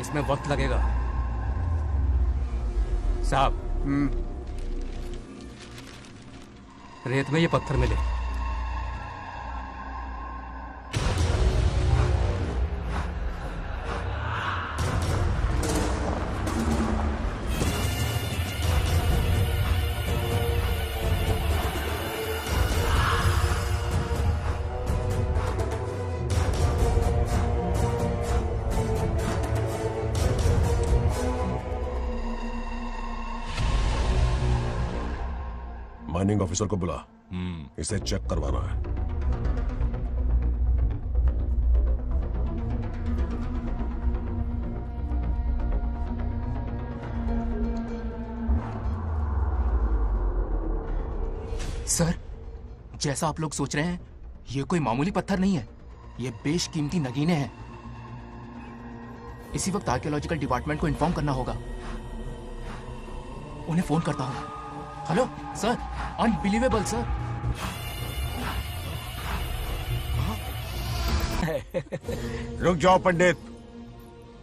इसमें वक्त लगेगा साहब। रेत में ये पत्थर मिले। माइनिंग ऑफिसर को बुला, इसे चेक करवाना है। सर, जैसा आप लोग सोच रहे हैं, ये कोई मामूली पत्थर नहीं है, ये बेशकीमती नगीने हैं। इसी वक्त आर्कियोलॉजिकल डिपार्टमेंट को इन्फॉर्म करना होगा। उन्हें फोन करता हूं। Hello sir, unbelievable sir. रुक जाओ पंडित,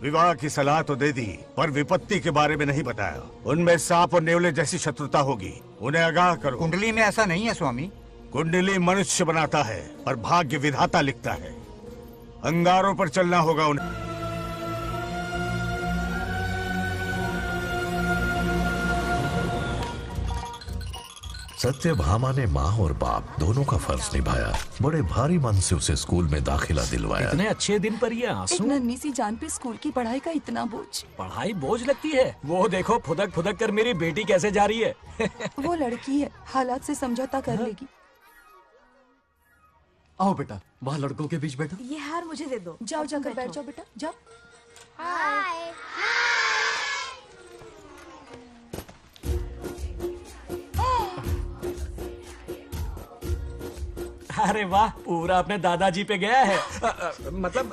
विवाह की सलाह तो दे दी पर विपत्ति के बारे में नहीं बताया। उनमें सांप और नेवले जैसी शत्रुता होगी, उन्हें आगाह करो। कुंडली में ऐसा नहीं है स्वामी। कुंडली मनुष्य बनाता है पर भाग्य विधाता लिखता है। अंगारों पर चलना होगा उन्हें। सत्यभामा ने माँ और बाप दोनों का फर्ज निभाया। बड़े भारी मन से उसे स्कूल में दाखिला दिलवाया। इतने अच्छे दिन पर ये आंसू। एक नन्ही सी जान पे स्कूल की पढ़ाई का इतना बोझ। पढ़ाई बोझ लगती है? वो देखो फुदक फुदक कर मेरी बेटी कैसे जा रही है। वो लड़की है, हालात से समझौता कर लेगी। आओ बेटा, वहाँ लड़कों के बीच बैठो। ये हार मुझे दे दो। जाओ जाकर बैठ जाओ बेटा, जाओ। हाय। अरे वाह, पूरा अपने दादाजी पे गया है। मतलब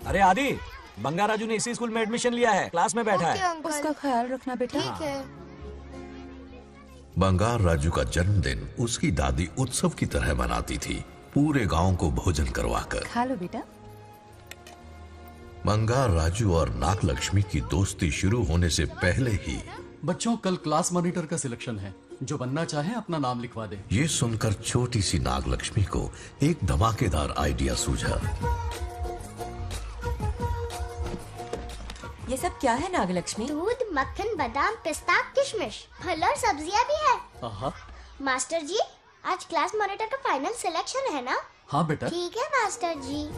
अरे आदि, बंगाराजू ने इसी स्कूल में एडमिशन लिया है, क्लास में बैठा है। उसका ख्याल रखना बेटा। ठीक है। बंगार राजू का जन्मदिन उसकी दादी उत्सव की तरह मनाती थी, पूरे गांव को भोजन करवाकर। खा लो बेटा। बंगार राजू और नागलक्ष्मी की दोस्ती शुरू होने से पहले ही बच्चों, कल क्लास मॉनिटर का सिलेक्शन है। जो बनना चाहे अपना नाम लिखवा दे। ये सुनकर छोटी सी नागलक्ष्मी को एक धमाकेदार आइडिया सूझा। ये सब क्या है नागलक्ष्मी? दूध, मक्खन, बादाम, पिस्ता, किशमिश, फल और सब्जियां भी है। मास्टर जी, आज क्लास मॉनिटर का फाइनल सिलेक्शन है ना? हाँ बेटा। ठीक है मास्टर जी।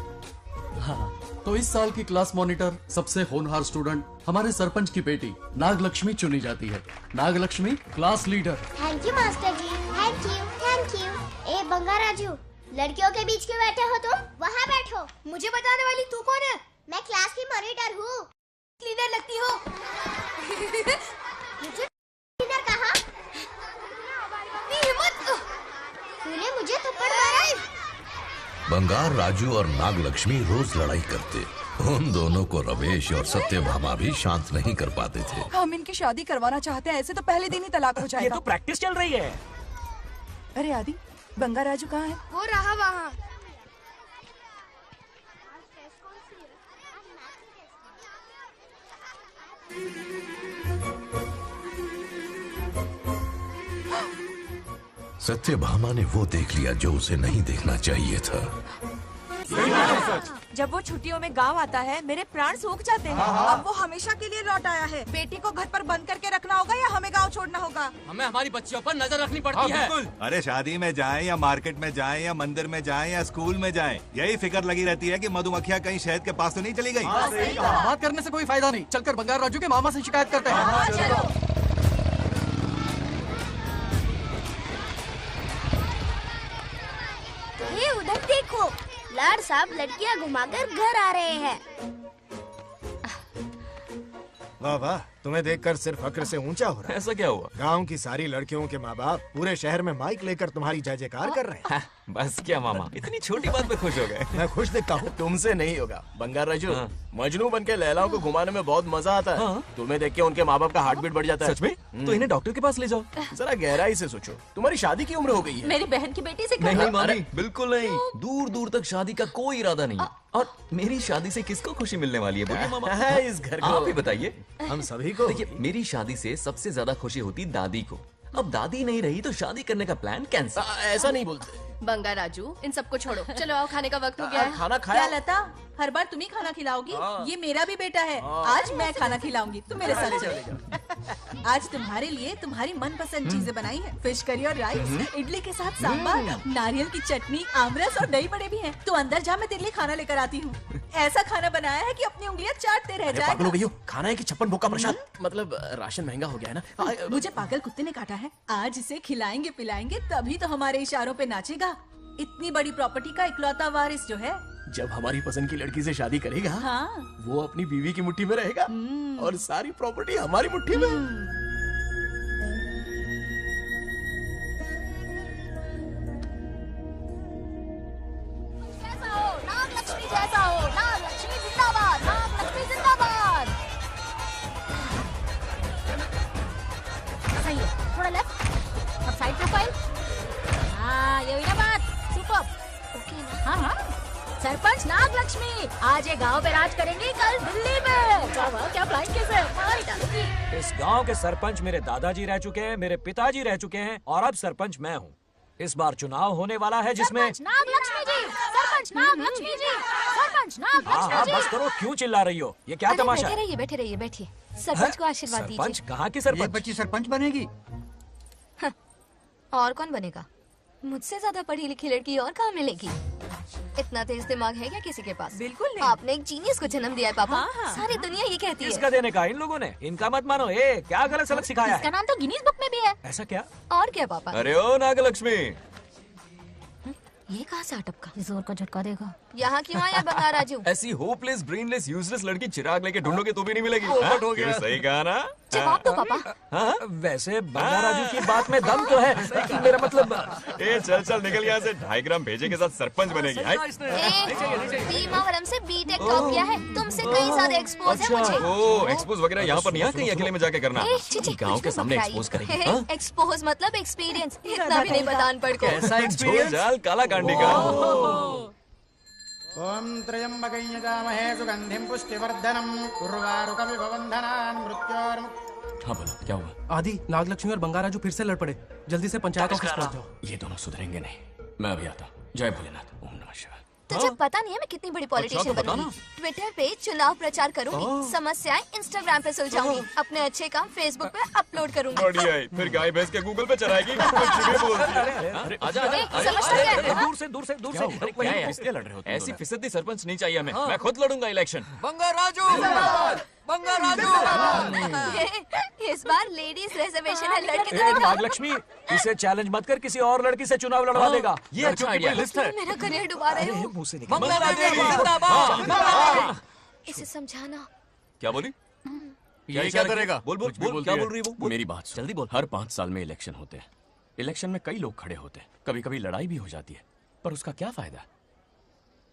हाँ, तो इस साल की क्लास मॉनिटर सबसे होनहार स्टूडेंट हमारे सरपंच की बेटी नागलक्ष्मी चुनी जाती है। Nagalakshmi class leader. Thank you master ji, thank you thank you. ए बंगाराजू, लड़कियों के बीच क्यों बैठे हो तुम? वहाँ बैठो। मुझे बताने वाली तू कौन है? मैं क्लास की मॉनिटर हूँ। लीडर लगती हो। मुझे लीडर कहा? तूने मुझे थप्पड़ मारा। बंगार राजू और नागलक्ष्मी रोज लड़ाई करते। उन दोनों को रमेश और सत्यभामा भी शांत नहीं कर पाते थे। हम इनकी शादी करवाना चाहते हैं, ऐसे तो पहले दिन ही तलाक हो जाएगा। ये तो प्रैक्टिस चल रही है। अरे आदि, बंगाराजू कहाँ है? वो रहा वहाँ। सत्यभामा ने वो देख लिया जो उसे नहीं देखना चाहिए था। जब वो छुट्टियों में गांव आता है, मेरे प्राण सूख जाते हैं। अब वो हमेशा के लिए लौट आया है। बेटी को घर पर बंद करके रखना होगा या हमें गांव छोड़ना होगा? हमें हमारी बच्चियों पर नजर रखनी पड़ती है। अरे शादी में जाएं या मार्केट में जाएं या मंदिर में जाएं या स्कूल में जाएं, यही फिक्र लगी रहती है कि मधुमक्खियाँ कहीं शहद के पास तो नहीं चली गई। बात करने से कोई फायदा नहीं, चलकर बंगार राजू के मामा से शिकायत करते हैं। उधर देखो, लाड साहब लड़कियां घुमाकर घर आ रहे हैं। वाह वाह, तुम्हें देखकर सिर्फ फक्र से ऊंचा हो रहा है। ऐसा क्या हुआ? गांव की सारी लड़कियों के माँ बाप पूरे शहर में माइक लेकर तुम्हारी जय जयकार कर रहे हैं। बस क्या मामा, इतनी छोटी बात पे खुश हो गए। मैं खुश दिखता हूँ। तुमसे नहीं होगा बंगार राजू। मजनू बन के लैलाओं को घुमाने में बहुत मजा आता है। तुम्हें देख के उनके माँ बाप का हार्ट बीट बढ़ जाता है। सच में? तो इन्हें डॉक्टर के पास ले जाओ। जरा गहराई से सोचो, तुम्हारी शादी की उम्र हो गई है। मेरी बहन की बेटी से नहीं मामी, बिल्कुल नहीं। दूर दूर तक शादी का कोई इरादा नहीं है। और मेरी शादी से किसको खुशी मिलने वाली है बोलिए मामा? इस घर को आप ही बताइए। हम सभी को। देखिए, मेरी शादी से सबसे ज्यादा खुशी होती दादी को। अब दादी नहीं रही तो शादी करने का प्लान कैंसिल। ऐसा नहीं बोलते। बंगा राजू, इन सबको छोड़ो, चलो आओ, खाने का वक्त हो गया है। खाना क्या खाया? लता, हर बार तुम ही खाना खिलाओगी? ये मेरा भी बेटा है। आज मैं खाना खिलाऊंगी, तुम मेरे साथ चलो। आज तुम्हारे लिए तुम्हारी मनपसंद चीजें बनाई है। फिश करी और राइस, इडली के साथ सांभर, नारियल की चटनी, आमरस और दही बड़े भी हैं। तू अंदर जा, मैं तेरे लिए खाना लेकर आती हूँ। ऐसा खाना बनाया है कि अपनी उंगलियां चाटते रह जाए। पागल हो गई हो? खाना है कि 56 भोग का प्रसाद? मतलब राशन महंगा हो गया है ना। मुझे पागल कुत्ते ने काटा है। आज इसे खिलाएंगे पिलाएंगे तभी तो हमारे इशारों पे नाचेगा। इतनी बड़ी प्रॉपर्टी का इकलौता वारिस जो है। जब हमारी पसंद की लड़की से शादी करेगा, हाँ। वो अपनी बीवी की मुट्ठी में रहेगा और सारी प्रॉपर्टी हमारी मुट्ठी में। नागलक्ष्मी जैसा हो, नागलक्ष्मी जिंदाबाद, नागलक्ष्मी जिंदाबाद। सही है, थोड़ा लेफ्ट, अब साइड प्रोफाइल। हाँ, ये हुई ना बात। सुपर। ओके ना? हाँ हाँ। सरपंच नागलक्ष्मी आज ये गांव पे राज करेंगी, कल दिल्ली में। क्या फ्लाइंग किस है? मारी डालूंगी। इस गांव के सरपंच मेरे दादाजी रह चुके हैं, मेरे पिताजी रह चुके हैं और अब सरपंच मैं हूँ। इस बार चुनाव होने वाला है जिसमें नागलक्ष्मी जी, सरपंच नागलक्ष्मी जी, सरपंच नागलक्ष्मी जी। बस करो, क्यों चिल्ला रही हो? ये क्या तमाशा है? बैठे रहिए बैठिए। सरपंच को आशीर्वाद दीजिए। सरपंच कहाँ की सरपंच? बच्ची सरपंच बनेगी। और कौन बनेगा? मुझसे ज्यादा पढ़ी लिखी लड़की और कहाँ मिलेगी? इतना तेज दिमाग है क्या किसी के पास? बिल्कुल नहीं। आपने एक जीनियस को जन्म दिया है पापा। हाँ, हाँ। सारी दुनिया ये कहती है। किसका देने का? इन लोगों ने। इनका मत मानो। ए, क्या गलत सलत सिखाया इसका है? नाम तो गिनीज बुक में भी है। ऐसा क्या? और क्या पापा? अरे ओ नागलक्ष्मी, ये कहाँ से अटपका? जोर का झटका देगा। यहाँ क्यों आया बंगार राजू? ऐसी होपलेस ब्रेनलेस यूजलेस लड़की चिराग लेके ढूंढोगे तो भी नहीं मिलेगी। पोपट हो गया। सही कहा ना? जवाब दो पापा। हाँ? वैसे बंगार राजू की बात में दम तो है। मेरा मतलब ए, चल चल निकल यहाँ से। 2.5 ग्राम भेजे के साथ सरपंच बनेगी। भीमावरम से बीटेक टॉप किया है, तुमसे कई सारे एक्सपोज है मुझे। ओ, एक्सपोज वगैरह यहाँ पर नहीं है, कहीं अकेले में जाके करना। गाँव के सामने एक्सपोज करेगी। हाँ? एक्सपोज मतलब एक्सपीरियंस, इतना भी नहीं पता अनपढ़ को। ऐसा एक्सपीरियंस? काला कांडी का। ओम त्र्यंबकं यजामहे सुगंधिं पुष्टिवर्धनम् उर्वारुकमिव बन्धनान् मृत्योर्मुक्तिः। हाँ बोलो, क्या हुआ? आदि, नागलक्ष्मी और बंगाराजू फिर से लड़ पड़े। जल्दी से पंचायत ऑफिस पहुंच जाओ। ये दोनों सुधरेंगे नहीं। मैं अभी आता हूँ। जय भोलेनाथ। ओम नमः शिवाय। तुझे पता नहीं है मैं कितनी बड़ी पॉलिटिशियन बनूंगी। ट्विटर पे चुनाव प्रचार करूंगी, समस्याएं इंस्टाग्राम पे सुलझाऊंगी, अपने अच्छे काम फेसबुक पे अपलोड करूंगी। बढ़िया है। फिर गाय भैंस के गूगल पे चराएगी। आजा दूर से दूर से दूर से। किसके लड़ रहे हो? ऐसी फिसदी सरपंच नहीं चाहिए हमें। मैं खुद लड़ूंगा इलेक्शन। बंगार राजू, बंगार राजू। इस बार लेडीज रिजर्वेशन है, लड़की तो दिखाओ। नागलक्ष्मी, इसे चैलेंज मत कर, किसी और लड़की से चुनाव लड़वा देगा। ये अच्छा आइडिया लिस्ट है। मेरा करियर डुबा रहे हो। मुंह से निकल। बंगार राजू जिंदाबाद। इसे समझाना। क्या बोली? ये क्या करेगा? बोल बोल बोल, क्या बोल रही है वो? मेरी बात सुन। जल्दी बोल। हर 5 साल में इलेक्शन होते हैं। इलेक्शन में कई लोग खड़े होते हैं, कभी कभी लड़ाई भी हो जाती है, पर उसका क्या फायदा?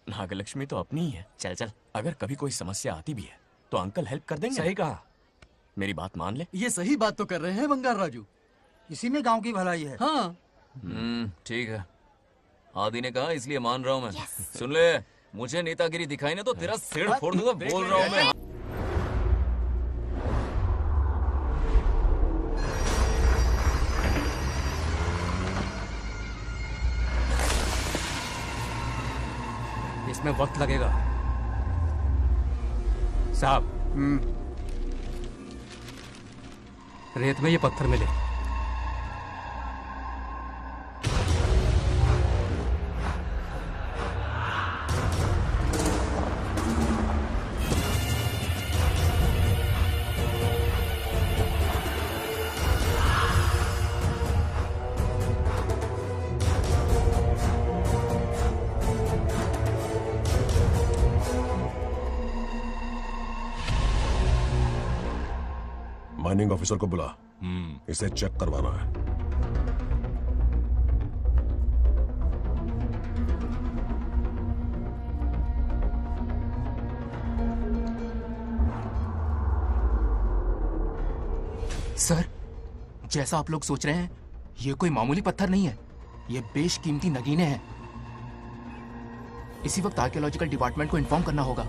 नागलक्ष्मी तो अपनी ही है। चल चल, अगर कभी कोई समस्या आती भी है तो अंकल हेल्प कर देंगे। सही कहा। मेरी बात मान ले। ये सही बात तो कर रहे हैं बंगार राजू। इसी में गांव की भलाई है। हाँ, ठीक है। आदि ने कहा इसलिए मान रहा हूँ मैं। सुन ले, मुझे नेतागिरी दिखाई ना तो तेरा सिर फोड़ दूंगा। बोल रहा हूँ मैं। इसमें वक्त लगेगा साहब। रेत में ये पत्थर मिले। माइनिंग ऑफिसर को बुला। इसे चेक करवाना है। सर, जैसा आप लोग सोच रहे हैं, ये कोई मामूली पत्थर नहीं है। ये बेशकीमती नगीने हैं। इसी वक्त आर्कियोलॉजिकल डिपार्टमेंट को इन्फॉर्म करना होगा।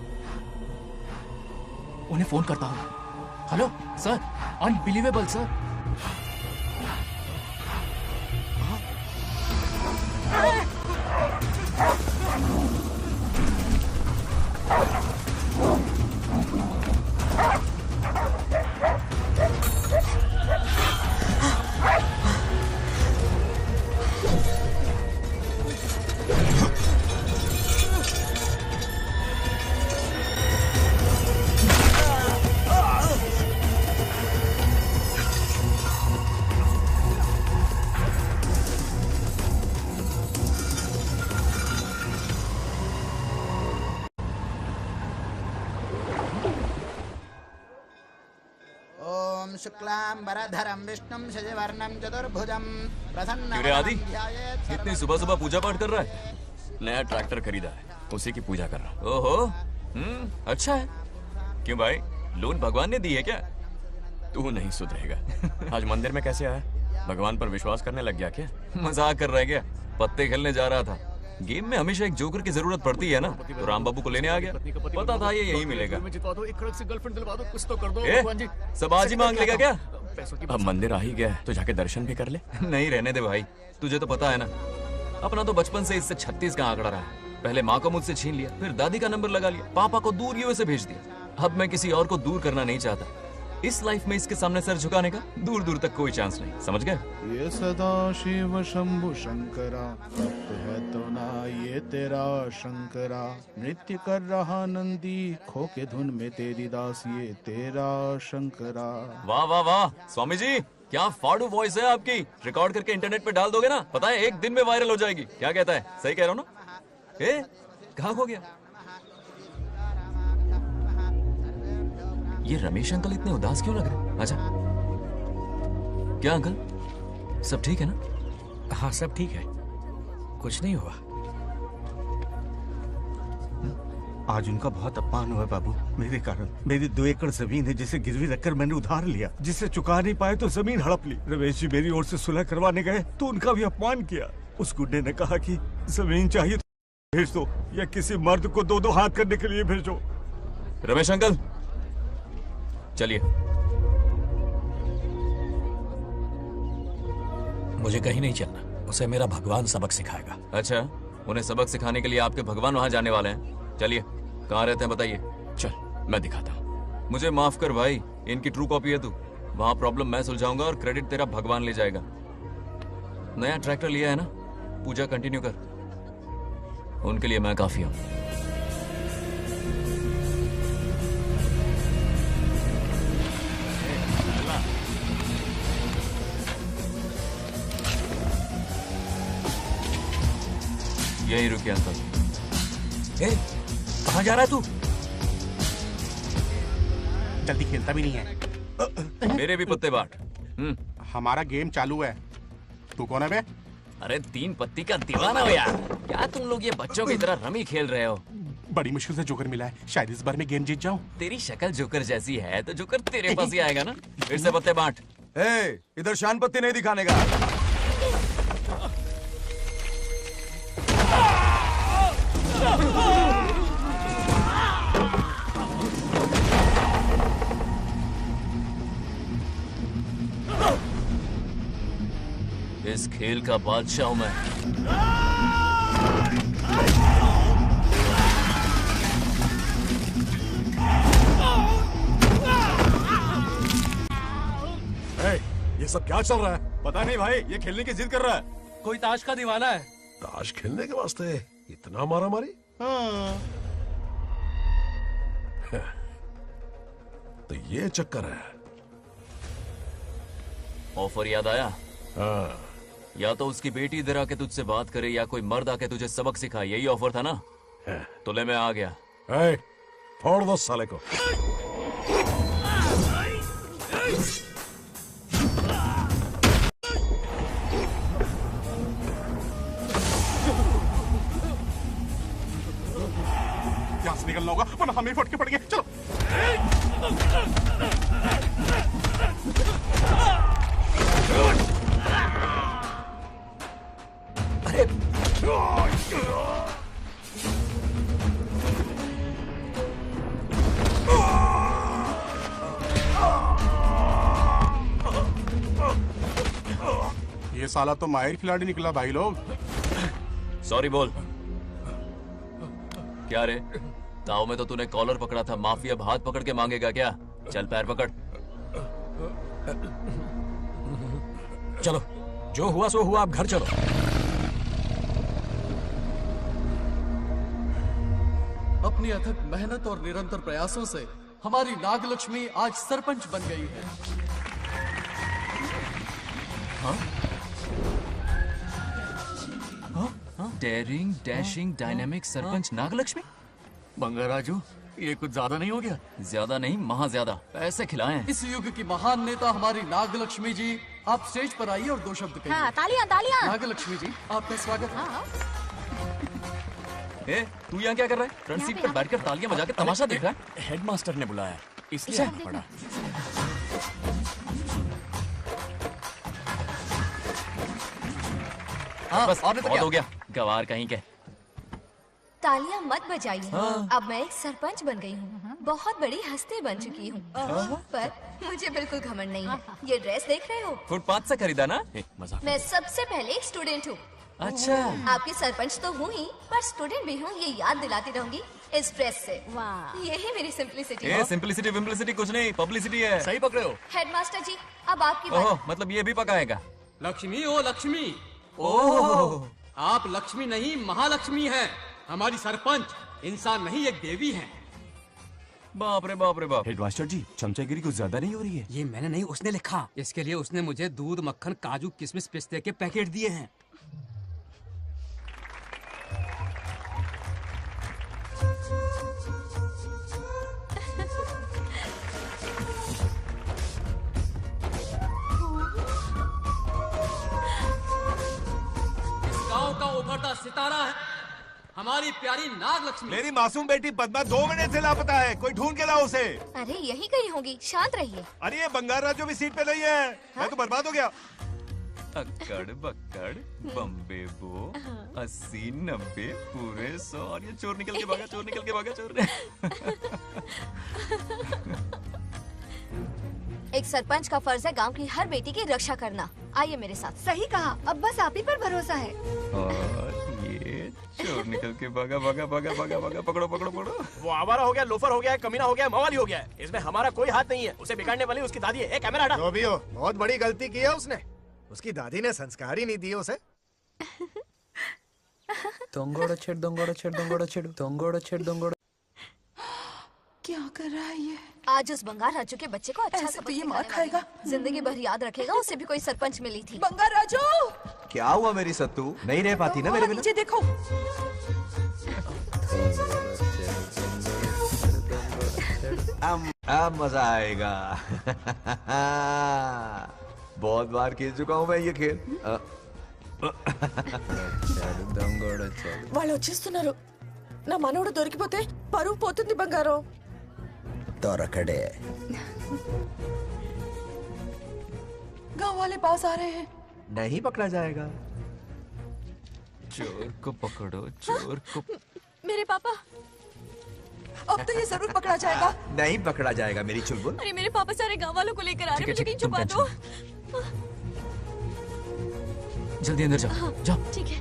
उन्हें फोन करता हूं। Hello sir, unbelievable sir. ओम शुक्लांबरधरं विष्णुं शशिवर्णं चतुर्भुजं प्रसन्नं क्यों रे आदि? ध्यायेत् इतनी सुबह सुबह पूजा पाठ कर रहा है? नया ट्रैक्टर खरीदा है, उसी की पूजा कर रहा। ओहो, अच्छा है। क्यों भाई, लोन भगवान ने दी है क्या? तू नहीं सुधरेगा। आज मंदिर में कैसे आया? भगवान पर विश्वास करने लग गया क्या? मजाक कर रहा है क्या? पत्ते खेलने जा रहा था। गेम में हमेशा एक जोकर की जरूरत पड़ती है ना, तो राम बाबू को लेने आ गया। पता था ये यही मिलेगा। सब आज ही मांग लेगा क्या? अब मंदिर आ ही गया तो जाके दर्शन भी कर ले। नहीं रहने दे भाई, तुझे तो पता है ना, अपना तो बचपन से इससे 36 का आंकड़ा रहा है। पहले माँ को मुझसे छीन लिया, फिर दादी का नंबर लगा लिया, पापा को दूर यूएसए भेज दिया। अब मैं किसी और को दूर करना नहीं चाहता। इस लाइफ में इसके सामने सर झुकाने का दूर दूर तक कोई चांस नहीं, समझ गए? ये सदा शिव शंभु शंकरा, तप्त है तो ना ये तेरा शंकरा। नृत्य कर रहा नंदी, खो के धुन में तेरी दास, ये तेरा शंकरा। वाह वाह वाह, स्वामी जी क्या फाड़ू वॉइस है आपकी। रिकॉर्ड करके इंटरनेट पे डाल दोगे ना, पता है एक दिन में वायरल हो जाएगी। क्या कहता है? सही कह रहा हूँ ना? ए, कहाँ खो गया? ये रमेश अंकल इतने उदास क्यों लग रहे? अच्छा, क्या अंकल सब ठीक है ना? हाँ सब ठीक है, कुछ नहीं हुआ। आज उनका बहुत अपमान हुआ बाबू, मेरे कारण। मेरी 2 एकड़ जमीन है जिसे गिरवी रखकर मैंने उधार लिया, जिसे चुका नहीं पाए तो जमीन हड़प ली। रमेश जी मेरी ओर से सुलह करवाने गए तो उनका भी अपमान किया। उस गुड्डे ने कहा कि जमीन चाहिए तो भेज दो, या किसी मर्द को 2-2 हाथ करने के लिए भेजो। रमेश अंकल चलिए। मुझे कहीं नहीं चलना, उसे मेरा भगवान सबक सिखाएगा। अच्छा, उन्हें सबक सिखाने के लिए आपके भगवान वहां जाने वाले हैं? चलिए, कहाँ रहते हैं बताइए। चल मैं दिखाता हूँ। मुझे माफ कर भाई, इनकी ट्रू कॉपी है तू। वहां प्रॉब्लम मैं सुलझाऊंगा और क्रेडिट तेरा भगवान ले जाएगा। नया ट्रैक्टर लिया है ना, पूजा कंटिन्यू कर। उनके लिए मैं काफी हूँ। यही रुकिए अंकल। कहाँ जा रहा है तू? जल्दी खेलता भी नहीं है। मेरे भी पत्ते बांट। हमारा गेम चालू है, तू कौन है बे? अरे 3 पत्ती का दीवाना हो यार। क्या तुम लोग ये बच्चों की तरह रमी खेल रहे हो? बड़ी मुश्किल से जोकर मिला है, शायद इस बार में गेम जीत जाऊं। तेरी शक्ल जोकर जैसी है तो जोकर तेरे पास ही आएगा ना। फिर से पत्ते बांट। इधर शान पत्ती नहीं दिखाने का। इस खेल का बादशाह हूं मैं। ये सब क्या चल रहा है? पता नहीं भाई, ये खेलने की जिद कर रहा है। कोई ताश का दीवाना है। ताश खेलने के वास्ते इतना मारा मारी? तो ये चक्कर है। ऑफर याद आया? हाँ। या तो उसकी बेटी इधर आके तुझसे बात करे, या कोई मर्द आके तुझे सबक सिखाए। यही ऑफर था ना? तो ले मैं आ गया। फोड़ दो साले को। हम ही फटके पड़ गए। चलो ये साला तो माहिर खिलाड़ी निकला भाई लोग। सॉरी बोल। क्या रे, ताव में तो तूने कॉलर पकड़ा था, माफी अब हाथ पकड़ के मांगेगा क्या? चल पैर पकड़। चलो, जो हुआ सो हुआ, आप घर चलो। अपनी अथक मेहनत और निरंतर प्रयासों से हमारी नागलक्ष्मी आज सरपंच बन गई है। Daring dashing dynamic sarpanch Nagalakshmi. Bangaraju, ये कुछ ज्यादा नहीं हो गया? ज्यादा नहीं, महा ज्यादा। पैसे खिलाएं। इस युग की महान नेता हमारी नागलक्ष्मी जी, आप स्टेज पर आइए और दो शब्द कहिए। हाँ, तालियां तालियां। नागलक्ष्मी जी, आपका स्वागत है। ए, तू यहाँ क्या कर रहा है? फ्रंट सीट पर बैठकर तालियां बजा के तमाशा देख रहा है? हेडमास्टर ने बुलाया, इसलिए आना पड़ा। हाँ, बस और नहीं तो बहुत क्या? हो गया, गवार कहीं के। तालियां मत बजाइए। अब मैं एक सरपंच बन गई हूँ, बहुत बड़ी हस्ती बन चुकी हूँ। पर मुझे बिल्कुल घमंड नहीं है। ये ड्रेस देख रहे हो? फुटपाथ से खरीदा ना? मजाक। मैं सबसे पहले एक स्टूडेंट हूँ। अच्छा। आपकी सरपंच तो हूँ ही, पर स्टूडेंट भी हूँ, ये याद दिलाती रहूंगी इस ड्रेस से। यही मेरी सिंपलिसिटी है। सिंपलिसिटी विम्पलिसिटी कुछ नहीं, पब्लिसिटी है। सही पकड़े हो। हेडमास्टर जी, अब आपकी बारी। ओह, मतलब ये भी पकाएगा? लक्ष्मी, ओ लक्ष्मी। ओह, आप लक्ष्मी नहीं, महालक्ष्मी हैं। हमारी सरपंच इंसान नहीं, एक देवी हैं। बाप रे बाप रे बाप। हेडमास्टर जी, चमचागिरी कुछ ज्यादा नहीं हो रही है? ये मैंने नहीं, उसने लिखा। इसके लिए उसने मुझे दूध, मक्खन, काजू, किशमिश, पिस्ते के पैकेट दिए हैं। गांव का उभरता सितारा है हमारी प्यारी नागलक्ष्मी। मेरी मासूम बेटी पद्मा 2 महीने से लापता है, कोई ढूंढ के लाओ उसे। अरे यही कहीं होगी, शांत रहिए। अरे ये बंगार राजू भी सीट पे नहीं है। मैं तो बर्बाद हो गया। अक्कड़ बक्कड़ बम्बे बो 80 90 पूरे 100 और ये चोर निकल के भागा, चोर निकल के भागा, चोर। एक सरपंच का फर्ज है गांव की हर बेटी की रक्षा करना। आइए मेरे साथ। सही कहा, अब बस आप ही पर भरोसा है। और ये चोर निकल के भागा भागा भागा भागा भागा, पकड़ो पकड़ो पकड़ो। वो आवारा हो गया, लोफर हो गया, कमीना हो गया, मवाली हो गया। इसमें हमारा कोई हाथ नहीं है। उसे बिगाड़ने वाली उसकी दादी है। कैमरा हटा। जो भी हो, बहुत बड़ी गलती की है उसने। उसकी दादी ने संस्कार ही नहीं दिए उसे। दंगोड़ा छेड़ दंगोड़ा छेड़ दंगोड़ा छेड़ दंगोड़ा छेड़ दंगोड़ा। क्या कर रहा है ये? आज उस बंगार राजू के बच्चे को अच्छा ऐसे सबक तो ये सिखाने मार खाएगा। वाली। जिंदगी भर याद रखेगा, उसे भी कोई सरपंच मिली थी। बंगार राजू, क्या हुआ मेरी सत्तू? नहीं रह पाती ना मेरे बिना? नीचे देखो। अब मजा आएगा। बहुत बार खेल चुका हूँ मैं ये खेल। వాళ్ళు వచ్చేస్తున్నారు. నా మనవడు దొరికిపోతే పరువు పోతుంది బంగారం. దొరకడే. गांव वाले पास आ रहे हैं। नहीं पकड़ा जाएगा। चोर को पकड़ो, चोर को। मेरे पापा, अब तो ये जरूर पकड़ा जाएगा। नहीं पकड़ा जाएगा मेरी चुलबुल। अरे मेरे पापा सारे गांव वालों को लेकर आ रहे हैं, मुझे कहीं छुपा दो। जल्दी अंदर जाओ, जाओ। ठीक है।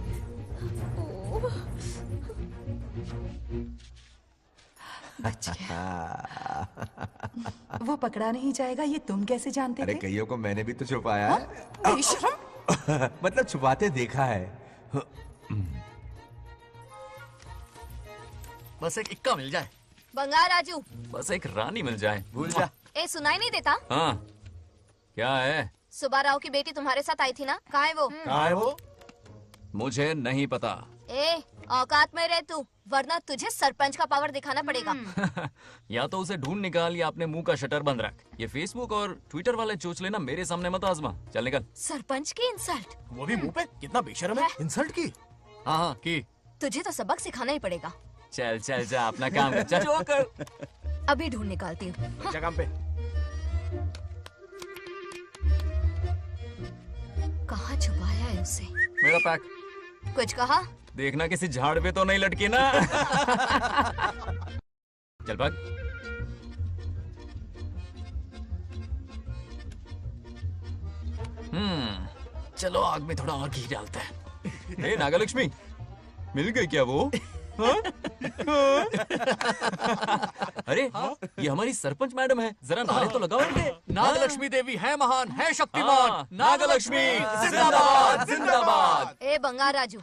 वो पकड़ा नहीं जाएगा, ये तुम कैसे जानते अरे थे? कईयों को मैंने भी तो छुपाया है। बेशरम। मतलब छुपाते देखा है। बस एक इक्का मिल जाए। बंगार राजू, बस एक रानी मिल जाए, भूल जा। ए सुनाई नहीं देता? हाँ, क्या है? सुबह राव की बेटी तुम्हारे साथ आई थी ना, कहाँ है वो? कहाँ है वो? मुझे नहीं पता। ए औकात में रह तू, वरना तुझे सरपंच का पावर दिखाना पड़ेगा। या तो उसे ढूंढ निकाल या अपने मुंह का शटर बंद रख। ये फेसबुक और ट्विटर वाले चोच लेना मेरे सामने मत आजमा। चल निकल। सरपंच की इंसल्ट। वो भी मुंह पे, कितना बेशर्म है। इंसल्ट की? हाँ हाँ की। तुझे तो सबक सिखाना ही पड़ेगा। चल चल जा अपना काम कर चल। जोकर अभी ढूंढ निकालती हूँ। अच्छा काम पे। कहाँ छुपाया है उसे? मेरा पैक। कुछ कहा? देखना किसी झाड़ पे तो नहीं लटकी ना। चल भाग। चलो आग में थोड़ा और घी डालते हैं। ए नागलक्ष्मी, मिल गई क्या वो? अरे ये हमारी सरपंच मैडम है, जरा नारे तो लगाओ इनके। नागलक्ष्मी देवी है महान, है शक्तिमान। नागलक्ष्मी जिंदाबाद जिंदाबाद। ए बंगार राजू,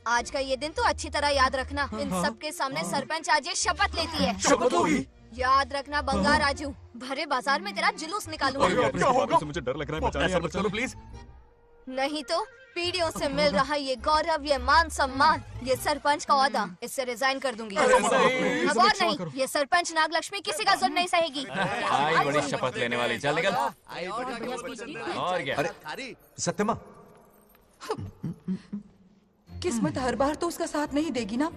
आज का ये दिन तो अच्छी तरह याद रखना। इन सबके सामने सरपंच आज ये शपथ लेती है। शपथ होगी? याद रखना बंगार राजू, भरे बाजार में तेरा जुलूस निकालूंगा। क्या होगा? मुझे डर लग रहा है, बचाओ प्लीज। नहीं तो पीढ़ियों से मिल रहा ये गौरव, ये मान सम्मान, ये सरपंच का ओहदा, इससे रिजाइन कर दूंगी। अब और नहीं, ये सरपंच नागलक्ष्मी किसी का जुल्म नहीं सहेगी। आई बड़ी शपथ लेने वाली, चल निकल। और क्या? अरे सत्यमा, किस्मत हर बार तो उसका साथ नहीं देगी ना।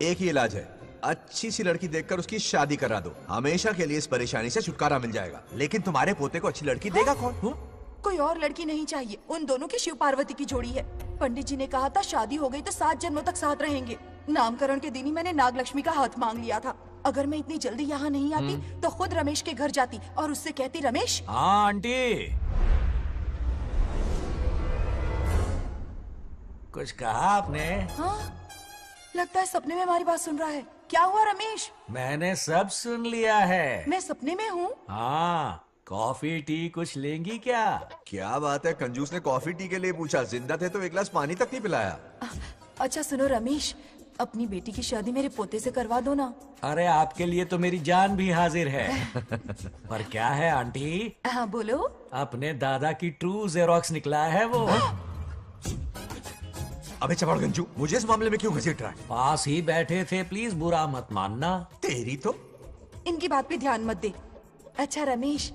एक ही इलाज है, अच्छी सी लड़की देखकर उसकी शादी करा दो, हमेशा के लिए इस परेशानी से छुटकारा मिल जाएगा। लेकिन तुम्हारे पोते को अच्छी लड़की देगा कौन? कोई और लड़की नहीं चाहिए, उन दोनों की शिव पार्वती की जोड़ी है। पंडित जी ने कहा था शादी हो गई तो 7 जन्मों तक साथ रहेंगे। नामकरण के दिन ही मैंने नागलक्ष्मी का हाथ मांग लिया था। अगर मैं इतनी जल्दी यहाँ नहीं आती तो खुद रमेश के घर जाती और उससे कहती, रमेश। हाँ आंटी, कुछ कहा आपने? हाँ, लगता है सपने में हमारी बात सुन रहा है। क्या हुआ रमेश? मैंने सब सुन लिया है। मैं सपने में हूँ? हाँ, कॉफी टी कुछ लेंगी क्या? क्या बात है, कंजूस ने कॉफी टी के लिए पूछा, जिंदा थे तो एक गिलास पानी तक नहीं पिलाया। अच्छा सुनो रमेश, अपनी बेटी की शादी मेरे पोते से करवा दो ना। अरे आपके लिए तो मेरी जान भी हाजिर है। पर क्या है आंटी? हाँ बोलो। अपने दादा की ट्रू जेरोक्स निकला है वो। अबे चपड़गंजू, मुझे इस मामले में क्यों घसीट रहा है? पास ही बैठे थे, प्लीज बुरा मत मानना। तेरी तो इनकी बात पे ध्यान मत दे। अच्छा रमेश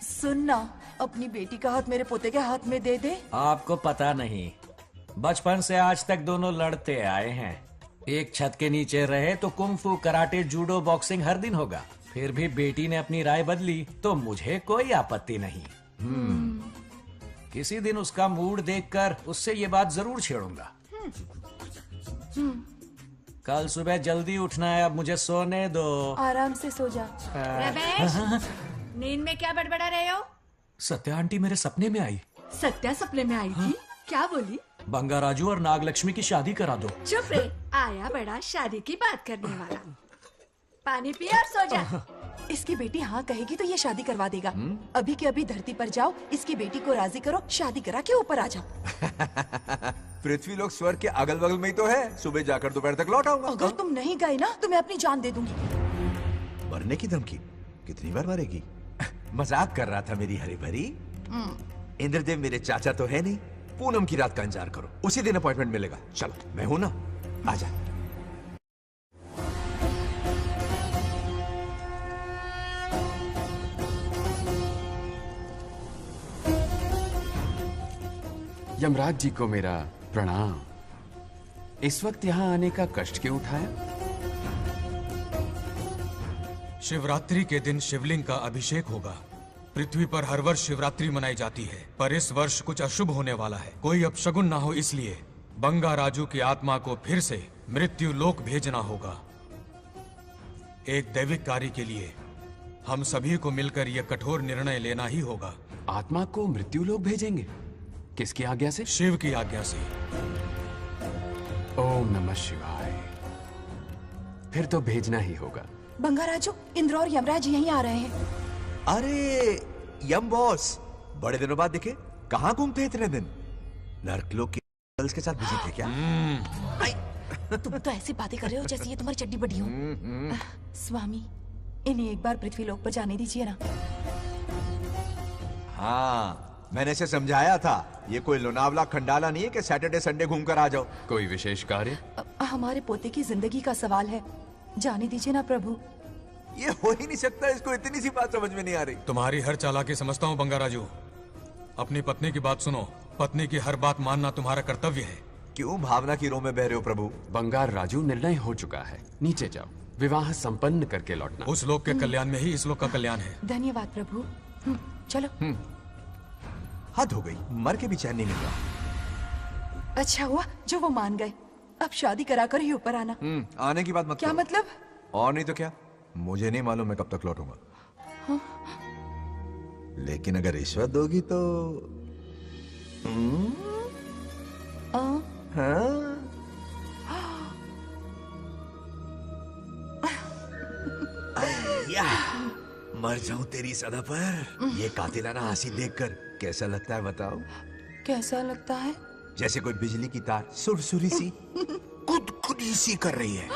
सुन ना, अपनी बेटी का हाथ मेरे पोते के हाथ में दे दे। आपको पता नहीं, बचपन से आज तक दोनों लड़ते आए हैं। एक छत के नीचे रहे तो कुंफू, कराटे, जूडो, बॉक्सिंग हर दिन होगा। फिर भी बेटी ने अपनी राय बदली तो मुझे कोई आपत्ति नहीं। किसी दिन उसका मूड देखकर उससे ये बात जरूर छेड़ूंगा। कल सुबह जल्दी उठना है, अब मुझे सोने दो। आराम से सो जा। रमेश, नींद में क्या बड़बड़ा रहे हो? सत्या आंटी मेरे सपने में आई। सत्या सपने में आई थी? क्या बोली? बंगा राजू और नागलक्ष्मी की शादी करा दो। चुप रे, आया बड़ा शादी की बात करने वाला। पानी पी और सो जा। इसकी बेटी हाँ कहेगी तो ये शादी करवा देगा। अभी के अभी धरती पर जाओ, इसकी बेटी को राजी करो, शादी करा के ऊपर आ जाओ। पृथ्वी लोग स्वर्ग के अगल बगल में ही तो है, सुबह जाकर दोपहर तक लौट आऊंगा। अगर तुम नहीं गए ना तो मैं अपनी जान दे दूंगी। मरने की धमकी? कितनी बार मरेगी? मजाक कर रहा था मेरी हरी भरी। इंद्रदेव मेरे चाचा तो है नहीं। पूनम की रात का इंतजार करो, उसी दिन अपॉइंटमेंट मिलेगा। चलो मैं हूं ना, आजा। यमराज जी को मेरा प्रणाम। इस वक्त यहाँ आने का कष्ट क्यों उठाया? शिवरात्रि के दिन शिवलिंग का अभिषेक होगा। पृथ्वी पर हर वर्ष शिवरात्रि मनाई जाती है, पर इस वर्ष कुछ अशुभ होने वाला है। कोई अपशगुन ना हो, इसलिए बंगा राजू की आत्मा को फिर से मृत्यु लोक भेजना होगा। एक दैविक कार्य के लिए हम सभी को मिलकर यह कठोर निर्णय लेना ही होगा। आत्मा को मृत्यु लोक भेजेंगे? किसकी आज्ञा से? शिव की आज्ञा से। ओम नमः शिवाय। फिर तो भेजना ही होगा। बंगा राजू, इंद्र और यमराज यहीं आ रहे हैं। अरे यम बॉस, बड़े दिनों बाद दिखे। कहाँ घूमते इतने दिन? नर्कलोक के गर्ल्स के साथ बिजी थे क्या? तुम तो ऐसी बातें कर रहे हो जैसे ये तुम्हारी चड्डी बड़ी हो। स्वामी, इन्हें एक बार पृथ्वी लोक पर जाने दीजिए ना। हाँ, मैंने इसे समझाया था, ये कोई लोनावला खंडाला नहीं है कि सैटरडे संडे घूम कर आ जाओ। कोई विशेष कार्य? हमारे पोते की जिंदगी का सवाल है, जाने दीजिए ना प्रभु। ये हो ही नहीं सकता, इसको इतनी सी बात समझ में नहीं आ रही। तुम्हारी हर चालाकी समझता हूँ बंगा राजू। अपनी पत्नी की बात सुनो, पत्नी की हर बात मानना तुम्हारा कर्तव्य है। क्यों भावना की रो में बह रहे हो प्रभु? बंगार राजू, निर्णय हो चुका है, नीचे जाओ, विवाह संपन्न करके लौटना। उस लोक के कल्याण में ही इस लोक का कल्याण है। धन्यवाद प्रभु। चलो। हद हो गई, मर के भी चैन नहीं मिल रहा। अच्छा हुआ जो वो मान गए। अब शादी कराकर ही ऊपर आना। आने की बात मत क्या करो। मतलब? और नहीं तो क्या, मुझे नहीं मालूम मैं कब तक लौटूंगा। हाँ? लेकिन अगर रिश्वत दोगी तो हाँ? या, मर जाऊं तेरी सदा पर। ये कातिलाना हंसी देखकर कैसा लगता है बताओ? कैसा लगता है? जैसे कोई बिजली की तार सुरसुरी सी गुदगुदी सी कर रही है।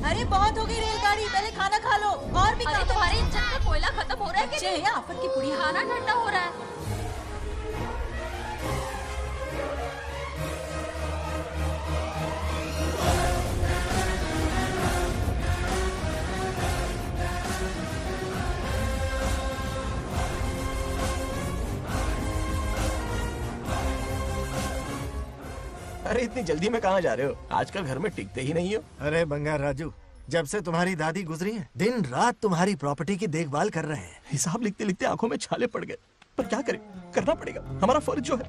अरे बहुत हो गई रेलगाड़ी, पहले खाना खा लो। और भी अरे तुम्हारे इंजन का कोयला खत्म हो रहा है कि नहीं? आफत की पुड़ी। खाना ठंडा हो रहा है। अरे इतनी जल्दी में कहाँ जा रहे हो? आजकल घर में टिकते ही नहीं हो। अरे बंगार राजू, जब से तुम्हारी दादी गुजरी है, दिन रात तुम्हारी प्रॉपर्टी की देखभाल कर रहे हैं। हिसाब लिखते लिखते आंखों में छाले पड़ गए, पर क्या करें, करना पड़ेगा, हमारा फर्ज जो है।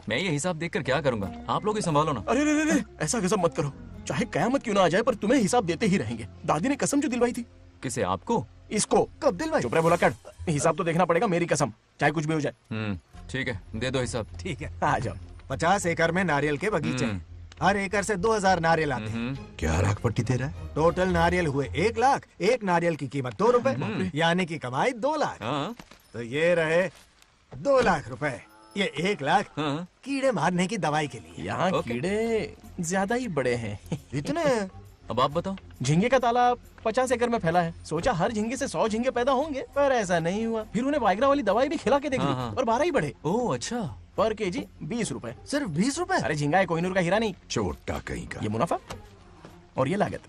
मैं ये हिसाब देखकर क्या करूंगा? आप लोग ही संभालो ना। अरे रे रे, ऐसा कसम मत करो, चाहे कयामत क्यों ना आ जाए, पर तुम्हें हिसाब देते ही रहेंगे। दादी ने कसम जो दिलवाई थी। किसे? आपको? इसको। कब दिलवाई? चुप रहे, बोला कर। हिसाब तो देखना पड़ेगा, मेरी कसम, चाहे कुछ भी हो जाए। ठीक है, दे दो हिसाब। ठीक है, आ जाओ। 50 एकड़ में नारियल के बगीचे हैं। हर एकड़ से 2000 नारियल आते हैं। क्या राख पट्टी दे रहा है? टोटल नारियल हुए 1 लाख। एक नारियल की कीमत 2 रुपए, यानी कि कमाई 2 लाख। तो ये रहे 2 लाख रुपए। ये 1 लाख कीड़े मारने की दवाई के लिए। यहाँ कीड़े ज्यादा ही बड़े हैं। इतने? अब आप बताओ। झींगे का तालाब 50 एकड़ में फैला है। सोचा हर झींगे से 100 झींगे पैदा होंगे, पर ऐसा नहीं हुआ। फिर उन्हें वाइग्रा वाली दवाई भी खिला के देख ली, और 12 ही बढ़े। ओह अच्छा। पर केजी 20 रुपए। सिर्फ 20 रुपए? अरे झींगा है, कोहिनूर का हीरा नहीं। छोटा कहीं का। ये मुनाफा और ये लागत।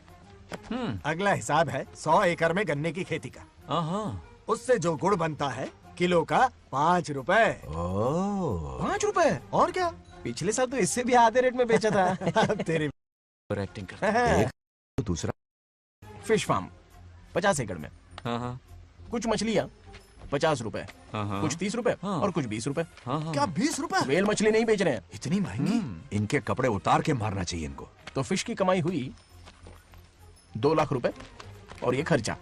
अगला हिसाब है 100 एकड़ में गन्ने की खेती का। उससे जो गुड़ बनता है, किलो का 5 रुपए। 5 रुपए? और क्या, पिछले साल तो इससे भी आधे रेट में बेचा था। तेरी एक्टिंग कर। दूसरा फिश फार्म 50 एकड़ में। कुछ मछलियाँ 50 रुपए, कुछ 30 रुपए और कुछ 20 रुपए। क्या 20 रुपए? वेल मछली नहीं बेच रहे हैं। इतनी महंगी? इनके कपड़े उतार के मारना चाहिए इनको। तो फिश की कमाई हुई 2 लाख रुपए, और ये खर्चा।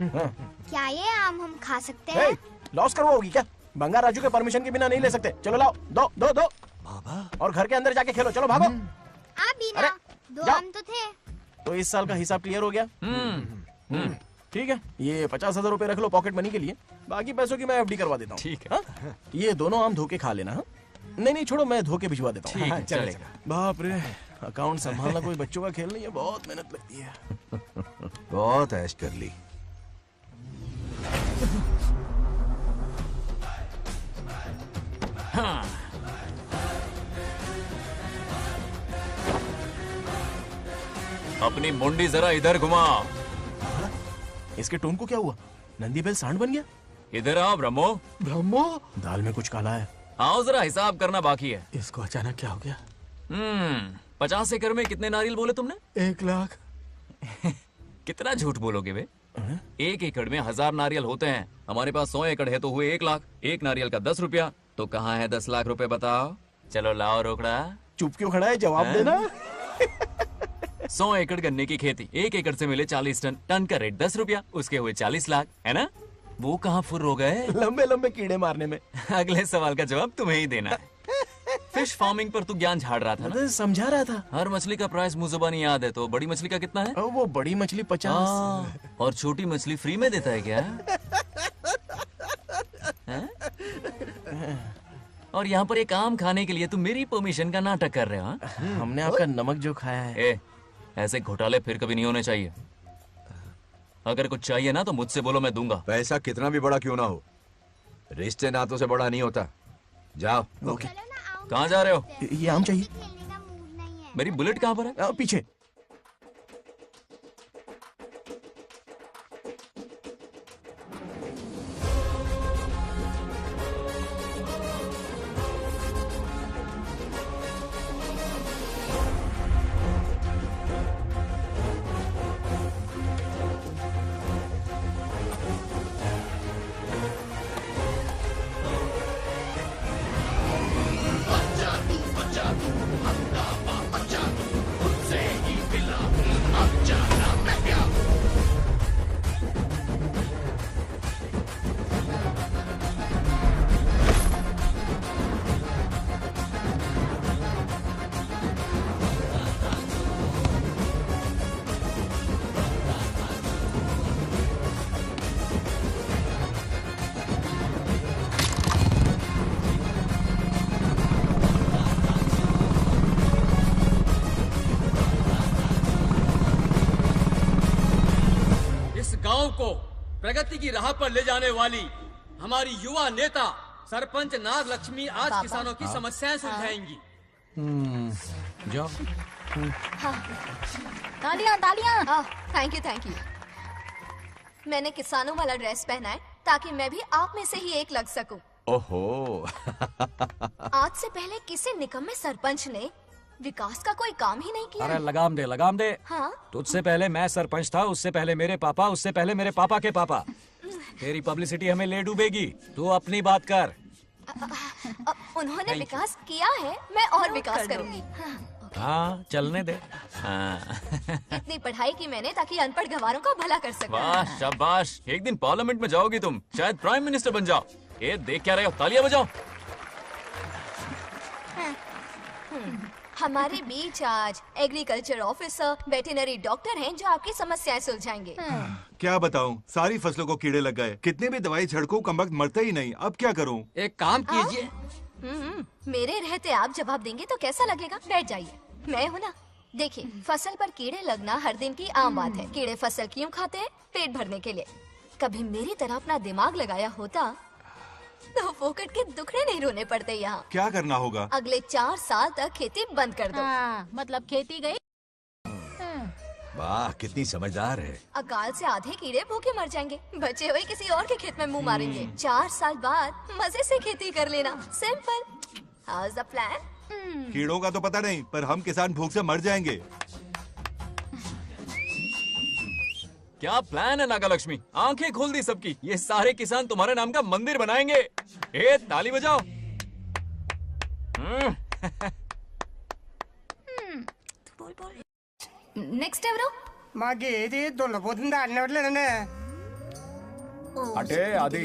क्या ये आम हम खा सकते हैं? लॉस करवाओगी क्या? बंगार राजू के परमिशन के बिना नहीं ले सकते। चलो लाओ, दो दो दो। बाबा। और घर के अंदर जाके खेलो, चलो भागो। आप भी ना, 2 आम तो थे। तो इस साल का हिसाब क्लियर हो गया? ठीक है, ये 50,000 रुपए रख लो पॉकेट मनी के लिए, बाकी पैसों की मैं एफडी करवा देता हूँ। ठीक है। ये दोनों आम धोके खा लेना। नहीं नहीं छोड़ो, मैं धोके भिजवा देता हूँ। ठीक है, चलेगा। बाप रे, अकाउंट संभालना कोई बच्चों का खेल नहीं है, बहुत मेहनत लगती है। बहुत ऐश कर ली। अपनी मुंडी जरा इधर घुमा। इसके टोन को क्या हुआ? नंदी बैल सांड बन गया? इधर आओ ब्रह्मो। ब्रह्मो? दाल में कुछ काला है। आओ जरा हिसाब करना बाकी है। इसको अचानक क्या हो गया? 50 एकड़ में कितने नारियल बोले तुमने? 1 लाख। कितना झूठ बोलोगे बे? 1 एकड़ में 1000 नारियल होते हैं। हमारे पास 100 एकड़ है तो हुए 1 लाख। एक नारियल का 10 रुपया, तो कहाँ है 10 लाख रुपए बताओ? चलो लाओ रोकड़ा। चुप क्यों खड़ा है, जवाब देना। 100 एकड़ गन्ने की खेती, 1 एकड़ से मिले 40 टन, टन का रेट 10 रुपया, उसके हुए 40 लाख, है ना? वो कहाँ फुर हो गए? लंबे लंबे कीड़े मारने में। अगले सवाल का जवाब तुम्हें ही देना है। फिश फार्मिंग पर तू ज्ञान झाड़ रहा था ना? समझा रहा था। हर मछली का प्राइस मुंह जुबानी याद है, तो बड़ी मछली का कितना है? वो बड़ी मछली 50 और छोटी मछली फ्री में देता है क्या? और यहाँ पर एक आम खाने के लिए तुम मेरी परमिशन का नाटक कर रहे हो? हमने आपका नमक जो खाया है। ऐसे घोटाले फिर कभी नहीं होने चाहिए। अगर कुछ चाहिए ना तो मुझसे बोलो, मैं दूंगा। पैसा कितना भी बड़ा क्यों ना हो, रिश्ते नातों से बड़ा नहीं होता। जाओ। ओके। कहाँ जा रहे हो? ये आम चाहिए। मेरी बुलेट कहाँ पर है? पीछे। गांव को प्रगति की राह पर ले जाने वाली हमारी युवा नेता सरपंच नाग लक्ष्मी आज किसानों की समस्याएं सुलझाएंगी। जाओ। तालियां तालियां। Thank you. मैंने किसानों वाला ड्रेस पहना है ताकि मैं भी आप में से ही एक लग सकूं। ओहो। आज से पहले किसी निकम्मे सरपंच ने विकास का कोई काम ही नहीं किया। अरे लगाम दे। हाँ? तुझसे पहले मैं सरपंच था, उससे पहले मेरे पापा, उससे पहले मेरे पापा के पापा। तेरी पब्लिसिटी हमें ले डूबेगी, तू अपनी बात कर। उन्होंने विकास किया है, मैं और विकास करूंगी। हाँ, चलने दे। इतनी पढ़ाई की मैंने ताकि अनपढ़ गंवारों का भला कर सकूं। वाह शाबाश, एक दिन पार्लियामेंट में जाओगी तुम, शायद प्राइम मिनिस्टर बन जाओ। ये देख क्या रहे हो, तालियां बजाओ। हमारे बीच आज एग्रीकल्चर ऑफिसर, वेटरनरी डॉक्टर हैं जो आपकी समस्याएं सुलझाएंगे। क्या बताऊं, सारी फसलों को कीड़े लग गए, कितने भी दवाई छिड़को कमबख्त मरता ही नहीं। अब क्या करूं? एक काम कीजिए। मेरे रहते आप जवाब देंगे तो कैसा लगेगा? बैठ जाइए, मैं हूँ ना। देखिए, फसल पर कीड़े लगना हर दिन की आम बात है। कीड़े फसल क्यों खाते हैं? पेट भरने के लिए। कभी मेरी तरह अपना दिमाग लगाया होता तो फोकट के दुखड़े नहीं रोने पड़ते यहाँ। क्या करना होगा? अगले 4 साल तक खेती बंद कर दो। मतलब खेती गई। वाह, कितनी समझदार है। अकाल से आधे कीड़े भूखे मर जाएंगे, बचे हुए किसी और के खेत में मुंह मारेंगे। 4 साल बाद मजे से खेती कर लेना। Simple. How is the plan? कीड़ों का तो पता नहीं, पर हम किसान भूख से मर जाएंगे। क्या प्लान है नागा लक्ष्मी? आंखें खोल दी सबकी। ये सारे किसान तुम्हारे नाम का मंदिर बनाएंगे। ए, ताली बजाओ। నెక్స్ట్ ఎవరు? మాకు ఏది దున్నపోతుంది ఆడినట్లేదండి. అంటే అది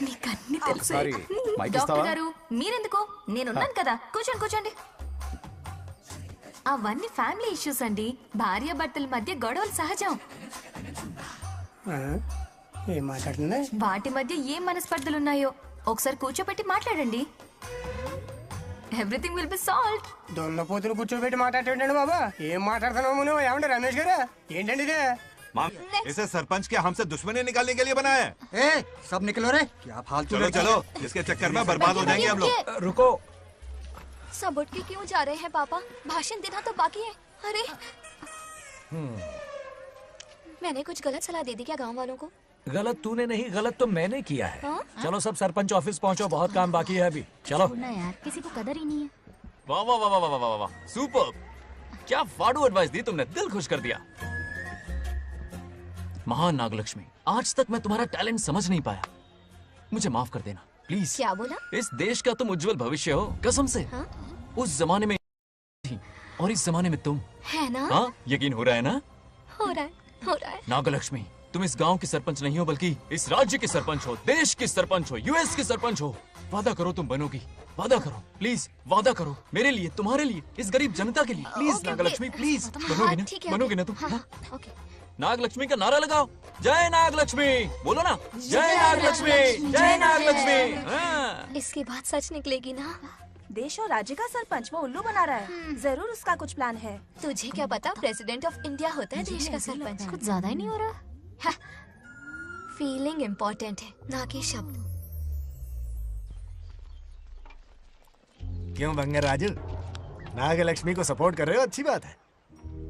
నీకన్నీ తెలుసు. సారీ, మైక్ డాక్టర్ ఇస్తావా? గారు మీరెందుకు? నేనున్నాను కదా. కూర్చోండి కూర్చోండి. అవన్నీ ఫ్యామిలీ ఇష్యూస్ అండి. భార్య భర్తల మధ్య గొడవలు సహజం. ఏం మాట్లాడుతుంది? వాటి మధ్య ఏం మనస్పర్ధలున్నాయో ఒకసారి కూర్చోబెట్టి మాట్లాడండి. Everything will be solved. దున్నపోతులు కూర్చోబెట్టి మాట్లాడేటండి బాబా. ఏం మాట్లాడుతున్నావు నువ్వు? ఏమండి రమేష్ గారు? ఏంటండి ఇదే? इसे सरपंच के हमसे दुश्मनी निकालने के लिए बनाया है। सब निकलो रे। क्या फालतू? चलो चलो, इसके चक्कर में बर्बाद हो जाएंगे हम लोग। रुको। सब उठ के क्यों जा रहे हैं पापा? भाषण देना तो बाकी है। अरे मैंने कुछ गलत सलाह दे दी क्या गांव वालों को? गलत तूने नहीं, गलत तो मैंने किया है। हाँ? चलो सब सरपंच ऑफिस पहुंचो, बहुत काम बाकी है अभी। चलो यार, किसी को कदर ही नहीं है। वाह वाह वाह वाह वाह वाह, सुपर। क्या फाड़ू एडवाइस दी तुमने, दिल खुश कर दिया। महान नागलक्ष्मी, आज तक मैं तुम्हारा टैलेंट समझ नहीं पाया। मुझे माफ कर देना प्लीज। क्या बोला? इस देश का तुम उज्जवल भविष्य हो, कसम से। हाँ? उस जमाने में थी और इस जमाने में तुम है ना? हाँ, यकीन हो रहा है ना? हो रहा है। नागलक्ष्मी, तुम इस गांव के सरपंच नहीं हो बल्कि इस राज्य के सरपंच हो, देश की सरपंच हो, यूएस की सरपंच हो। वादा करो तुम बनोगी, वादा करो प्लीज, वादा करो मेरे लिए, तुम्हारे लिए, इस गरीब जनता के लिए। प्लीज नागलक्ष्मी प्लीज, बनोगी ना, बनोगी ना तुम? नागलक्ष्मी का नारा लगाओ, जय नागलक्ष्मी, बोलो ना, जय नागलक्ष्मी, जय नागलक्ष्मी। इसकी बात सच निकलेगी ना? देश और राज्य का सरपंच वो उल्लू बना रहा है। जरूर उसका कुछ प्लान है। तुझे क्या पता, प्रेसिडेंट ऑफ इंडिया होता है देश का सरपंच। कुछ ज्यादा ही नहीं हो रहा? फीलिंग इम्पोर्टेंट है, ना कि शब्द। क्यों बंगर राजू, नागलक्ष्मी को सपोर्ट कर रहे हो? अच्छी बात है,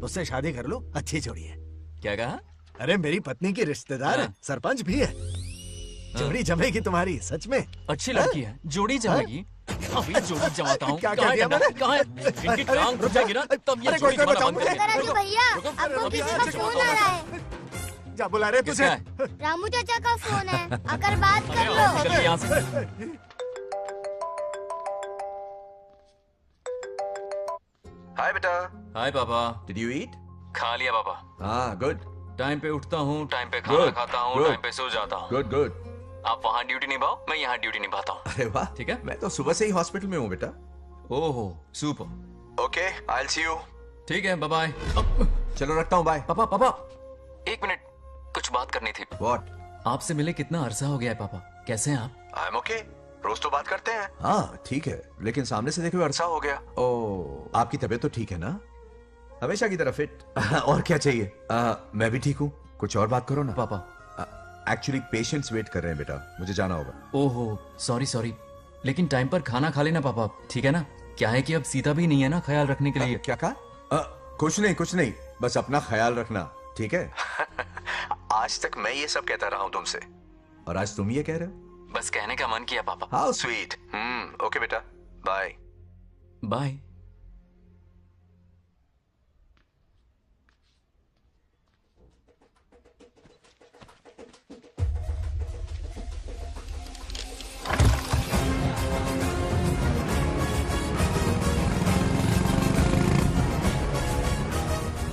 उससे शादी कर लो, अच्छी जोड़ी है। क्या कहा? अरे मेरी पत्नी की रिश्तेदार है, सरपंच भी है। जोड़ी जमेगी तुम्हारी, सच में। अच्छी लड़की है, जोड़ी जमेगी। अभी जोड़ी जमाता हूँ। क्या कह दिया मैंने? कहाँ है? इनकी टांग रुक जाएगी ना, तब ये जोड़ी जमाना बंद कर देंगे। राजू भैया, आपको किसी का फोन आ रहा है। जा बुला रहे तुझे। रामू चाचा का फोन है, आकर बात कर लो। यहाँ से। हाय बेटा। हाय पापा। Did you eat? खा लिया पापा। हाँ गुड। टाइम पे उठता हूँ, टाइम पे खाना खाता हूँ, टाइम पे सो जाता हूँ। Good good. आप वहाँ ड्यूटी निभाओ, मैं यहाँ ड्यूटी निभाता हूँ। अरे वाह, ठीक है। मैं तो सुबह से ही हॉस्पिटल में हूँ बेटा। ओहो super. Okay, I will see you. ठीक है, बाय बाय। चलो रखता हूँ, बाय। पापा पापा, एक मिनट, कुछ बात करनी थी। व्हाट? आपसे मिले कितना अरसा हो गया है पापा, कैसे हैं आप? आई एम ओके, रोज तो बात करते हैं। हाँ ठीक है, लेकिन सामने से देखे हुए अरसा हो गया। ओह, आपकी तबीयत तो ठीक है ना? हमेशा की तरह फिट। और क्या चाहिए? मैं भी ठीक हूँ। कुछ और बात करो ना पापा। एक्चुअली पेशेंट्स वेट कर रहे हैं बेटा, मुझे जाना होगा। ओहो सॉरी सॉरी, लेकिन टाइम पर खाना खा लेना पापा, ठीक है ना? क्या है कि अब सीता भी नहीं है ना ख्याल रखने के लिए। क्या कहा? कुछ नहीं, बस अपना ख्याल रखना, ठीक है? आज तक मैं ये सब कहता रहा हूँ तुमसे, और आज तुम ये कह रहे हो? बस कहने का मन किया पापा। How sweet. ओके बेटा, बाय बाय।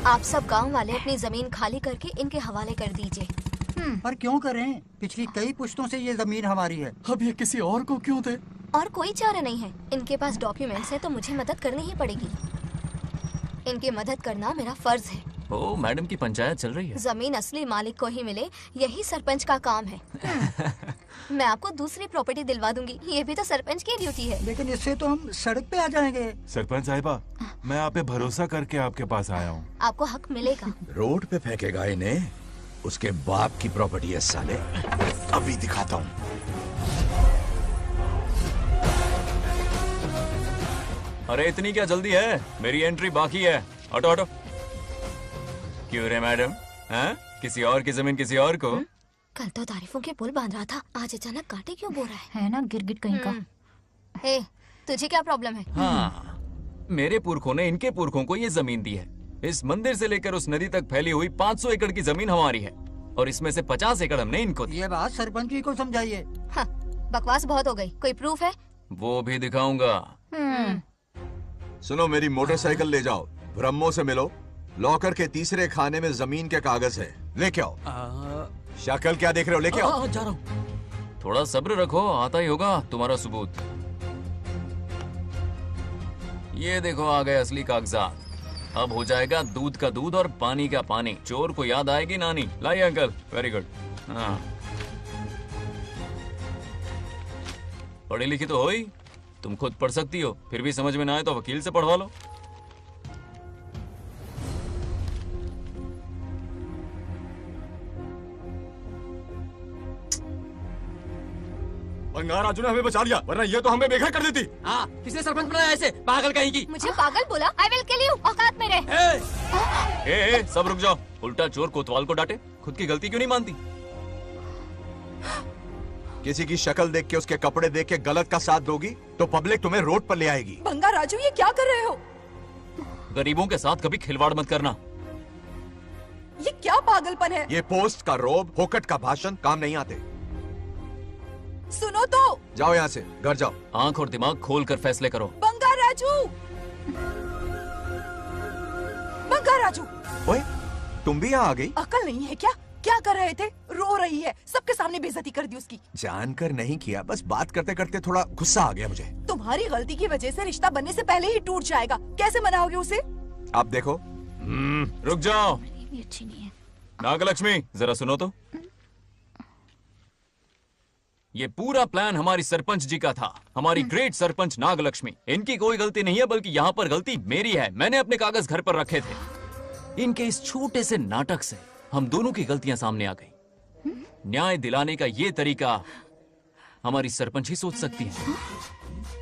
आप सब गांव वाले अपनी जमीन खाली करके इनके हवाले कर दीजिए। पर क्यों करें? पिछली कई पुश्तों से ये जमीन हमारी है। अब ये किसी और को क्यों दे? और कोई चारा नहीं है। इनके पास डॉक्यूमेंट्स है तो मुझे मदद करनी ही पड़ेगी। इनकी मदद करना मेरा फर्ज है। ओ मैडम की पंचायत चल रही है। जमीन असली मालिक को ही मिले, यही सरपंच का काम है। मैं आपको दूसरी प्रॉपर्टी दिलवा दूंगी, ये भी तो सरपंच की ड्यूटी है। लेकिन इससे तो हम सड़क पे आ जाएंगे। सरपंच साहिबा, मैं आप पे भरोसा करके आपके पास आया हूँ। आपको हक मिलेगा। रोड पे फेंकेगा इन्हें, उसके बाप की प्रॉपर्टी है साले। अभी दिखाता हूँ। अरे इतनी क्या जल्दी है, मेरी एंट्री बाकी है। हटो हटो। क्यों रे मैडम, हैं? किसी और की जमीन किसी और को? कल तो तारीफों के पुल बांध रहा था, आज अचानक कांटे क्यों बो रहा है ना गिरगिट कहीं का। ए, तुझे क्या प्रॉब्लम है? हाँ, मेरे पुरखों ने इनके पुरखों को ये जमीन दी है। इस मंदिर से लेकर उस नदी तक फैली हुई 500 एकड़ की जमीन हमारी है, और इसमें से 50 एकड़ हमने इनको दी। ये बात सरपंच जी को समझाइए। हाँ, बकवास बहुत हो गई। कोई प्रूफ है? वो भी दिखाऊंगा। सुनो, मेरी मोटरसाइकिल ले जाओ, ब्रह्मो से मिलो, लॉकर के तीसरे खाने में जमीन के कागज है, लेके आओ। शक्ल क्या देख रहे हो, लेके आओ। जा रहा हूँ। थोड़ा सब्र रखो, आता ही होगा तुम्हारा सबूत। ये देखो आ गए असली कागजात। अब हो जाएगा दूध का दूध और पानी का पानी। चोर को याद आएगी नानी। लाइए अंकल, वेरी गुड। हाँ, पढ़ी लिखी तो हो ही, तुम खुद पढ़ सकती हो, फिर भी समझ में ना आए तो वकील से पढ़वा लो। बंगार राजू ने हमें बचा लिया, वरना ये तो हमें बेघर कर देती। हाँ, किसने सरपंच बनाया ऐसे पागल कहीं की? मुझे पागल बोला? I will kill you. औकात में रहे। ए, सब रुक जाओ। उल्टा चोर कोतवाल को डांटे, खुद की गलती क्यों नहीं मानती? किसी की शक्ल देख के, उसके कपड़े देख के गलत का साथ दोगी तो पब्लिक तुम्हें रोड पर ले आएगी। बंगा राजू, ये क्या कर रहे हो? गरीबों के साथ कभी खिलवाड़ मत करना। ये क्या पागलपन है? ये पोस्ट का रोब, फोकट का भाषण काम नहीं आते। सुनो तो। जाओ यहाँ से, घर जाओ। आंख और दिमाग खोल कर फैसले करो। बंगा राजू, बंगा राजू। ओए, तुम भी यहाँ आ गई? अकल नहीं है क्या? क्या कर रहे थे? रो रही है, सबके सामने बेइज्जती कर दी उसकी। जानकर नहीं किया, बस बात करते करते थोड़ा गुस्सा आ गया मुझे। तुम्हारी गलती की वजह से रिश्ता बनने से पहले ही टूट जाएगा। कैसे मनाओगे उसे? आप देखो। रुक जाओ। अच्छी नहीं है। नागलक्ष्मी जरा सुनो तो। ये पूरा प्लान हमारी सरपंच जी का था, हमारी ग्रेट सरपंच नागलक्ष्मी। इनकी कोई गलती नहीं है, बल्कि यहाँ पर गलती मेरी है। मैंने अपने कागज घर पर रखे थे। इनके इस छोटे से नाटक से हम दोनों की गलतियां सामने आ गई। न्याय दिलाने का ये तरीका हमारी सरपंच ही सोच सकती है।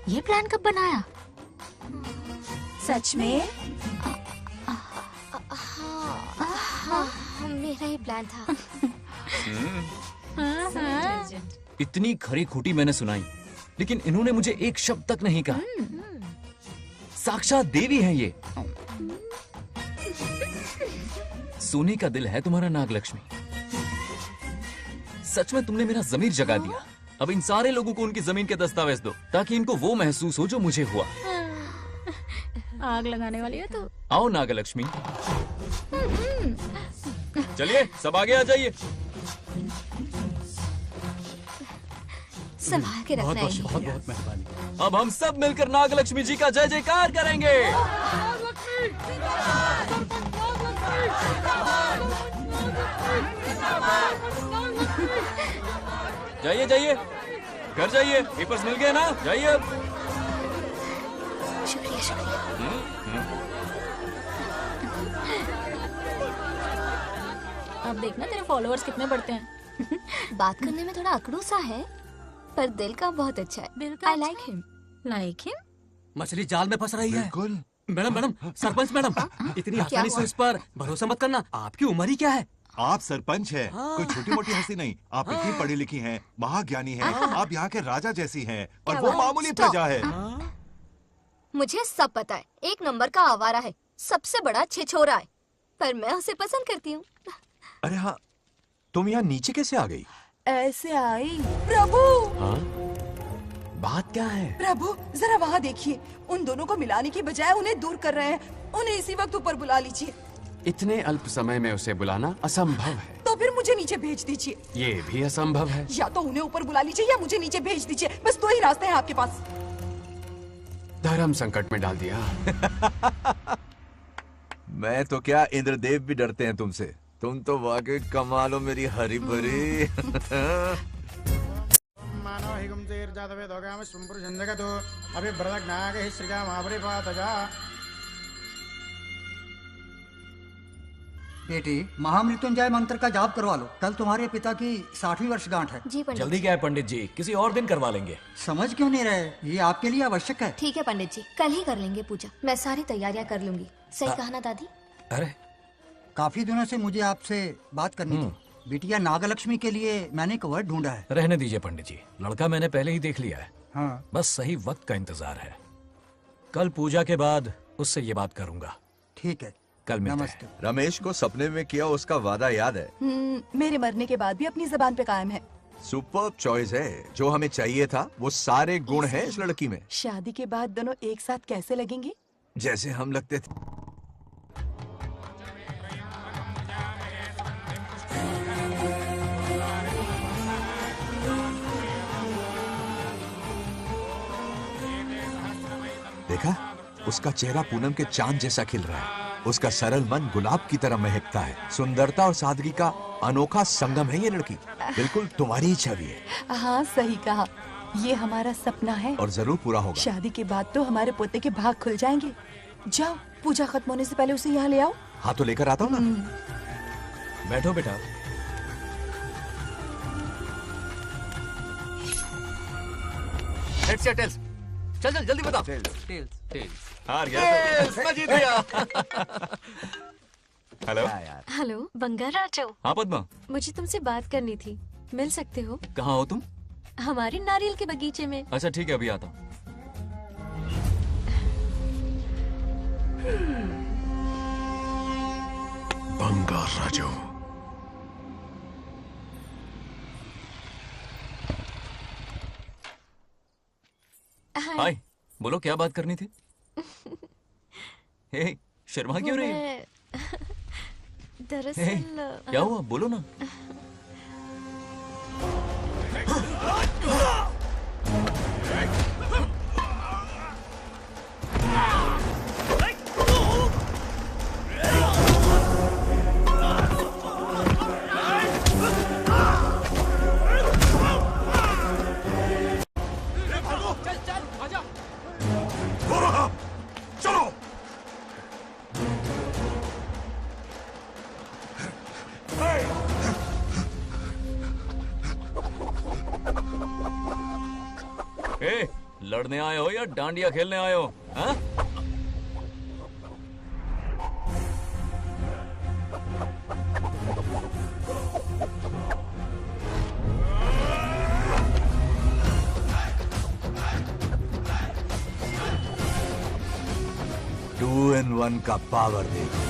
ये प्लान कब बनाया? सच में? हाँ, मेरा ही प्लान था। इतनी खरी खोटी मैंने सुनाई, लेकिन इन्होंने मुझे एक शब्द तक नहीं कहा। साक्षात देवी है ये। सोने का दिल है तुम्हारा नागलक्ष्मी। सच में तुमने मेरा जमीर जगा दिया। अब इन सारे लोगों को उनकी जमीन के दस्तावेज दो, ताकि इनको वो महसूस हो जो मुझे हुआ। आग लगाने वाली है तो। आओ नागलक्ष्मी, चलिए सब आगे आ जाइए। संभाल के रखना है। बहुत बहुत मेहरबानी। अब हम सब मिलकर नागलक्ष्मी जी का जय जयकार करेंगे। जाइए जाइए, घर जाइए। पेपर्स मिल गए ना? जाइए अब। शुक्रिया शुक्रिया। अब देखना तेरे फॉलोअर्स कितने बढ़ते हैं। बात करने में थोड़ा अकड़ू सा है, पर दिल का बहुत अच्छा है। I like him. Like him? मछली जाल में फंस रही है। बिल्कुल। मैडम मैडम, सरपंच मैडम, इतनी आसानी से उस पर भरोसा मत करना। आपकी उम्र ही क्या है? आप सरपंच हैं, कोई छोटी मोटी हस्ती नहीं। आप इतनी पढ़ी लिखी हैं, महाज्ञानी हैं, आप यहाँ के राजा जैसी हैं, और वो मामूली प्रजा है। मुझे सब पता है, एक नंबर का आवारा है, सबसे बड़ा छिछोरा है, पर मैं उसे पसंद करती हूँ। अरे हाँ, तुम यहाँ नीचे कैसे आ गई? ऐसे आई। प्रभु! हाँ? बात क्या है? प्रभु जरा वहाँ देखिए, उन दोनों को मिलाने की बजाय उन्हें दूर कर रहे हैं। उन्हें इसी वक्त ऊपर बुला लीजिए। इतने अल्प समय में उसे बुलाना असंभव है। तो फिर मुझे नीचे भेज दीजिए। ये भी असंभव है। या तो उन्हें ऊपर बुला लीजिए या मुझे नीचे भेज दीजिए। बस दो ही रास्ते हैं आपके पास। धर्म संकट में डाल दिया। मैं तो क्या, इंद्रदेव भी डरते हैं तुमसे। तुम तो वाकई कमाल हो मेरी हरी भरी। मानव हिगम तेर जातवे दोगाम सुंपुर जंदगतो अभी ब्रदक नागे श्रीगा महाबरी पातजा। बेटी, महामृत्युंजय मंत्र का जाप करवा लो। कल तुम्हारे पिता की 60वीं वर्षगांठ है। जी पंडित। जल्दी क्या है पंडित जी, किसी और दिन करवा लेंगे। समझ क्यों नहीं रहे? ये आपके लिए आवश्यक है। ठीक है पंडित जी, कल ही कर लेंगे पूजा। मैं सारी तैयारियां कर लूंगी। सही कहा ना दादी? अरे काफी दिनों से मुझे आपसे बात करनी थी। बिटिया नागलक्ष्मी के लिए मैंने एक वर्ड ढूंढा है। रहने दीजिए पंडित जी, लड़का मैंने पहले ही देख लिया है। हाँ। बस सही वक्त का इंतजार है। कल पूजा के बाद उससे ये बात करूंगा। ठीक है, कल मिलते हैं। रमेश को सपने में किया उसका वादा याद है? मेरे मरने के बाद भी अपनी जबान पे कायम है। सुपर्ब चॉइस है। जो हमें चाहिए था वो सारे गुण हैं इस लड़की में। शादी के बाद दोनों एक साथ कैसे लगेंगे? जैसे हम लगते थे। देखा, उसका चेहरा पूनम के चांद जैसा खिल रहा है। उसका सरल मन गुलाब की तरह महकता है। सुंदरता और सादगी का अनोखा संगम है ये लड़की। बिल्कुल तुम्हारी ही छवि है। हाँ सही कहा, ये हमारा सपना है और जरूर पूरा होगा। शादी के बाद तो हमारे पोते के भाग खुल जाएंगे। जाओ, पूजा खत्म होने से पहले उसे यहाँ ले आओ। हाँ तो लेकर आता हूँ ना। बैठो बेटा। हेड्स या टेल्स? चल चल जल्दी बता। टेल्स। हार गया। मैं जीत गया। हेलो। हेलो बंगाराजू। हाँ पद्मा। मुझे तुमसे बात करनी थी, मिल सकते हो? कहाँ हो तुम? हमारे नारियल के बगीचे में। अच्छा ठीक है, अभी आता हूँ। बंगाराजू। हाय, बोलो क्या बात करनी थी? हे, शर्मा क्यों रही है? दरअसल क्या हुआ, बोलो ना। लड़ने आए हो या डांडिया खेलने आए हो? हाँ? टू इन वन का पावर देखो।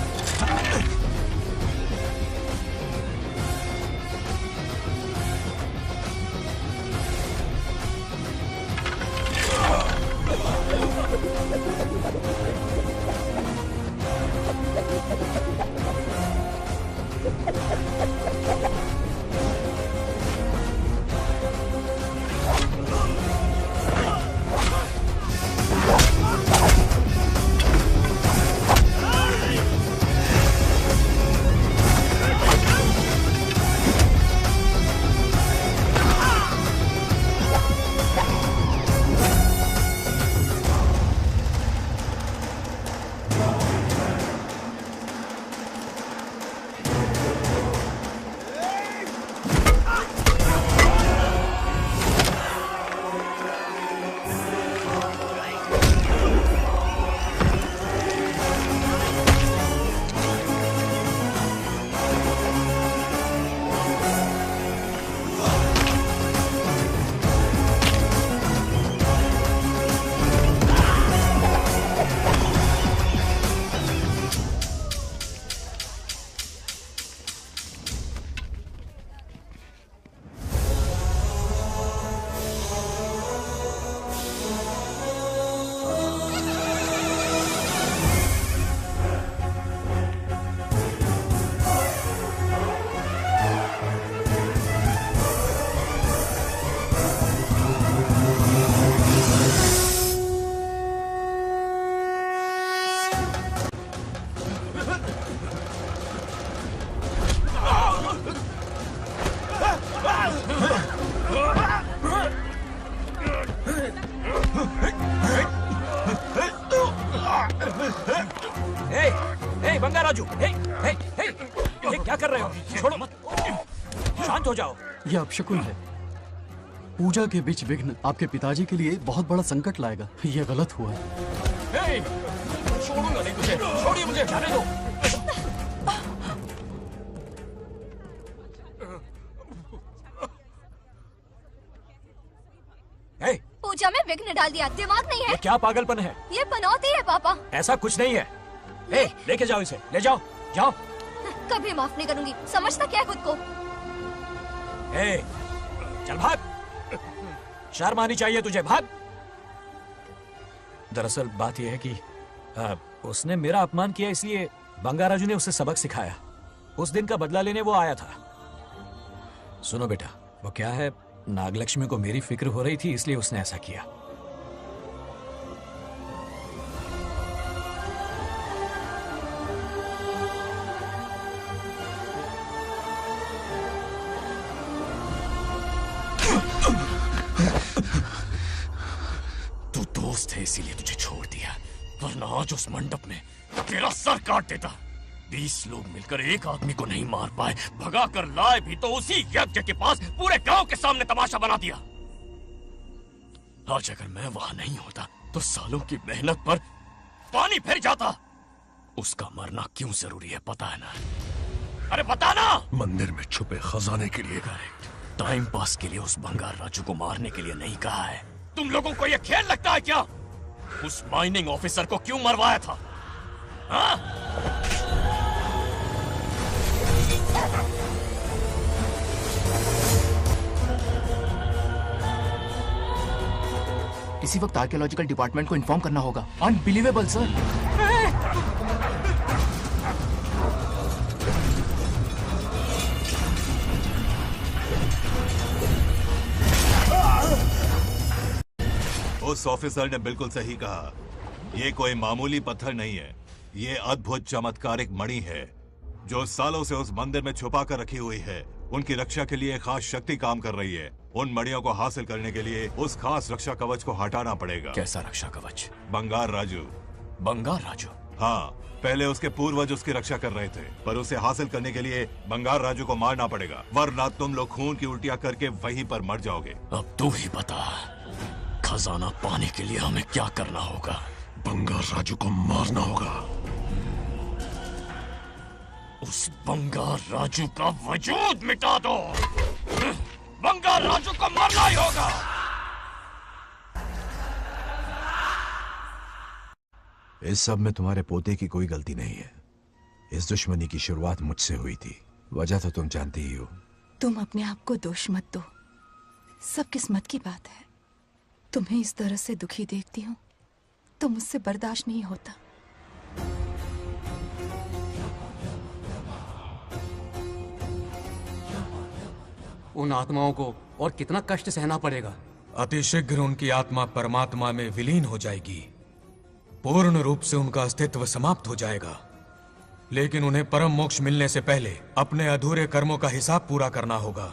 ये क्या कर रहे हो? छोड़ो मत, शांत हो जाओ। ये अपशकुन है। पूजा के बीच विघ्न आपके पिताजी के लिए बहुत बड़ा संकट लाएगा। ये गलत हुआ। छोड़ूंगा नहीं तुझे, छोड़िए मुझे, जाने दो। पूजा में विघ्न डाल दिया, दिमाग नहीं है? ये क्या पागलपन है? ये पनौती है पापा। ऐसा कुछ नहीं है। लेके जाओ इसे, ले जाओ, जाओ। कभी माफ नहीं करूंगी, समझता क्या है खुद को? चल भाग, शर्म आनी चाहिए तुझे, भाग। दरअसल बात यह है कि उसने मेरा अपमान किया, इसलिए बंगाराजू ने उसे सबक सिखाया। उस दिन का बदला लेने वो आया था। सुनो बेटा, वो क्या है, नागलक्ष्मी को मेरी फिक्र हो रही थी, इसलिए उसने ऐसा किया। तू दोस्त है इसीलिए तुझे छोड़ दिया, वरना आज उस मंडप में तेरा सर काट देता। 20 लोग मिलकर एक आदमी को नहीं मार पाए, भगा कर लाए भी तो उसी यज्ञ के पास पूरे गांव के सामने तमाशा बना दिया। आज अगर मैं वहां नहीं होता तो सालों की मेहनत पर पानी फिर जाता। उसका मरना क्यों जरूरी है पता है ना? अरे बता ना। मंदिर में छुपे खजाने के लिए। टाइम पास के लिए उस बंगार राजू को मारने के लिए नहीं कहा है। तुम लोगों को यह खेल लगता है क्या? उस माइनिंग ऑफिसर को क्यों मरवाया था? हाँ? इसी वक्त आर्कियोलॉजिकल डिपार्टमेंट को इन्फॉर्म करना होगा। Unbelievable sir. उस ऑफिसर ने बिल्कुल सही कहा। ये कोई मामूली पत्थर नहीं है, ये अद्भुत चमत्कारिक मणि है जो सालों से उस मंदिर में छुपा कर रखी हुई है। उनकी रक्षा के लिए खास शक्ति काम कर रही है। उन मणियों को हासिल करने के लिए उस खास रक्षा कवच को हटाना पड़ेगा। कैसा रक्षा कवच? बंगार राजू। बंगार राजू? हाँ, पहले उसके पूर्वज उसकी रक्षा कर रहे थे, पर उसे हासिल करने के लिए बंगार राजू को मारना पड़ेगा, वरना तुम लोग खून की उल्टियां करके वहीं पर मर जाओगे। अब तू ही बता, खजाना पाने के लिए हमें क्या करना होगा? बंगार राजू को मारना होगा। उस बंगार राजू का वजूद मिटा दो। बंगार राजू को मारना ही होगा। इस सब में तुम्हारे पोते की कोई गलती नहीं है। इस दुश्मनी की शुरुआत मुझसे हुई थी, वजह तो तुम जानती ही हो। तुम अपने आप को दोष मत दो, सब किस्मत की बात है। तुम्हें इस तरह से दुखी देखती हूँ तो मुझसे बर्दाश्त नहीं होता। उन आत्माओं को और कितना कष्ट सहना पड़ेगा। अतिशीघ्र उनकी आत्मा परमात्मा में विलीन हो जाएगी, पूर्ण रूप से उनका अस्तित्व समाप्त हो जाएगा। लेकिन उन्हें परम मोक्ष मिलने से पहले अपने अधूरे कर्मों का हिसाब पूरा करना होगा।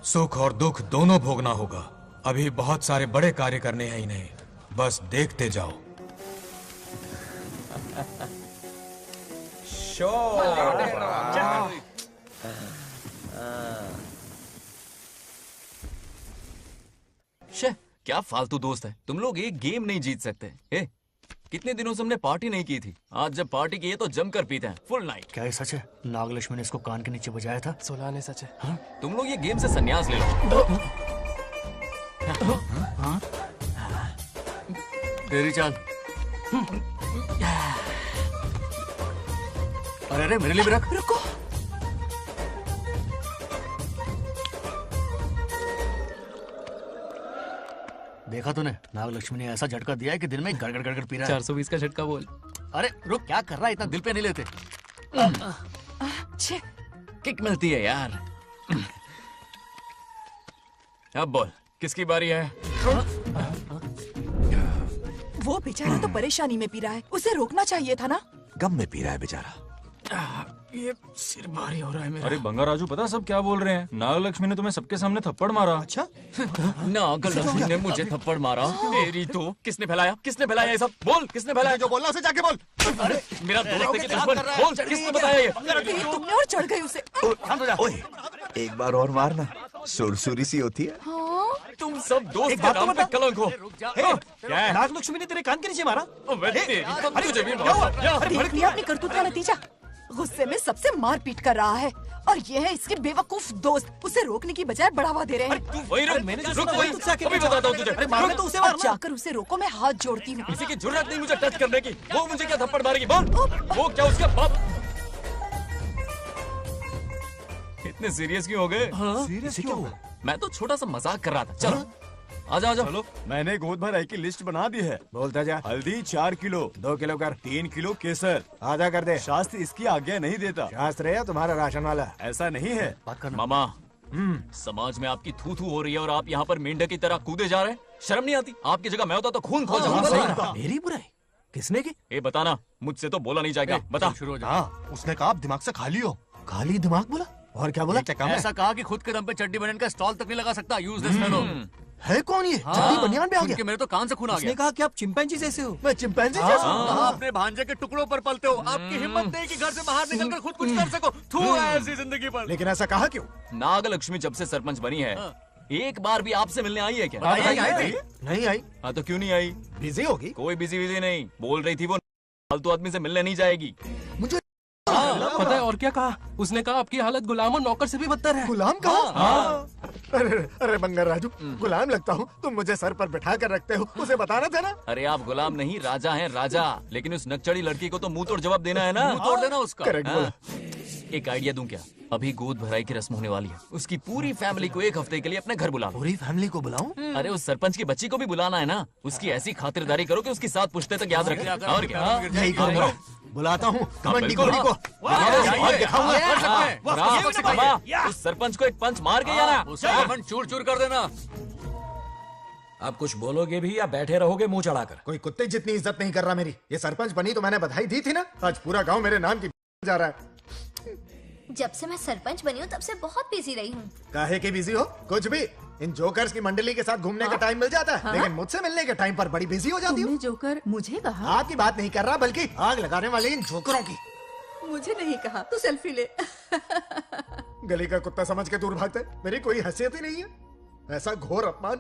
सुख और दुख दोनों भोगना होगा। अभी बहुत सारे बड़े कार्य करने हैं इन्हें, बस देखते जाओ। शे, क्या फालतू दोस्त है तुम लोग। एक गेम नहीं जीत सकते। कितने दिनों से हमने पार्टी नहीं की थी, आज जब पार्टी की है तो जमकर पीते हैं, फुल नाइट। क्या ये सच है? नागलक्ष्मी ने इसको कान के नीचे बजाया था। सुलाने सच है। हाँ? तुम लोग ये गेम से संन्यास ले लो। हाँ? तेरी चाल। अरे अरे मेरे लिए भी रख। रुको, देखा तूने? नागलक्ष्मी ने ऐसा झटका दिया है कि दिन में गड़गड़ गड़गड़ पी रहा है। 420 का झटका बोल। अरे रुक, क्या कर रहा है? इतना दिल पे नहीं लेते। किक मिलती है यार। अब बोल, किसकी बारी है? वो बेचारा तो परेशानी में पी रहा है, उसे रोकना चाहिए था ना। गम में पी रहा है बेचारा। ये सिर भारी हो रहा है मेरा। अरे बंगार राजू, पता सब क्या बोल रहे हैं? नागलक्ष्मी ने तुम्हें सबके सामने थप्पड़ मारा। अच्छा? नागलक्ष्मी ने मुझे थप्पड़ मारा? तेरी तो किसने फैलाया? किसने फैलाया ये सब? बोल, किसने फैलाया? जो बोलना उसे जाके बोल। अरे मेरा दोस्त है कि दुश्मन? बोल, किसने बताया ये? तुमने और चढ़ गई उसे। ओए, एक बार और मारना, सुरसुरी सी होती है। तुम सब दोस्त के नाम पे कलंक हो। क्या है? नागलक्ष्मी ने तेरे कान के नीचे मारा? तुझे भी मारा। देख लिया अपनी करतूत का नतीजा। गुस्से में सबसे मारपीट कर रहा है और ये है इसके बेवकूफ दोस्त, उसे रोकने की बजाय बढ़ावा दे रहे हैं। वही रुक, अभी बताता हूँ तुझे। तो उसे जाकर उसे रोको, मैं हाथ जोड़ती हूँ। किसी की जुर्रत नहीं मुझे टच करने की। वो मुझे क्या थप्पड़ मारेगी? बोल, वो क्या उसका बाप? इतने सीरियस क्यों हो गए? सीरियस क्यों हुआ? मैं तो छोटा सा मजाक कर रहा था। चलो आ जाओ। चलो, मैंने गोद भराई की लिस्ट बना दी है। बोलता जा। हल्दी 4 किलो, 2 किलो कर, 3 किलो केसर, आधा कर दे। शास्त्र इसकी आज्ञा नहीं देता। शास्त्र है या तुम्हारा राशन वाला? ऐसा नहीं है। मामा, समाज में आपकी थू थू हो रही है और आप यहाँ पर मेंढक की तरह कूदे जा रहे हैं। शर्म नहीं आती? आपकी जगह मैं होता तो खून खोल जाऊंगा। मेरी बुराई किसने की? ये बताना, मुझसे तो बोला नहीं जाएगा। बता। हाँ, उसने कहा आप दिमाग से खाली हो। खाली दिमाग बोला? और क्या बोला? ऐसा कहा कि खुद के दम पे चड्डी बनियान का स्टॉल तक नहीं लगा सकता। Useless fellow. है कौन ये? चड्डी बनियान पे आ गया? मेरे तो कान से खून आ गया। उसने कहा कि आप चिंपैंजी जैसे हो। मैं चिंपैंजी जैसा हूँ? आप अपने भांजे के टुकड़ों पर पलते हो। आपकी हिम्मत नहीं कि घर से बाहर निकलकर खुद कुछ कर सको। थू है ऐसी जिंदगी पर। लेकिन ऐसा कहा क्यों? नागलक्ष्मी जब से सरपंच बनी है, एक बार भी आपसे मिलने आई है क्या? नहीं आई। हाँ तो क्यों नहीं आई? बिजी होगी। कोई बिजी नहीं, बोल रही थी वो फालतू आदमी से मिलने नहीं जाएगी। मुझे पता है और क्या कहा? उसने कहा आपकी हालत गुलाम और नौकर से भी बदतर है। गुलाम कहा? अरे बंगार राजू, गुलाम लगता हूँ? तुम मुझे सर पर बिठा कर रखते हो, उसे बताना था ना। अरे आप गुलाम नहीं, राजा हैं, राजा। लेकिन उस नकचड़ी लड़की को तो मुंह तोड़ जवाब देना है ना। मुंह तोड़ देना उसका। एक आइडिया दूं क्या? अभी गोद भराई की रस्म होने वाली है, उसकी पूरी फैमिली को एक हफ्ते के लिए अपने घर बुला। पूरी फैमिली को बुलाऊं? अरे उस सरपंच की बच्ची को भी बुलाना है ना। उसकी ऐसी खातिरदारी करो कि उसकी 7 पुश्ते तक याद रखे। और क्या? यही करूंगा। बुलाता हूँ कमंडी घोड़ी को। उस सरपंच को एक पंच मार के ना, चूर चूर कर देना। अब कुछ बोलोगे भी या बैठे रहोगे मुंह चढ़ाकर? कोई कुत्ते जितनी इज्जत नहीं कर रहा मेरी। ये सरपंच बनी तो मैंने बधाई दी थी ना। आज पूरा गांव मेरे नाम की जा रहा है। जब से मैं सरपंच बनी हूँ तब से बहुत बिजी रही हूँ। काहे के बिजी हो? कुछ भी। इन जोकर्स की मंडली के साथ घूमने का टाइम मिल जाता है, लेकिन मुझसे मिलने के टाइम पर बड़ी बिजी हो जाती हूँ। जोकर मुझे कहा? आपकी बात नहीं कर रहा, बल्कि आग लगाने वाले इन जोकरों की। मुझे नहीं कहा। तू सेल्फी ले। गली का कुत्ता समझ के दूर भागते। मेरी कोई हैसियत ही नहीं है। ऐसा घोर अपमान,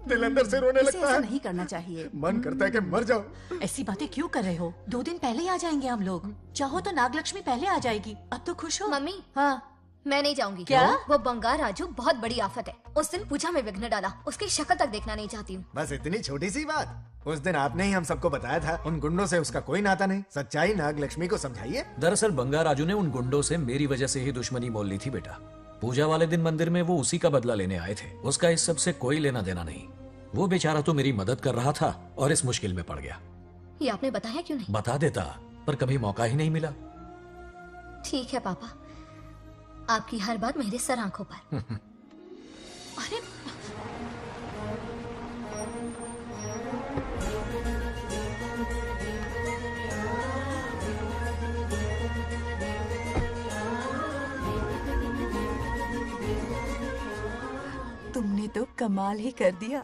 दिल अंदर से रोने लगता है। नहीं करना चाहिए। मन करता है कि मर जाओ। ऐसी बातें क्यों कर रहे हो? 2 दिन पहले ही आ जाएंगे हम लोग। चाहो तो नागलक्ष्मी पहले आ जाएगी। अब तो खुश हो? मम्मी, हाँ मैं नहीं जाऊंगी। क्या? वो बंगार राजू बहुत बड़ी आफत है। उस दिन पूजा में विघ्न डाला, उसकी शक्ल तक देखना नहीं चाहती हूँ। बस इतनी छोटी सी बात। उस दिन आपने ही हम सबको बताया था उन गुंडों से उसका कोई नाता नहीं। सच्चाई नागलक्ष्मी को समझाइए। दरअसल बंगा राजू ने उन गुंडों से मेरी वजह से ही दुश्मनी मोल ली थी बेटा। पूजा वाले दिन मंदिर में वो उसी का बदला लेने आए थे। उसका इस सब से कोई लेना देना नहीं। वो बेचारा तो मेरी मदद कर रहा था और इस मुश्किल में पड़ गया। ये आपने बताया क्यों नहीं? बता देता, पर कभी मौका ही नहीं मिला। ठीक है पापा, आपकी हर बात मेरे सर आंखों पर। अरे तुमने तो कमाल ही कर दिया।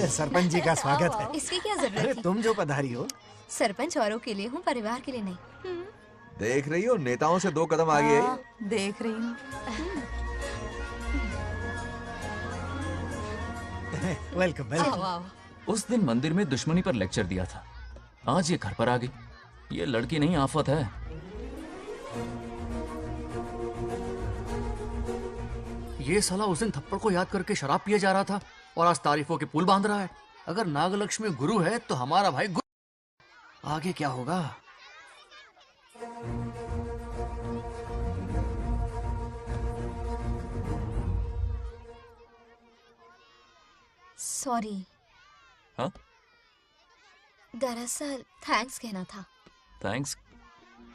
सरपंच जी का स्वागत है। इसकी क्या जरूरत अरे थी? तुम जो पधारी हो। सरपंच औरों के लिए हूँ, परिवार के लिए नहीं। देख रही हो, नेताओं से 2 कदम आगे हाँ, देख रही हूँ। Welcome welcome. उस दिन मंदिर में दुश्मनी पर लेक्चर दिया था, आज ये घर पर आ गई। ये लड़की नहीं आफत है। ये साला उस दिन थप्पड़ को याद करके शराब पिए जा रहा था और आज तारीफों के पुल बांध रहा है। अगर नागलक्ष्मी गुरु है तो हमारा भाई गुरु। आगे क्या होगा? सॉरी। हाँ? दरअसल थैंक्स कहना था। थैंक्स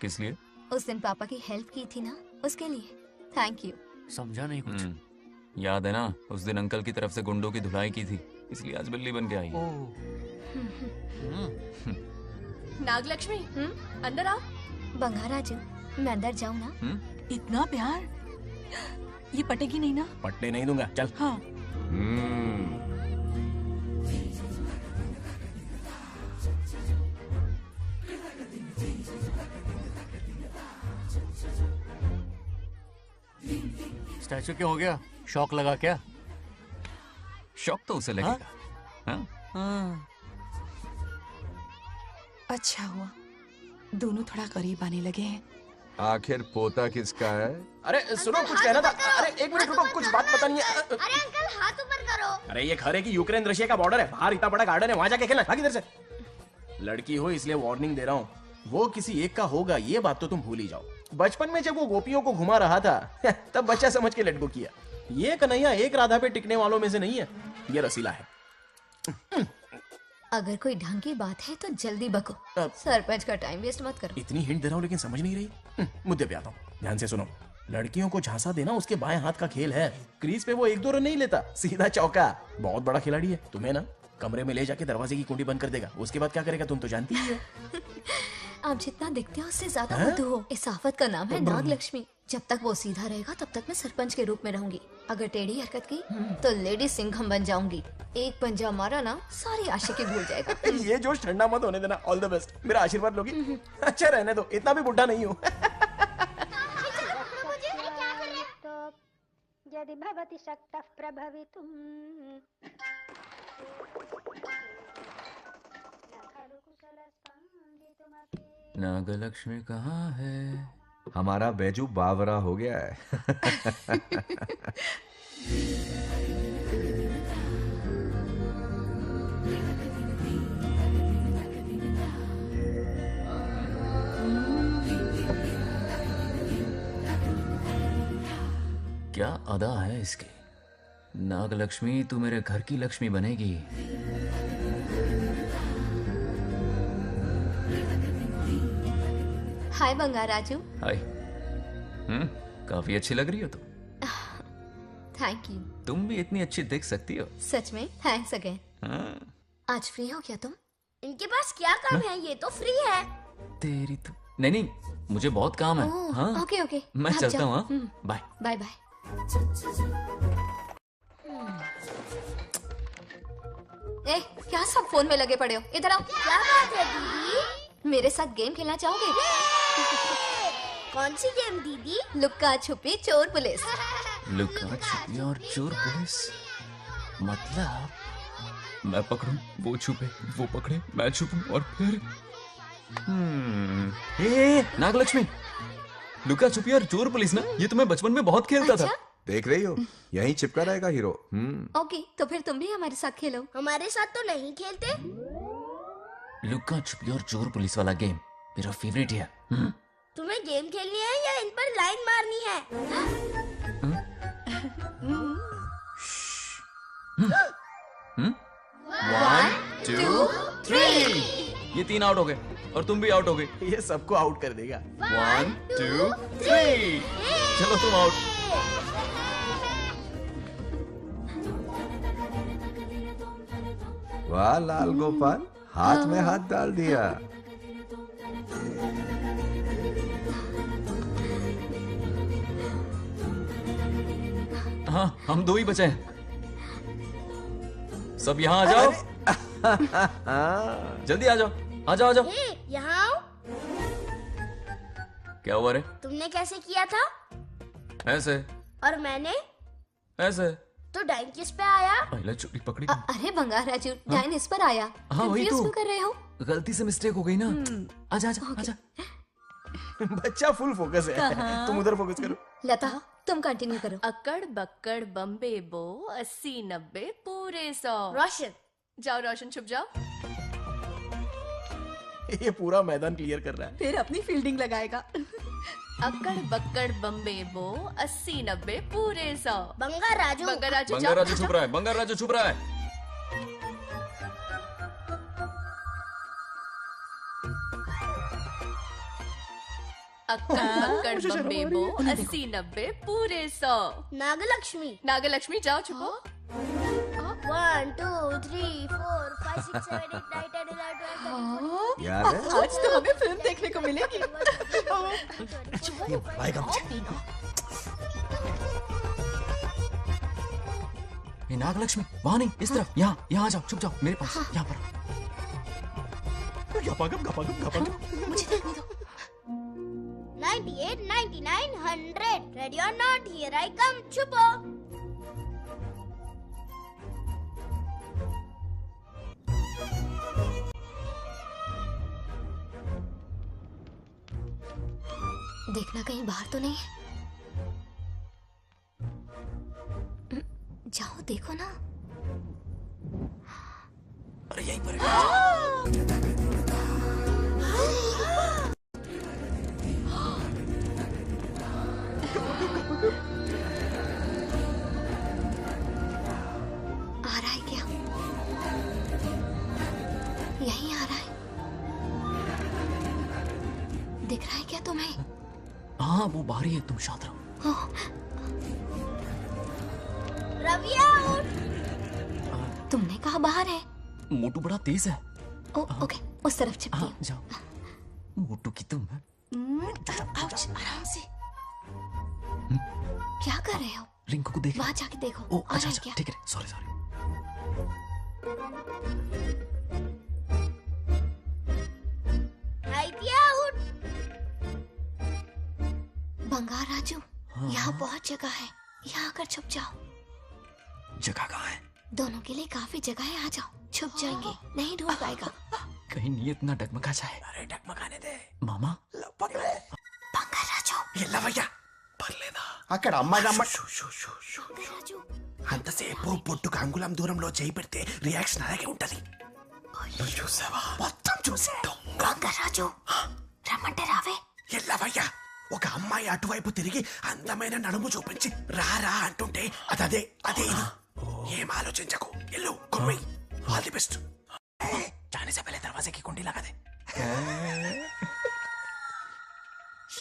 किस लिए? उस दिन पापा की हेल्प की थी ना, उसके लिए थैंक यू। समझा नहीं कुछ। याद है ना, उस दिन अंकल की तरफ से गुंडों की धुलाई की थी, इसलिए आज बिल्ली बन के आई। नागलक्ष्मी, अंदर आओ। बंगार राजू, मैं अंदर जाऊँ ना? इतना प्यार, ये पटेगी नहीं ना? पटने नहीं दूंगा, चल। हाँ। स्टैचू क्या हो गया? शौक लगा क्या? शौक तो उसे लगेगा। हाँ? हाँ। अच्छा हुआ दोनों थोड़ा करीब आने लगे हैं। आखिर पोता किसका है? अरे सुनो, कुछ कहना था। अरे 1 मिनट रुको, कुछ बात बतानी है। अरे अंकल, हाथ ऊपर करो। अरे ये घर है कि यूक्रेन रशिया का बॉर्डर है? बाहर इतना बड़ा गार्डन है, वहां जाके खेलना। भाग इधर से। लड़की हो इसलिए वार्निंग दे रहा हूँ, वो किसी एक का होगा, ये बात तो तुम भूल ही जाओ। बचपन में जब वो गोपियों को घुमा रहा था तब बच्चा समझ के लटको किया। ये कन्हैया एक राधा पे टिकने वालों में से नहीं है, ये रसीला है। अगर कोई ढंग की बात है तो जल्दी बको, सरपंच का टाइम वेस्ट मत करो। इतनी हिंट दे रहा हूँ लेकिन समझ नहीं रही। मुद्दे पे आता हूँ, ध्यान से सुनो। लड़कियों को झांसा देना उसके बाएं हाथ का खेल है। क्रीज पे वो 1-2 रन नहीं लेता, सीधा चौका। बहुत बड़ा खिलाड़ी है। तुम्हें ना कमरे में ले जाके दरवाजे की कुंडी बंद कर देगा, उसके बाद क्या करेगा तुम तो जानती ही हो। आप जितना दिखते हो उससे ज्यादा बुद्धू हो। इस आफत का नाम है नागलक्ष्मी। जब तक वो सीधा रहेगा तब तक मैं सरपंच के रूप में रहूंगी। अगर टेढ़ी हरकत की तो लेडी सिंघम बन जाऊंगी। एक पंजा मारा ना, सारी आशिकी भूल जाएगा। ये जोश ठंडा मत होने देना। ऑल द बेस्ट, मेरा आशीर्वाद लोगी? अच्छा रहने दो, इतना भी बुढ़ा नहीं हूँ। यदि भवति शक्तः प्रभवितुम् नागलक्ष्मी कहाँ है? हमारा बैजू बावरा हो गया है। क्या अदा है इसकी। नागलक्ष्मी, तू मेरे घर की लक्ष्मी बनेगी। हाय बंगार राजू। हाय। काफी अच्छी लग रही हो तुम। Thank you. तुम भी इतनी अच्छी दिख सकती हो। सच में थैंक्स अगेन। हाँ, आज फ्री हो क्या तुम? इनके पास क्या काम है, ये तो फ्री है। तेरी तो नहीं, मुझे बहुत काम है। ओह, हाँ ओके ओके मैं आप चलता जाओ। हूँ। हाँ? Bye bye bye. ए, क्या सब फोन में लगे पड़े हो? इधर आओ। क्या बात है दीदी? मेरे साथ गेम खेलना चाहोगे? कौन सी गेम दीदी? लुक्का छुपी चोर पुलिस। लुका छुपी और चोर पुलिस मतलब मैं पकड़ूं, वो छुपे, वो पकड़े, मैं छुपूं और फिर नागलक्ष्मी, लुका छुपी और चोर पुलिस ना, ये तो मैं बचपन में बहुत खेलता था। देख रही हो, यहीं चिपका रहेगा हीरो। ओके, तो फिर तुम भी हमारे साथ खेलो। हमारे साथ तो नहीं खेलते। लुका छुपी और चोर पुलिस वाला गेम मेरा फेवरेट है। तुम्हें गेम खेलनी है या इन पर लाइन मारनी है? 1 2 3 ये 3 आउट हो गए और तुम भी आउट हो गए। ये सबको आउट कर देगा। 1 2 3 चलो तुम आउट। वाह लाल गोपाल, हाथ में हाथ डाल दिया। हाँ हम 2 ही बचे हैं। सब यहाँ आ जाओ। जल्दी आ जाओ, आ जाओ, आ जाओ। यहाँ आओ। क्या हुआ रे? तुमने कैसे किया था? ऐसे। और मैंने? ऐसे। तो डाइन किस पे आया? पहले चोरी पकड़ी। अरे बंगार राजू, डाइन इस पर आया। हाँ वही Confuse तो। क्यों कर रहे हो? गलती से मिस्टेक हो गई ना। आजा आजा आजा। बच्चा फुल फोकस है। कहाँ? तुम उधर फोकस करो। लता तुम कंटिन्यू करो। अकड़ बक्कड़ बम्बे बो 80 90 पूरे 100। रोशन जाओ, रोशन छुप जाओ। ये पूरा मैदान क्लियर कर रहा है। फिर अपनी फील्डिंग लगाएगा। अकड़ बक्कड़ बम्बे बो 80 90 पूरे 100। बंगार राजू। बंगार राजू बंगार राजू छुप रहा है, बंगार राजू छुप रहा है। अक्कड़ बक्कड़ बम्बे बो 80 90 पूरे 100। नागलक्ष्मी। नागलक्ष्मी जाओ छुपो। 1 2 3 4 5 6 7 8 9 10 11 12 यार आज तो हमें फिल्म देखने को मिलेगी। ये नागलक्ष्मी वहाँ नहीं, इस तरफ, यहाँ यहाँ आ जाओ, छुप जाओ मेरे पास, यहाँ पर। गपागप गपागप गपागप। मुझे देखने दो। 98 99 100 ready or not here I come छुपो। देखना कहीं बाहर तो नहीं है। जाओ देखो ना। अरे यहीं पर है। आ रहा है क्या? यहीं आ रहा है। दिख रहा है क्या तुम्हें? हाँ वो बाहर ही है, तुम शांत रहो। रवि आउट। तुमने कहा बाहर है? मोटू बड़ा तेज है। ओके, उस तरफ छिपती हूँ। जाओ। मोटू की तुम है। आउच, आराम से। क्या कर रहे हो? रिंकू को देख। वहाँ जाके देखो। ओ आ अच्छा रहा है अच्छा, क्या? ठीक है, सॉरी सॉरी। आउट। बंगार राजू, यहाँ बहुत जगह है, यहाँ आकर छुप जाओ। जगह कहाँ है? दोनों के लिए काफी जगह है, आ जाओ। छुप जाएंगे, नहीं ढूंढ पाएगा। कहीं नीयत ना डगमगा जाए। अरे डगमगाने दे मामा। बंगार राजू, ये लवయ్య పర్లేదా అక్కడ అమ్మాయి రాజు అంతసేపు పొట్టుకు అంగుళం దూరంలో చేయి పెడితే రియాక్షన్ అలాగే ఉంటది చూసావా మొత్తం చూసా బొంగ రాజు రమ్మంటే రావే ఎల్లవయ్యా ఒక అమ్మాయి అటువైపు తిరిగి అందమైన నడుము చూపించి రారా అంటుంటే అదే అదే ఇది ఏం ఆలోచించకు ఎల్లు కొమ్మి ఆల్ ది బెస్ట్ जाने से पहले दरवाजे की कुंडी लगा दे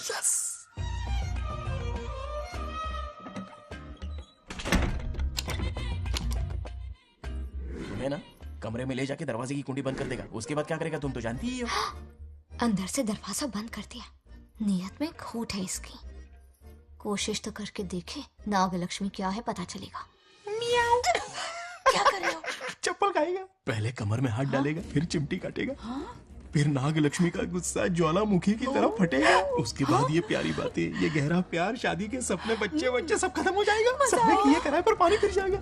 यस है ना, कमरे में ले जाके दरवाजे की कुंडी बंद कर देगा। उसके बाद क्या करेगा तुम तो जानती ही हो। अंदर से दरवाजा बंद कर दिया। नियत में खोट है इसकी। कोशिश तो करके देखे, नागलक्ष्मी क्या है पता चलेगा। क्या कर रहे हो? चप्पल खाएगा। पहले कमर में हाथ डालेगा, फिर चिमटी काटेगा, फिर नागलक्ष्मी का गुस्सा ज्वालामुखी की तरह फटेगा। उसके बाद ये प्यारी बातें, ये गहरा प्यार, शादी के सपने, बच्चे बच्चे सब खत्म हो जाएगा। सबने किए कराए पर पानी फिर जाएगा।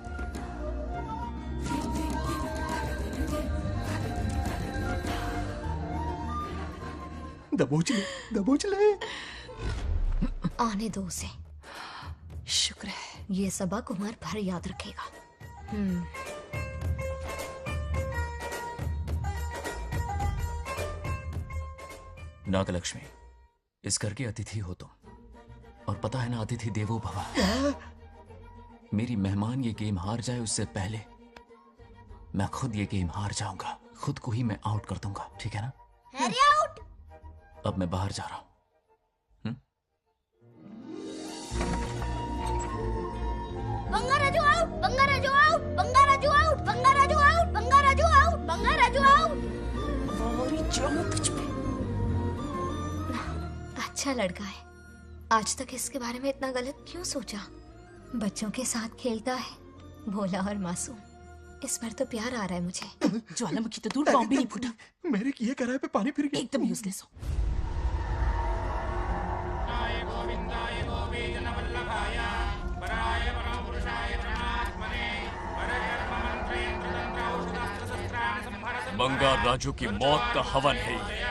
दबोच ले, दबोच ले। आने दो उसे। शुक्र है ये सबक उम्र भर याद रखेगा। नागलक्ष्मी, इस घर के अतिथि हो तुम, और पता है ना, अतिथि देवो भव। मेरी मेहमान ये गेम हार जाए उससे पहले मैं खुद ये गेम हार जाऊंगा। खुद को ही मैं आउट कर दूंगा, ठीक है ना? Harry out. अब मैं बाहर जा रहा हूं। Bangaraju out, Bangaraju out, Bangaraju out, Bangaraju out, Bangaraju out, Bangaraju out. अच्छा लड़का है। आज तक इसके बारे में इतना गलत क्यों सोचा? बच्चों के साथ खेलता है, भोला और मासूम। इस बार तो प्यार आ रहा है मुझे। ज्वालामुखी तो दूर, बॉम्ब भी नहीं फूटा। मेरे किए कराए पे पानी फिर गया। एकदम यूजलेस हो। बंगार राजू की मौत का हवन है ये।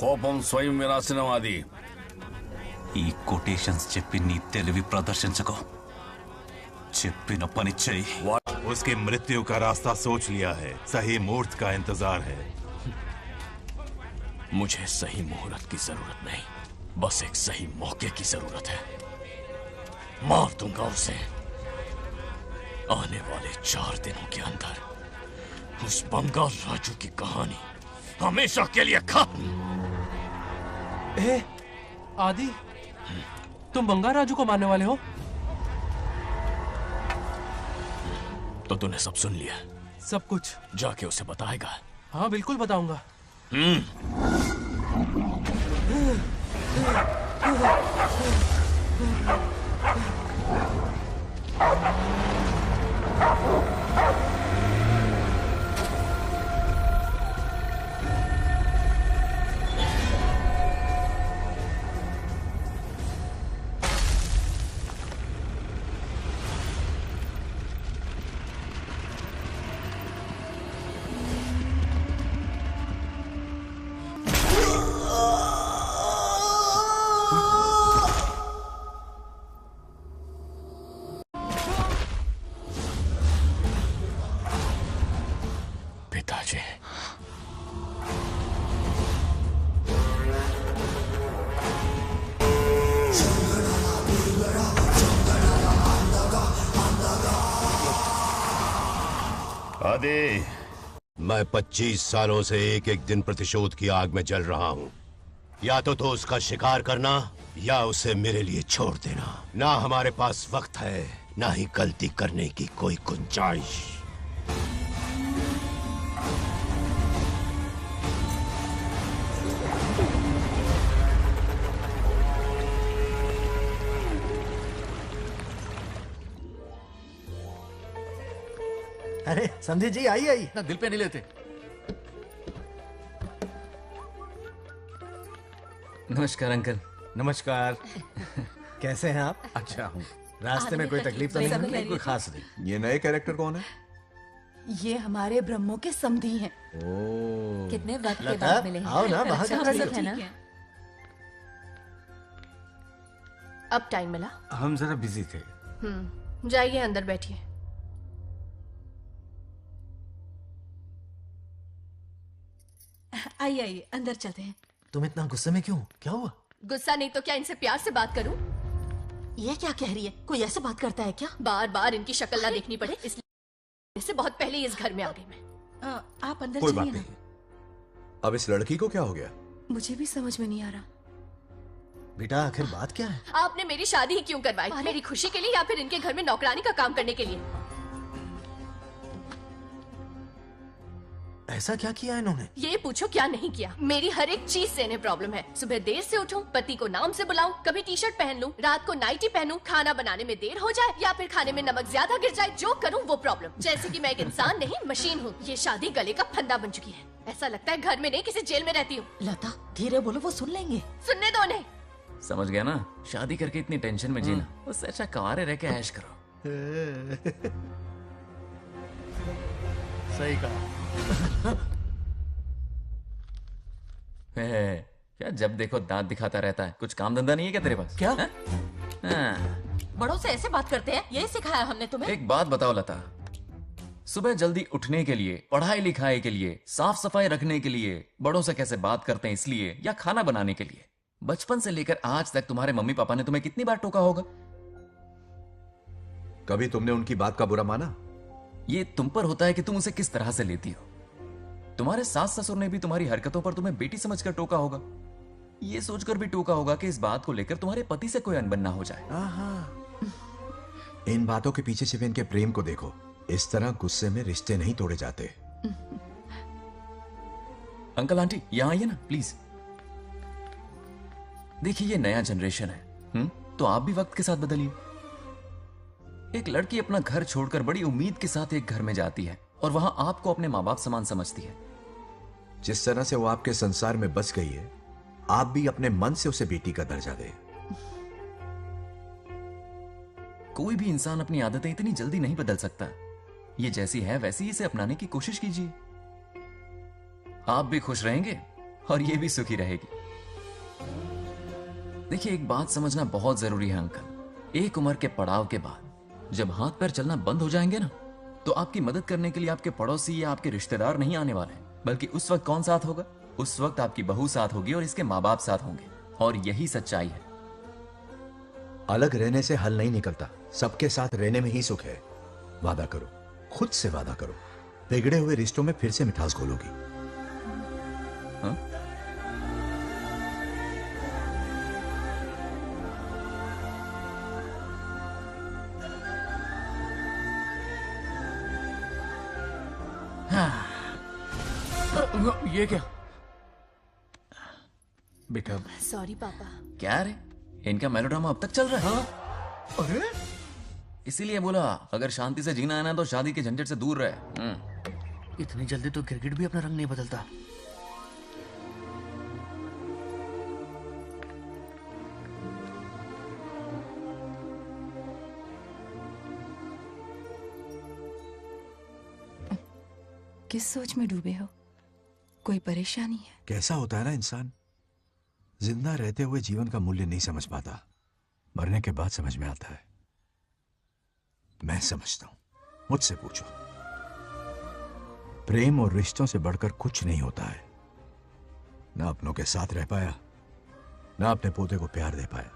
కోపం స్వయం వినాశనవాది. ఈ కొటేషన్స్ చెప్పి నీ తెలివి ప్రదర్శించకు. చెప్పిన పని చెయ్యి. उसकी मृत्यु का रास्ता सोच लिया है, सही मुहूर्त का इंतजार है। मुझे सही मुहूर्त की जरूरत नहीं, बस एक सही मौके की जरूरत है। मार दूंगा उसे। आने वाले 4 दिनों के अंदर उस बंगाल राजू की कहानी हमेशा के लिए खत्म। आदि, तुम बंगाल राजू को मारने वाले हो? तो तूने सब सुन लिया? सब कुछ। जाके उसे बताएगा? हाँ बिल्कुल बताऊंगा। आदि, मैं 25 सालों से एक एक दिन प्रतिशोध की आग में जल रहा हूँ। या तो उसका शिकार करना या उसे मेरे लिए छोड़ देना। ना हमारे पास वक्त है, ना ही गलती करने की कोई गुंजाइश। अरे समझी जी, आई आई। ना दिल पे नहीं लेते। नमस्कार अंकल। नमस्कार। कैसे हैं आप? अच्छा हूँ। रास्ते में कोई तकलीफ तो नहीं हुई? कोई खास नहीं। ये नए कैरेक्टर कौन है? ये हमारे ब्रह्मों के समधी हैं। ओ, कितने वक्त के बाद मिले हैं। आओ ना, बाहर सब है ना। अब टाइम मिला? हम जरा बिजी थे। जाइए अंदर बैठिए। आइए आइए, अंदर चलते हैं। तुम इतना गुस्से में क्यों? क्या हुआ? गुस्सा नहीं तो क्या इनसे प्यार से बात करूं? ये क्या कह रही है? कोई ऐसे बात करता है क्या? बार बार इनकी शक्ल ना देखनी पड़े इसलिए से बहुत पहले ही इस घर में आ गई मैं। आप अंदर कोई बात चलिए ना। नहीं। अब इस लड़की को क्या हो गया? मुझे भी समझ में नहीं आ रहा। बेटा आखिर बात क्या है? आपने मेरी शादी ही क्यों करवाई? मेरी खुशी के लिए या फिर इनके घर में नौकरानी का काम करने के लिए? ऐसा क्या किया इन्होंने? ये पूछो क्या नहीं किया। मेरी हर एक चीज से इन्हें प्रॉब्लम है। सुबह देर से उठूं, पति को नाम से बुलाऊं, कभी टी शर्ट पहन लूं, रात को नाइटी पहनूं, खाना बनाने में देर हो जाए या फिर खाने में नमक ज्यादा गिर जाए, जो करूं वो प्रॉब्लम। जैसे कि मैं एक इंसान नहीं मशीन हूँ। ये शादी गले का फंदा बन चुकी है। ऐसा लगता है घर में नहीं किसी जेल में रहती हूँ। लता धीरे बोलो, वो सुन लेंगे। सुनने दो उन्हें। समझ गया ना? शादी करके इतनी टेंशन में जीना, उससे अच्छा कुंवारे रह के ऐश करो। सही कहा। क्या जब देखो दांत दिखाता रहता है? कुछ काम धंधा नहीं है क्या तेरे पास? क्या? हाँ। बड़ों से ऐसे बात करते हैं? यही सिखाया हमने तुम्हें? एक बात बताओ लता, सुबह जल्दी उठने के लिए, पढ़ाई लिखाई के लिए, साफ सफाई रखने के लिए बड़ों से कैसे बात करते हैं इसलिए, या खाना बनाने के लिए? बचपन से लेकर आज तक तुम्हारे मम्मी पापा ने तुम्हें कितनी बार टोका होगा? कभी तुमने उनकी बात का बुरा माना? ये तुम पर होता है कि तुम उसे किस तरह से लेती हो। तुम्हारे सास ससुर ने भी तुम्हारी हरकतों पर तुम्हें बेटी समझकर टोका होगा। ये सोचकर भी टोका होगा कि इस बात को लेकर तुम्हारे पति से कोई अनबन ना हो जाए। इन बातों के पीछे सिर्फ इनके प्रेम को देखो। इस तरह गुस्से में रिश्ते नहीं तोड़े जाते। अंकल आंटी यहां आइए ना प्लीज। देखिए ये नया जनरेशन है, तो आप भी वक्त के साथ बदलिए। एक लड़की अपना घर छोड़कर बड़ी उम्मीद के साथ एक घर में जाती है और वहां आपको अपने माँ बाप समान समझती है। जिस तरह से वो आपके संसार में बस गई है, आप भी अपने मन से उसे बेटी का दर्जा दें। कोई भी इंसान अपनी आदतें इतनी जल्दी नहीं बदल सकता। ये जैसी है वैसी इसे अपनाने की कोशिश कीजिए। आप भी खुश रहेंगे और ये भी सुखी रहेगी। देखिए एक बात समझना बहुत जरूरी है अंकल। एक उम्र के पड़ाव के बाद जब हाथ पैर चलना बंद हो जाएंगे ना, तो आपकी मदद करने के लिए आपके पड़ोसी या आपके रिश्तेदार नहीं आने वाले, बल्कि उस वक्त कौन साथ होगा? उस वक्त आपकी बहू साथ होगी और इसके माँ बाप साथ होंगे। और यही सच्चाई है। अलग रहने से हल नहीं निकलता, सबके साथ रहने में ही सुख है। वादा करो, खुद से वादा करो, बिगड़े हुए रिश्तों में फिर से मिठास घोलोगी। हाँ? ये क्या? बेटा सॉरी पापा। क्या रे, इनका मेलोड्रामा अब तक चल रहा है? अरे इसीलिए बोला अगर शांति से जीना है ना तो शादी के झंझट से दूर रहे। इतनी जल्दी तो गिरगिट भी अपना रंग नहीं बदलता। किस सोच में डूबे हो? कोई परेशानी है? कैसा होता है ना इंसान, जिंदा रहते हुए जीवन का मूल्य नहीं समझ पाता, मरने के बाद समझ में आता है। मैं समझता हूं, मुझसे पूछो। प्रेम और रिश्तों से बढ़कर कुछ नहीं होता है। ना अपनों के साथ रह पाया, ना अपने पोते को प्यार दे पाया।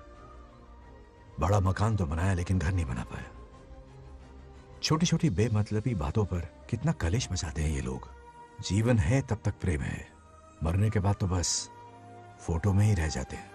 बड़ा मकान तो बनाया लेकिन घर नहीं बना पाया। छोटी छोटी बेमतलबी बातों पर कितना कलेश मचाते हैं ये लोग। जीवन है तब तक प्रेम है, मरने के बाद तो बस फोटो में ही रह जाते हैं।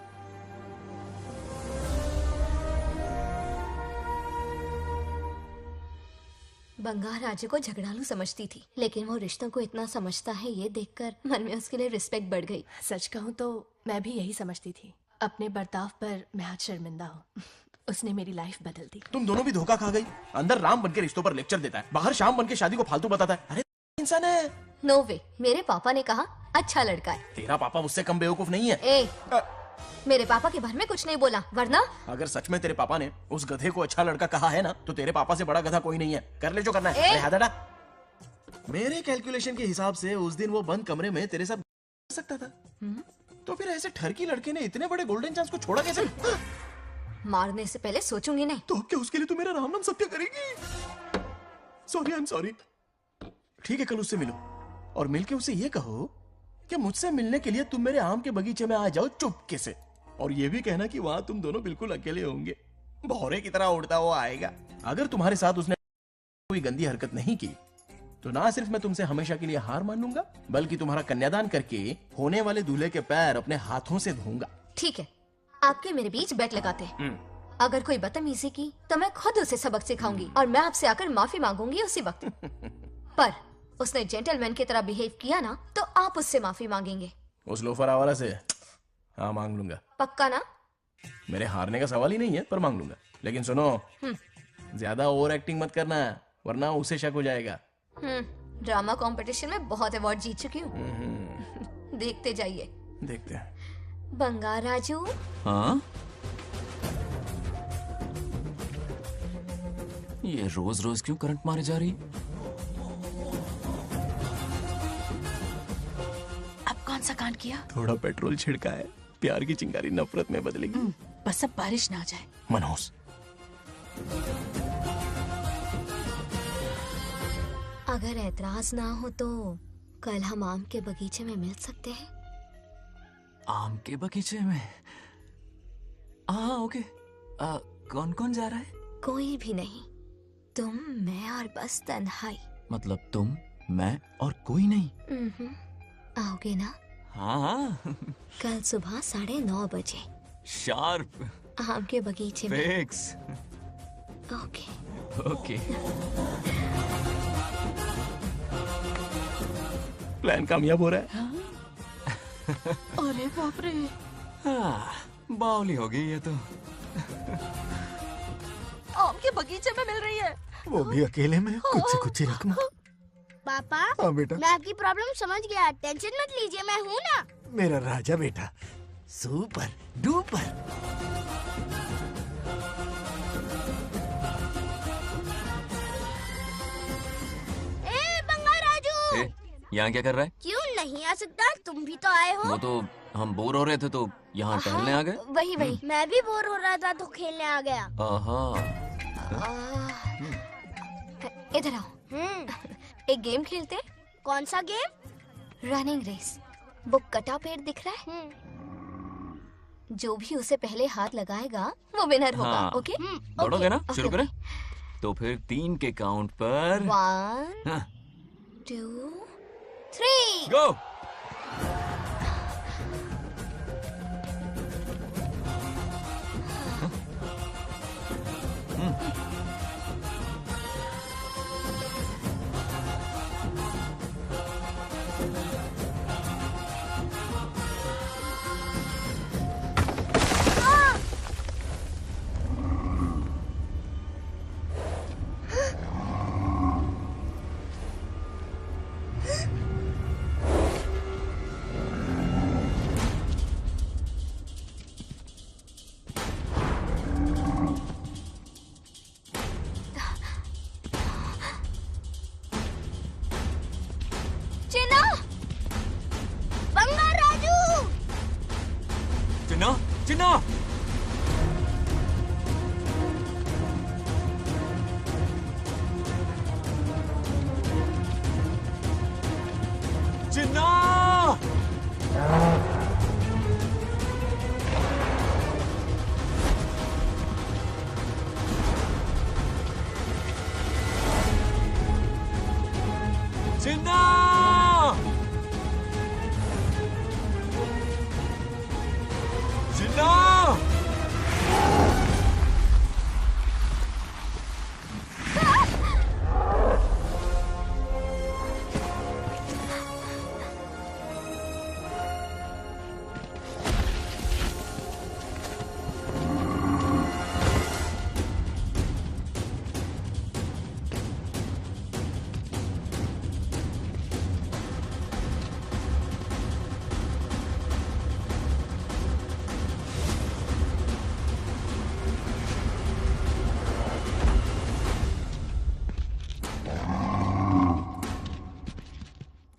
बंगार राजे को झगड़ालू समझती थी, लेकिन वो रिश्तों को इतना समझता है ये देखकर मन में उसके लिए रिस्पेक्ट बढ़ गई। सच कहूँ तो मैं भी यही समझती थी। अपने बर्ताव पर मैं आज शर्मिंदा हूँ। उसने मेरी लाइफ बदल दी। तुम दोनों भी धोखा खा गई। अंदर राम बनके रिश्तों पर लेक्चर देता है, बाहर शाम बनके शादी को फालतू बताता है। अरे इंसान है। नो वे, मेरे पापा ने कहा अच्छा लड़का है। तेरा पापा मुझसे कम बेवकूफ नहीं है। मेरे पापा के बारे में कुछ नहीं बोला, वरना अगर सच में तेरे पापा ने उस गधे को अच्छा लड़का कहा है ना, तो तेरे पापा से बड़ा गधा कोई नहीं है। कर ले जो करना है। हाथ हटा। मेरे कैलकुलेशन के हिसाब से उस दिन वो बंद कमरे में तेरे साथ कर सकता था। तो फिर ऐसे ठरकी लड़के ने इतने बड़े गोल्डन चांस को छोड़ा कैसे? मारने से पहले सोचूंगी नहीं। तो क्या उसके लिए तू मेरा राम नाम सत्य करेगी? Sorry, I am sorry. ठीक है, कल उससे मिलो और मिलके उसे ये कहो कि मुझसे मिलने के लिए तुम मेरे आम के बगीचे में आ जाओ चुपके से। और ये भी कहना कि वहां तुम दोनों बिल्कुल अकेले होंगे। भौरे की तरह उड़ता हुआ आएगा। अगर तुम्हारे साथ उसने कोई गंदी हरकत नहीं की तो ना सिर्फ मैं तुमसे हमेशा के लिए हार मान लूंगा, बल्कि तुम्हारा कन्यादान करके होने वाले दूल्हे के पैर अपने हाथों से धोऊंगा। ठीक है, आपके मेरे बीच बेट लगाते हैं। अगर कोई बदतमीजी की तो मैं खुद उसे सबक सिखाऊंगी और मैं आपसे आकर माफी मांगूंगी उसी वक्त। पर उसने जेंटलमैन की तरह बिहेव किया ना तो आप उससे माफी मांगेंगे। उस लोफर आवारा से हाँ मांग लूंगा। पक्का ना? मेरे हारने का सवाल ही नहीं है, पर मांग लूंगा। लेकिन सुनो, ज्यादा ओवर एक्टिंग मत करना, वरना उसे शक हो जाएगा। ड्रामा कंपटीशन में बहुत अवार्ड जीत चुकी हूँ। देखते जाइए। देखते हैं। बंगार राजू। हाँ? ये रोज रोज क्यों करंट मारे जा रही? अब कौन सा कांड किया? थोड़ा पेट्रोल छिड़का है, प्यार की चिंगारी नफरत में बदलेगी। बस अब बारिश ना आ जाए। मनोज, अगर ऐतराज ना हो तो कल हम आम के बगीचे में मिल सकते हैं। आम के बगीचे में? हाँ ओके। कौन कौन जा रहा है? कोई भी नहीं, तुम, मैं और बस तन्हाई। मतलब तुम, मैं और कोई नहीं? आओगे ना? हाँ। कल सुबह 9:30 बजे शार्प। आम के बगीचे में। फिक्स। ओके। ओके। प्लान कामयाब हो रहा है। अरे बाप रे। हाँ, बावली हो गई ये तो। आम के बगीचे में मिल रही है। वो भी अकेले में, कुछ से कुछ ही रकम। पापा, हाँ बेटा। मैं आपकी प्रॉब्लम समझ गया, टेंशन मत लीजिए, मैं हूँ ना। मेरा राजा बेटा, सुपर डुपर। ए बंगार राजू, यहाँ क्या कर रहा है? क्यों नहीं आ सकता? तुम भी तो आए हो। वो तो हम बोर हो रहे थे तो यहाँ टहलने आ गए। वही वही। मैं भी बोर हो रहा था तो खेलने आ गया। इधर आओ। एक गेम खेलते हैं। कौन सा गेम? Running race. वो कटा पेड़ दिख रहा है? जो भी उसे पहले हाथ लगाएगा वो विनर होगा। हाँ। ओके? दौड़ोगे ना? शुरू करें? तो फिर 3 के काउंट पर 1 2 3 गो। चिन्ना! चिन्ना! चिन्ना! चिन्ना!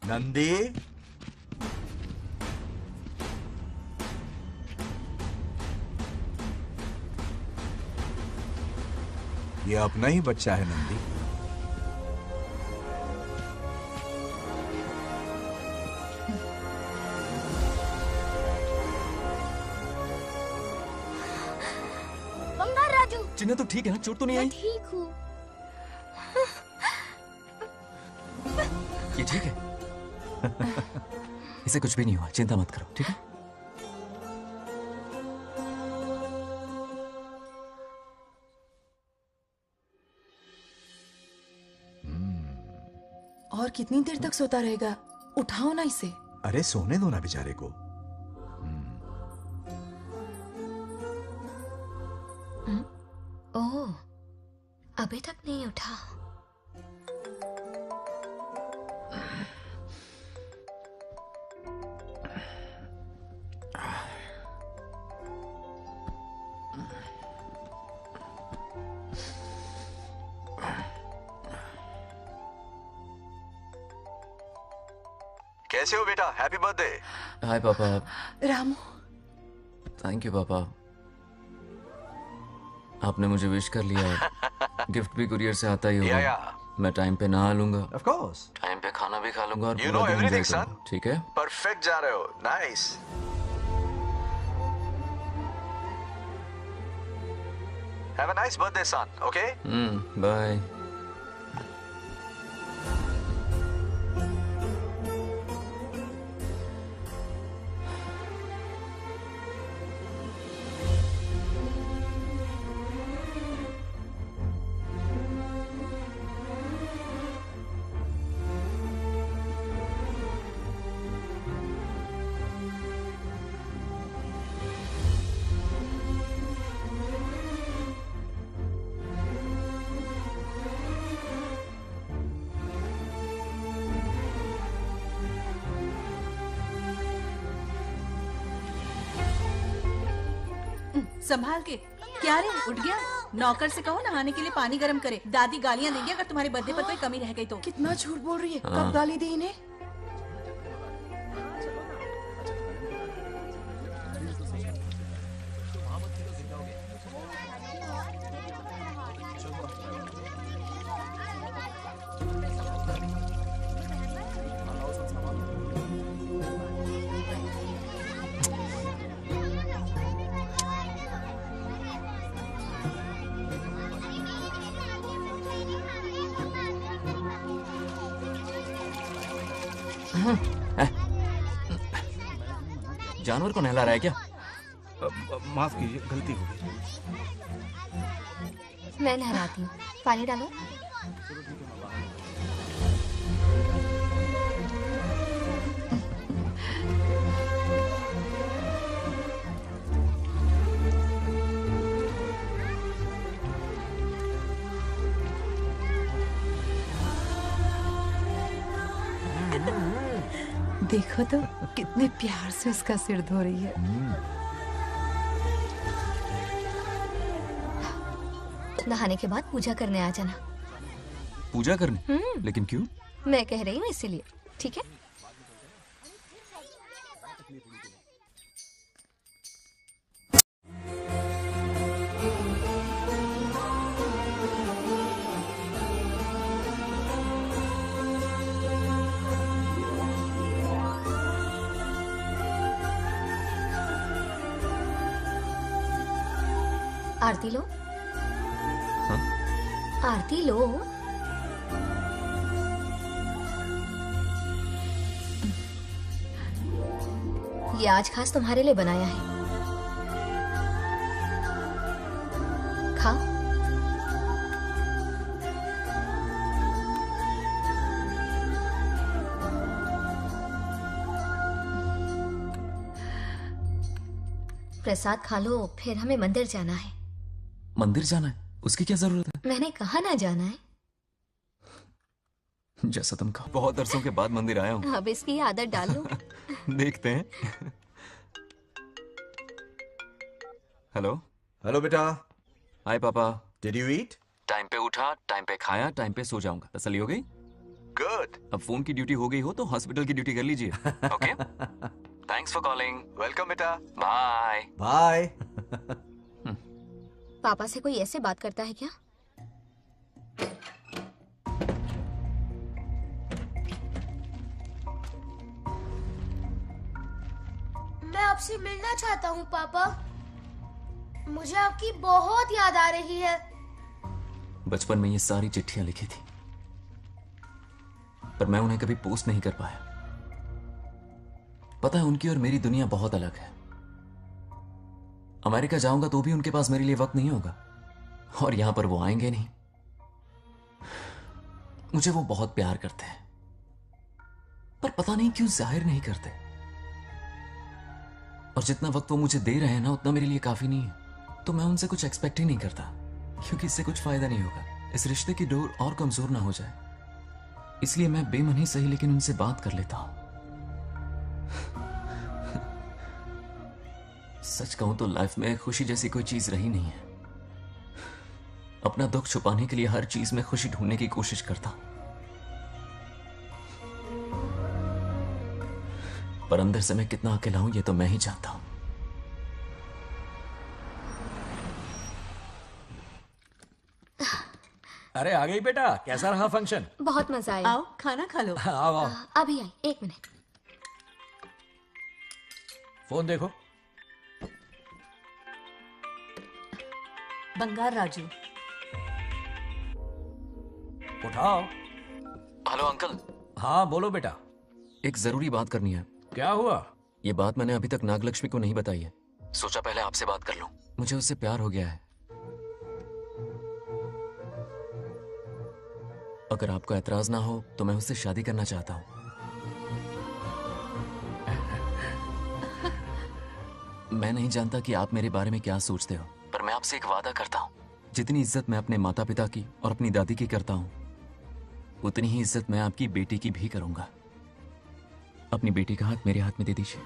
नंदी, ये अपना ही बच्चा है नंदी। बंगार राजू, चिन्ना तो ठीक है ना? चोट तो नहीं आई? ठीक हूँ। ये ठीक है? इसे कुछ भी नहीं हुआ, चिंता मत करो, ठीक है? और कितनी देर तक सोता रहेगा? उठाओ ना इसे। अरे सोने दो ना बेचारे को। ओह, अभी तक नहीं उठा। कैसे हो बेटा? Happy birthday. हाय पापा। रामू। थैंक यू पापा, आपने मुझे विश कर लिया। गिफ्ट भी कुरियर से आता ही होगा। मैं टाइम पे नहा लूंगा, ऑफ कोर्स, टाइम पे खाना भी खा लूंगा और You पूरा know दिन everything, enjoy son. करूंगा, ठीक है? परफेक्ट जा रहे हो। Nice. Have a nice birthday son, okay? Bye. संभाल के। क्या रे, उठ गया? नौकर से कहो नहाने के लिए पानी गर्म करे। दादी गालियां देंगे अगर तुम्हारे बर्थडे पर कोई कमी रह गई तो। कितना झूठ बोल रही है। कब गाली दी इन्हें? जानवर को नहला रहा है क्या? माफ कीजिए, गलती हो गई। मैं नहलाती हूँ, पानी डालो। देखो तो कितने प्यार से उसका सिर धो रही है। नहाने के बाद पूजा करने आ जाना। पूजा करने? लेकिन क्यों? मैं कह रही हूँ इसीलिए, ठीक है? आरती लो। हाँ? आरती लो। ये आज खास तुम्हारे लिए बनाया है, खाओ। प्रसाद खा लो, फिर हमें मंदिर जाना है। मंदिर जाना है? उसकी क्या जरूरत है? मैंने कहा ना जाना है। जैसा तुम कहो। बहुत अरसों के बाद मंदिर आया हूँ। अब इसकी आदत डाल लो। देखते हैं। हेलो। हेलो बेटा। हाय पापा। Did you eat? टाइम पे उठा, टाइम पे खाया, टाइम पे सो जाऊंगा। तसल्ली हो गई? गुड। अब फोन की ड्यूटी हो गई हो तो हॉस्पिटल की ड्यूटी कर लीजिए। Okay? Thanks for calling. Welcome बेटा। बाय। बाय। पापा से कोई ऐसे बात करता है क्या? मैं आपसे मिलना चाहता हूँ पापा। मुझे आपकी बहुत याद आ रही है। बचपन में ये सारी चिट्ठियां लिखी थी, पर मैं उन्हें कभी पोस्ट नहीं कर पाया। पता है, उनकी और मेरी दुनिया बहुत अलग है। अमेरिका जाऊंगा तो भी उनके पास मेरे लिए वक्त नहीं होगा, और यहां पर वो आएंगे नहीं। मुझे वो बहुत प्यार करते हैं, पर पता नहीं क्यों जाहिर नहीं करते। और जितना वक्त वो मुझे दे रहे हैं ना, उतना मेरे लिए काफी नहीं है। तो मैं उनसे कुछ एक्सपेक्ट ही नहीं करता, क्योंकि इससे कुछ फायदा नहीं होगा। इस रिश्ते की डोर और कमजोर ना हो जाए, इसलिए मैं बेमन ही सही लेकिन उनसे बात कर लेता हूं। सच कहूं तो लाइफ में खुशी जैसी कोई चीज रही नहीं है। अपना दुख छुपाने के लिए हर चीज में खुशी ढूंढने की कोशिश करता हूं, पर अंदर से मैं कितना अकेला हूं ये तो मैं ही जानता हूं। अरे आ गई बेटा, कैसा रहा फंक्शन? बहुत मजा आया। आओ खाना खा लो। आओ आओ। अभी आई, 1 मिनट। फोन देखो। बंगार राजू। उठाओ। Hello uncle. हाँ बोलो बेटा। एक जरूरी बात करनी है। क्या हुआ? ये बात मैंने अभी तक नागलक्ष्मी को नहीं बताई है। सोचा पहले आपसे बात कर लूं। मुझे उससे प्यार हो गया है। अगर आपको ऐतराज ना हो तो मैं उससे शादी करना चाहता हूं। मैं नहीं जानता कि आप मेरे बारे में क्या सोचते हो, पर मैं आपसे एक वादा करता हूं। जितनी इज्जत मैं अपने माता पिता की और अपनी दादी की करता हूं, उतनी ही इज्जत मैं आपकी बेटी की भी करूंगा। अपनी बेटी का हाथ मेरे हाथ में दे दीजिए।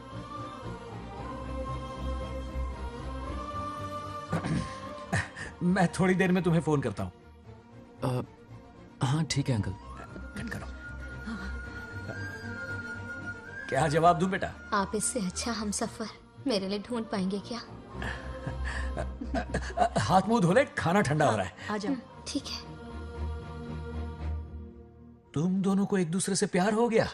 मैं थोड़ी देर में तुम्हें फोन करता हूं। हाँ ठीक है अंकल। कट करो। क्या जवाब दूं बेटा? आप इससे अच्छा हमसफर मेरे लिए ढूंढ पाएंगे क्या? हाथ मुंह धो ले, खाना ठंडा हो रहा है। आ जाओ। ठीक है। तुम दोनों को एक दूसरे से प्यार हो गया?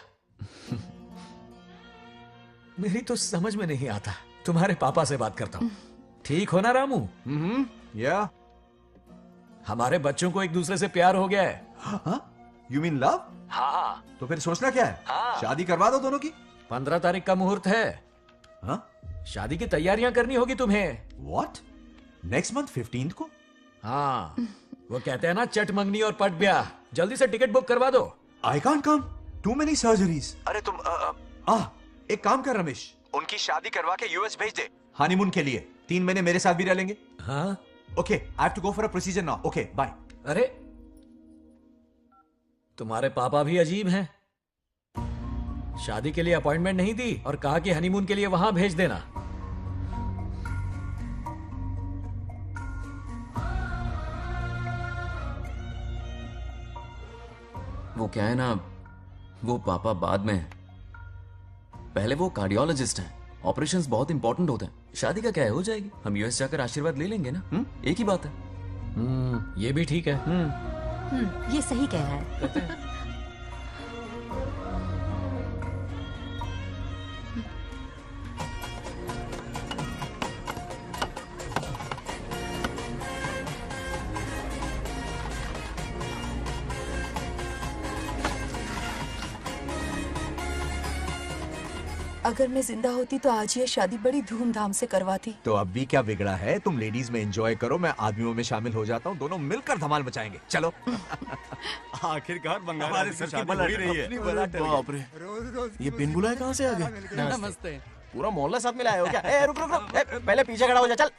मेरी तो समझ में नहीं आता। तुम्हारे पापा से बात करता हूं। ठीक हो ना रामू? या हमारे बच्चों को एक दूसरे से प्यार हो गया है। You mean love? हाँ। तो फिर सोचना क्या है? शादी करवा दो दोनों की। 15 तारीख का मुहूर्त है। हाँ? शादी की तैयारियां करनी होगी तुम्हें। What? नेक्स्ट मंथ 15 को? हाँ, वो कहते हैं ना चट मंगनी और पट ब्याह। जल्दी से टिकट बुक करवा दो। I can't come. Too many surgeries. अरे तुम एक काम कर रमेश, उनकी शादी करवा के यूएस भेज दे हनीमून के लिए। 3 महीने मेरे साथ भी रह लेंगे। हाँ? Okay, I have to go for a procedure now. Okay, bye. अरे तुम्हारे पापा भी अजीब हैं। शादी के लिए अपॉइंटमेंट नहीं दी और कहा कि हनीमून के लिए वहां भेज देना। वो क्या है ना, वो पापा बाद में, पहले वो कार्डियोलॉजिस्ट हैं। ऑपरेशंस बहुत इंपॉर्टेंट होते हैं। शादी का क्या है, हो जाएगी। हम यूएस जाकर आशीर्वाद ले लेंगे ना। एक ही बात है। ये भी ठीक है। ये सही कह रहा है। अगर मैं जिंदा होती तो आज ये शादी बड़ी धूमधाम से करवाती। तो अब भी क्या बिगड़ा है? तुम लेडीज में एंजॉय करो, मैं आदमियों में शामिल हो जाता हूँ। दोनों मिलकर धमाल मचाएंगे। चलो। आखिरकार बंगाल हमारे सर की बलट रही है। बाप रे, ये बिन बुलाए कहाँ से आ गए? नमस्ते। पूरा मोहल्ला साथ में लाए हो क्या? ए, रुक रुक रुक। ए, पहले पीछे खड़ा हो जा। चल।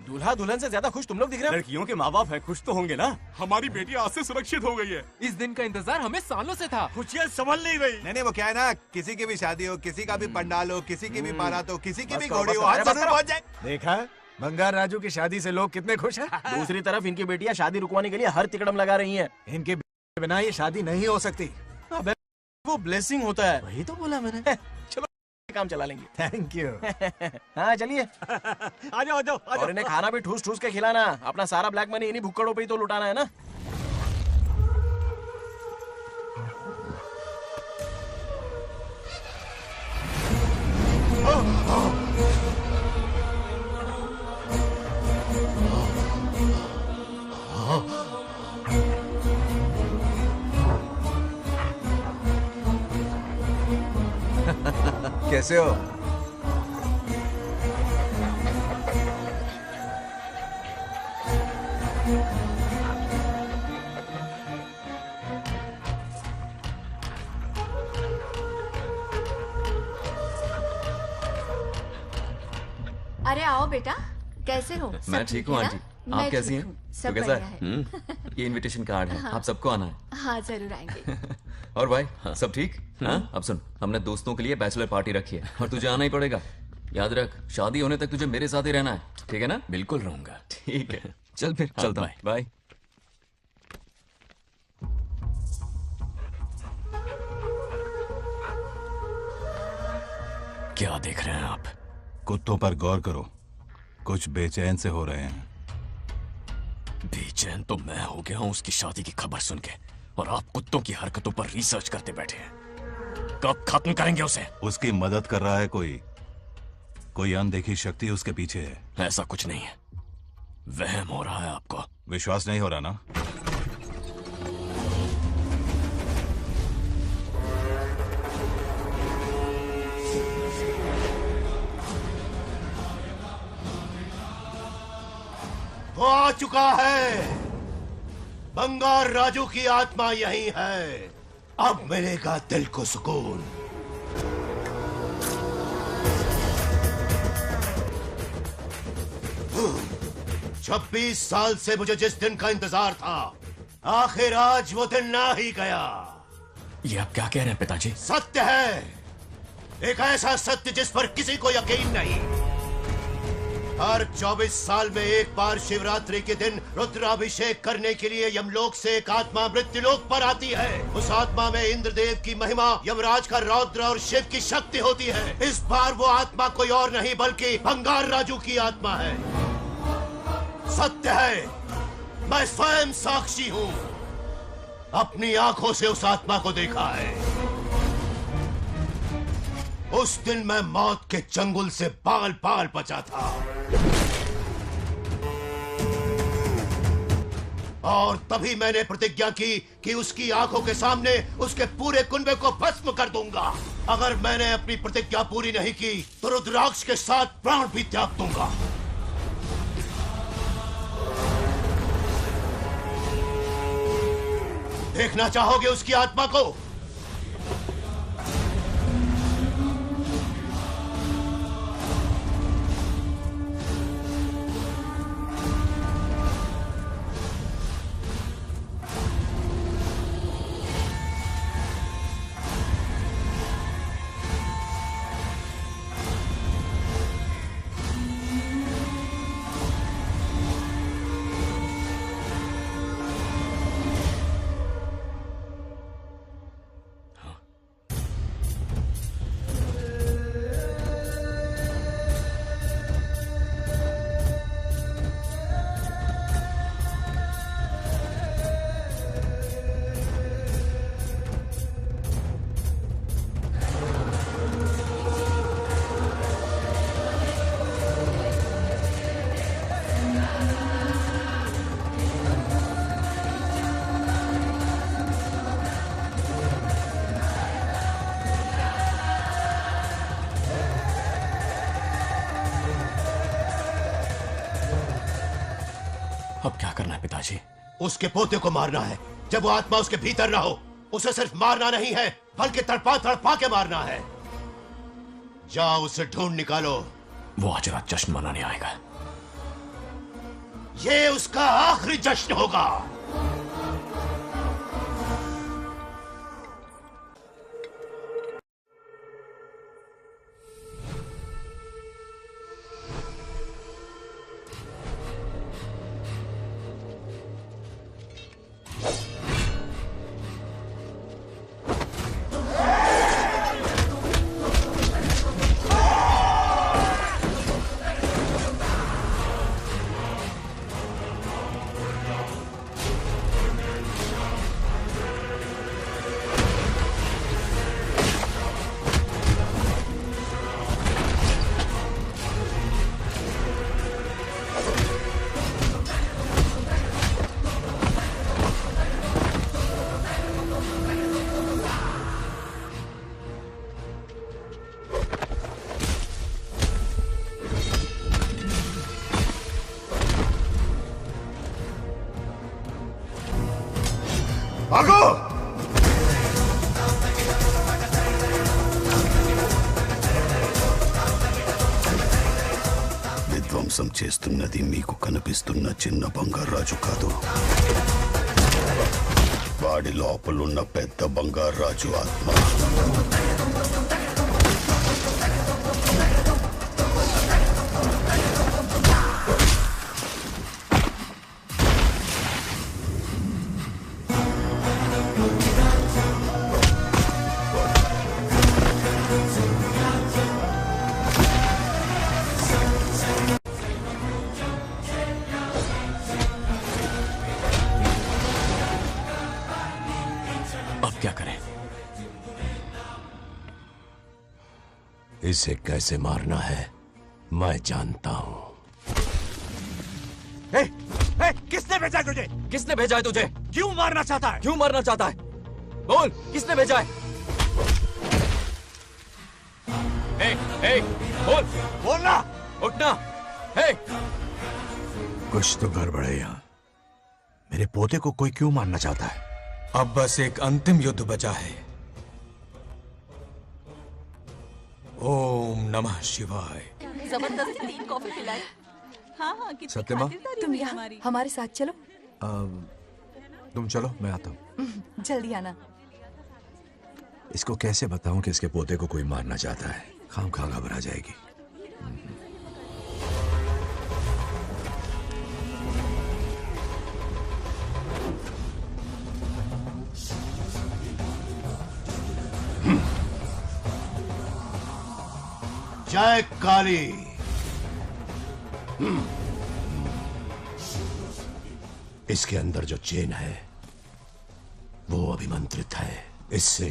दूल्हा दुल्हन से ज्यादा खुश तुम लोग दिख रहे हो। लड़कियों के माँ बाप है, खुश तो होंगे ना। हमारी बेटी आज से सुरक्षित हो गई है। इस दिन का इंतजार हमें सालों से था। खुशियाँ संभल नहीं रही। नहीं, वो क्या है ना, किसी की भी शादी हो, किसी का भी पंडाल हो, किसी की भी बारात हो, किसी की बस भी करो, घोड़ी बस हो, करो, आज बस जरूर करो। पहुंच जाए। देखा, बंगार राजू की शादी से लोग कितने खुश हैं। दूसरी तरफ इनकी बेटियां शादी रुकवाने के लिए हर तिकड़म लगा रही हैं। इनके बिना ये शादी नहीं हो सकती। अबे, वो ब्लेसिंग होता है। वही तो बोला मैंने। चलो काम चला लेंगे। Thank you. हाँ चलिए। आ जाओ, आ जाओ। और इन्हें खाना भी ठूस ठूस के खिलाना। अपना सारा ब्लैक मनी इन्हीं भुक्कड़ों पे ही तो लुटाना है ना। कैसे हो? अरे आओ बेटा, कैसे हो? मैं ठीक हूँ आंटी, आप कैसी हैं? सब तो कैसा बढ़िया है? ये इनविटेशन कार्ड है, हाँ। आप सबको आना है। हाँ जरूर आएंगे। और भाई सब ठीक? हाँ? अब सुन, हमने दोस्तों के लिए बैचलर पार्टी रखी है और तुझे आना ही पड़ेगा। याद रख, शादी होने तक तुझे मेरे साथ ही रहना है, ठीक है ना? बिल्कुल रहूंगा। ठीक है, चल फिर चलता हूँ। बाय। क्या देख रहे हैं आप? कुत्तों पर गौर करो, कुछ बेचैन से हो रहे हैं। बेचैन तो मैं हो गया हूं उसकी शादी की खबर सुन के, और आप कुत्तों की हरकतों पर रिसर्च करते बैठे हैं। कब खत्म करेंगे उसे? उसकी मदद कर रहा है कोई अनदेखी शक्ति उसके पीछे है। ऐसा कुछ नहीं है, वहम हो रहा है आपको। विश्वास नहीं हो रहा ना? वो आ चुका है। बंगार राजू की आत्मा यही है। अब मिलेगा दिल को सुकून। छब्बीस साल से मुझे जिस दिन का इंतजार था, आखिर आज वो दिन ना ही गया। ये आप क्या कह रहे हैं पिताजी? सत्य है, एक ऐसा सत्य जिस पर किसी को यकीन नहीं। हर 24 साल में एक बार शिवरात्रि के दिन रुद्राभिषेक करने के लिए यमलोक से एक आत्मा मृत्युलोक पर आती है। उस आत्मा में इंद्रदेव की महिमा, यमराज का रौद्र और शिव की शक्ति होती है। इस बार वो आत्मा कोई और नहीं बल्कि बंगार राजू की आत्मा है। सत्य है, मैं स्वयं साक्षी हूँ, अपनी आंखों से उस आत्मा को देखा है। उस दिन मैं मौत के चंगुल से बाल बाल बचा था, और तभी मैंने प्रतिज्ञा की कि उसकी आंखों के सामने उसके पूरे कुनबे को भस्म कर दूंगा। अगर मैंने अपनी प्रतिज्ञा पूरी नहीं की तो रुद्राक्ष के साथ प्राण भी त्याग दूंगा। देखना चाहोगे उसकी आत्मा को? अब क्या करना है पिताजी? उसके पोते को मारना है। जब वो आत्मा उसके भीतर ना हो, उसे सिर्फ मारना नहीं है बल्कि तड़पा तड़पा के मारना है। जाओ उसे ढूंढ निकालो। वो आज रात जश्न मनाने आएगा। ये उसका आखिरी जश्न होगा। ధ్వంసం చేస్తున్నది మీకు కనిపిస్తున్న చిన్న బంగారాజు కాదు, వాడి లోపలున్న పెద్ద బంగారాజు ఆత్మ. क्या करें? इसे कैसे मारना है मैं जानता हूं. किसने भेजा है तुझे? किसने भेजा है तुझे? क्यों मारना चाहता है? क्यों मारना चाहता है? बोल, किसने भेजा है? बोल, बोलना, उठना. कुछ तो गड़बड़ है यहाँ. मेरे पोते को कोई क्यों मारना चाहता है? अब बस एक अंतिम युद्ध बचा है. ओम नमः शिवाय. जबरदस्ती 3 कॉफी पिलाई. हाँ हाँ कितनी सत्यमा? खातिरदारी तुम हुई यहाँ हमारी. हमारे साथ चलो. तुम चलो, मैं आता हूँ. जल्दी आना. इसको कैसे बताऊं कि इसके पोते को कोई मारना चाहता है? खामखा घबरा जाएगी. जय काली. इसके अंदर जो चेन है वो अभिमंत्रित है. इससे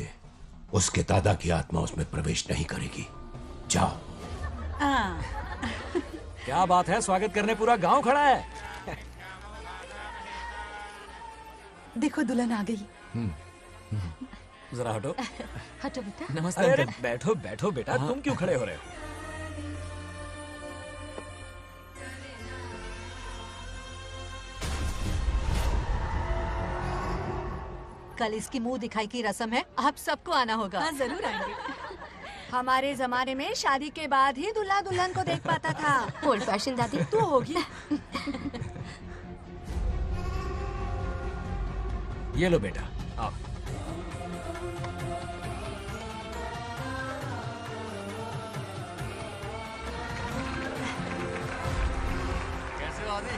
उसके दादा की आत्मा उसमें प्रवेश नहीं करेगी. जाओ. क्या बात है, स्वागत करने पूरा गांव खड़ा है. देखो दुल्हन आ गई. जरा हटो. हटो बेटा. नमस्ते. अरे बैठो बैठो बेटा. तुम क्यों खड़े हो रहे हो? कल इसकी मुंह दिखाई की रस्म है, आप सबको आना होगा. हाँ जरूर आएंगे. हमारे जमाने में शादी के बाद ही दूल्हा दुल्हन को देख पाता था. ओल्ड फैशन दादी तू होगी. ये लो बेटा, आओ. कैसे हो आदि?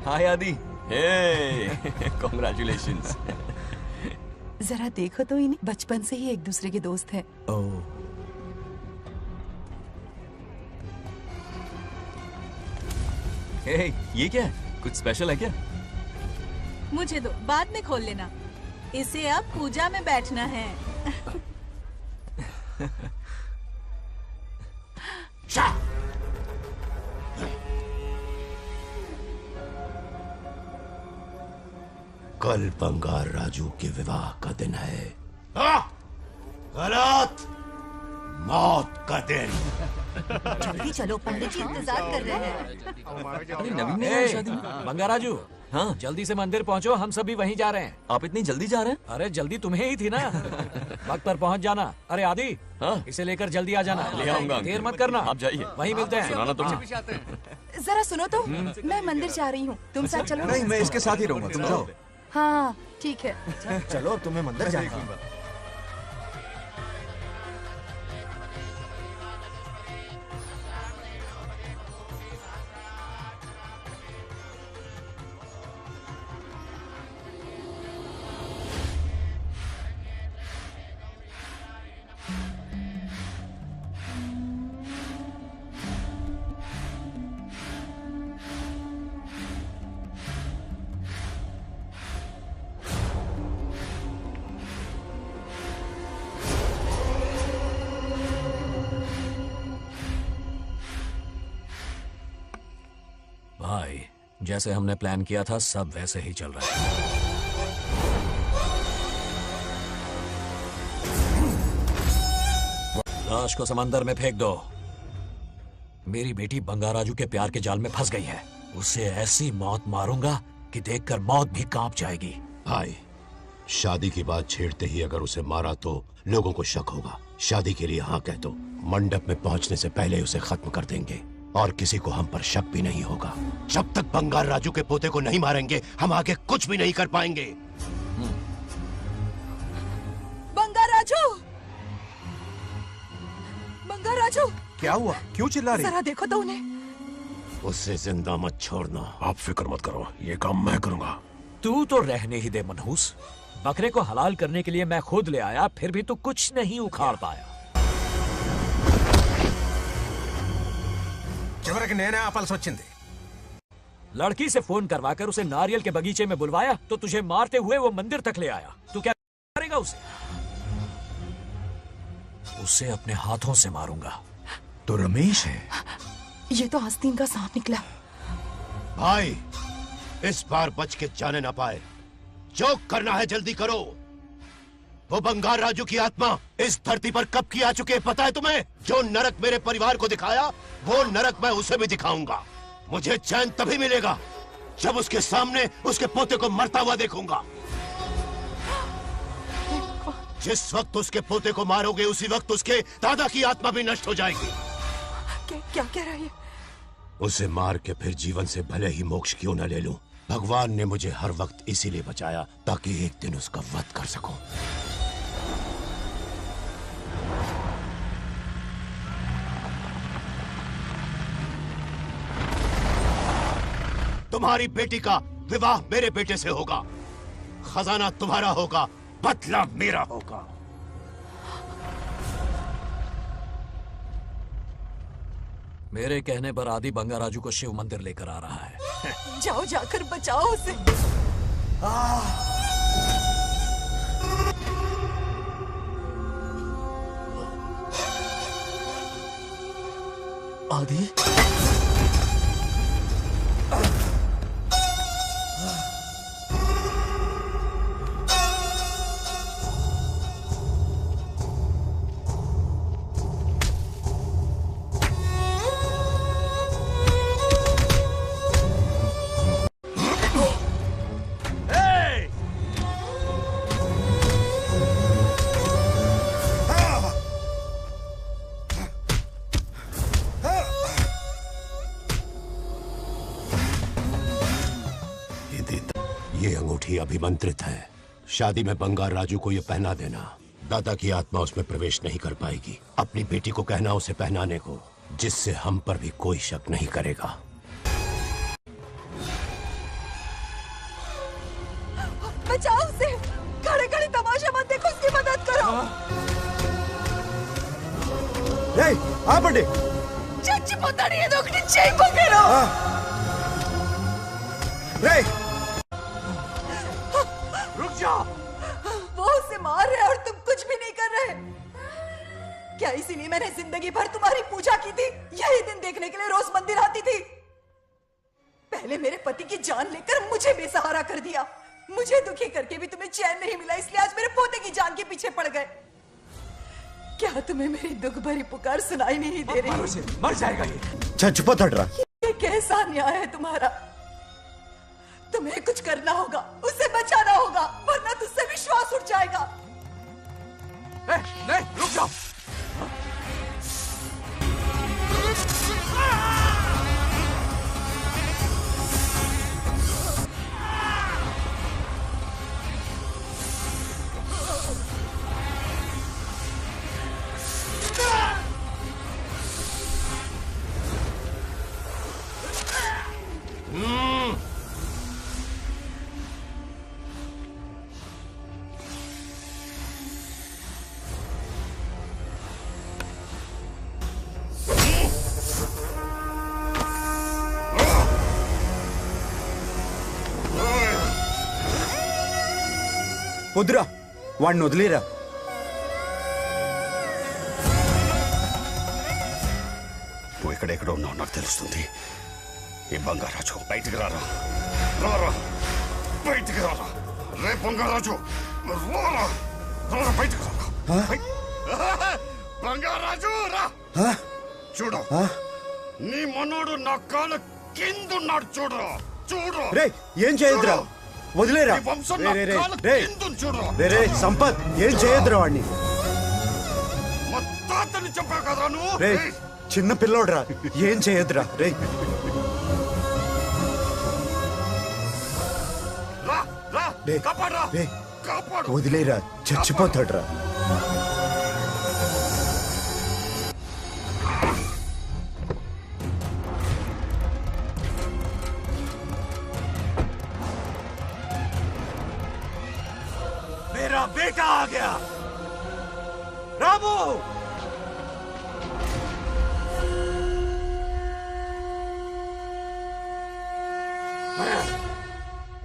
हाय आदि. कॉन्ग्रेचुलेशंस. जरा देखो तो इन्हें. बचपन से ही एक दूसरे के दोस्त हैं. ये क्या है? कुछ स्पेशल है क्या? मुझे दो, बाद में खोल लेना. इसे अब पूजा में बैठना है. कल बंगार राजू के विवाह का दिन है. गलत. मौत का दिन. जल्दी चलो, पंडित जी इंतजार कर रहे हैं. अरे नवीन ने शादी. बंगाराजू. हाँ, जल्दी से मंदिर पहुँचो, हम सभी वहीं जा रहे हैं. आप इतनी जल्दी जा रहे हैं? अरे जल्दी तुम्हें ही थी ना. वक्त पर पहुँच जाना. अरे आदि, इसे लेकर जल्दी आ जाना. ले आऊंगा. देर मत करना. आप जाइए. वहीं मिलते हैं. सुनाना तुम. जरा सुनो तो. मैं मंदिर जा रही हूँ, तुम साथ चलो. नहीं, मैं इसके साथ ही रहूंगा. तुम जाओ. हाँ ठीक है. चलो, अब तुम्हें मंदिर जाना है. भाई, जैसे हमने प्लान किया था सब वैसे ही चल रहा है. लाश को समंदर में फेंक दो. मेरी बेटी बंगाराजू के प्यार के जाल में फंस गई है. उसे ऐसी मौत मारूंगा कि देखकर मौत भी कांप जाएगी. भाई, शादी की बात छेड़ते ही अगर उसे मारा तो लोगों को शक होगा। शादी के लिए हाँ कह दो, मंडप में पहुंचने से पहले उसे खत्म कर देंगे और किसी को हम पर शक भी नहीं होगा। जब तक बंगार राजू के पोते को नहीं मारेंगे हम आगे कुछ भी नहीं कर पाएंगे। बंगार राजू, बंगार राजू, क्या हुआ? क्यों चिल्ला रही? जरा देखो तो उन्हें। उससे जिंदा मत छोड़ना। आप फिक्र मत करो, ये काम मैं करूंगा। तू तो रहने ही दे मनहूस। बकरे को हलाल करने के लिए मैं खुद ले आया, फिर भी तू कुछ नहीं उखाड़ पाया। చివరికి నేనే ఆపాల్సి వచ్చింది। लड़की से फोन करवाकर उसे नारियल के बगीचे में बुलवाया तो तुझे मारते हुए वो मंदिर तक ले आया। तू क्या करेगा उसे? उसे अपने हाथों से मारूंगा। तो रमेश है। ये तो आस्तीन का सांप निकला। भाई, इस बार बच के जाने ना पाए। जो करना है जल्दी करो। वो बंगार राजू की आत्मा इस धरती पर कब की आ चुके हैं पता है तुम्हें? जो नरक मेरे परिवार को दिखाया वो नरक मैं उसे भी दिखाऊंगा। मुझे चैन तभी मिलेगा जब उसके सामने उसके पोते को मरता हुआ देखूंगा। जिस वक्त उसके पोते को मारोगे उसी वक्त उसके दादा की आत्मा भी नष्ट हो जाएगी। क्या कह रहा है? उसे मार के फिर जीवन से भले ही मोक्ष क्यों न ले लूं, भगवान ने मुझे हर वक्त इसीलिए बचाया ताकि एक दिन उसका वध कर सकूं। तुम्हारी बेटी का विवाह मेरे बेटे से होगा, खजाना तुम्हारा होगा, बदला मेरा होगा। मेरे कहने पर आदि बंगार राजू को शिव मंदिर लेकर आ रहा है। जाओ, जाकर बचाओ उसे। आदि, ये अंगूठी अभिमंत्रित है। शादी में बंगार राजू को ये पहना देना। दादा की आत्मा उसमें प्रवेश नहीं कर पाएगी। अपनी बेटी को कहना उसे पहनाने को, जिससे हम पर भी कोई शक नहीं करेगा। बचाओ उसे। खड़े खड़े तमाशा मत देखो, उसकी मदद करो। हाँ पंडित। चच्ची पोतानी ये दोगटी चेक पकड़ो। रुक जाओ। वो उसे मार रहे और तुम कुछ भी नहीं कर रहे। क्या इसीलिए मैंने जिंदगी भर तुम्हारी पूजा की थी? यही दिन देखने के लिए रोज मंदिर आती थी। पहले मेरे पति की जान लेकर मुझे बेसहारा कर दिया। मुझे दुखी करके भी तुम्हें चैन नहीं मिला, इसलिए आज मेरे पोते की जान के पीछे पड़ गए। क्या तुम्हें मेरी दुख भरी पुकार सुनाई नहीं दे रही? मर जाएगा ये। చచ్చిపో తడ్రా। ये कैसा न्याय है तुम्हारा? तुम्हें कुछ करना होगा, उसे बचाना होगा, वरना तुझसे विश्वास उठ जाएगा। नहीं, रुक जाओ। వద్దురా, వాడిని వదిలేరా। నువ్వు ఎక్కడెక్కడ ఉన్నావు నాకు తెలుస్తుంది। ఈ బంగారాజు బయటికి రారా, రారా బయటికి రారా। రే బంగారాజు, రారా రారా బయటికి రారా। బంగారాజు రా, చూడు నీ మనోడు నా కాళ్ళ కిందున్నాడు, చూడరా చూడు। రే ఏం చేయొద్దురా, వదిలేరా ఈ వంశం రే, రే, రే, నా రే. కిందుని చూడరా. రే, రే, సంపత్ ఏం చేయొద్దురా వాడిని మా తాతని చెప్పావు కదరా నువ్వు. రే చిన్న పిల్లోడ్రా ఏం చేయొద్దురా రే రా రా రే, కాపాడరా రే, కాపాడు. వదిలేరా చచ్చిపోతాడ్రా मेरा बेटा आ गया रामू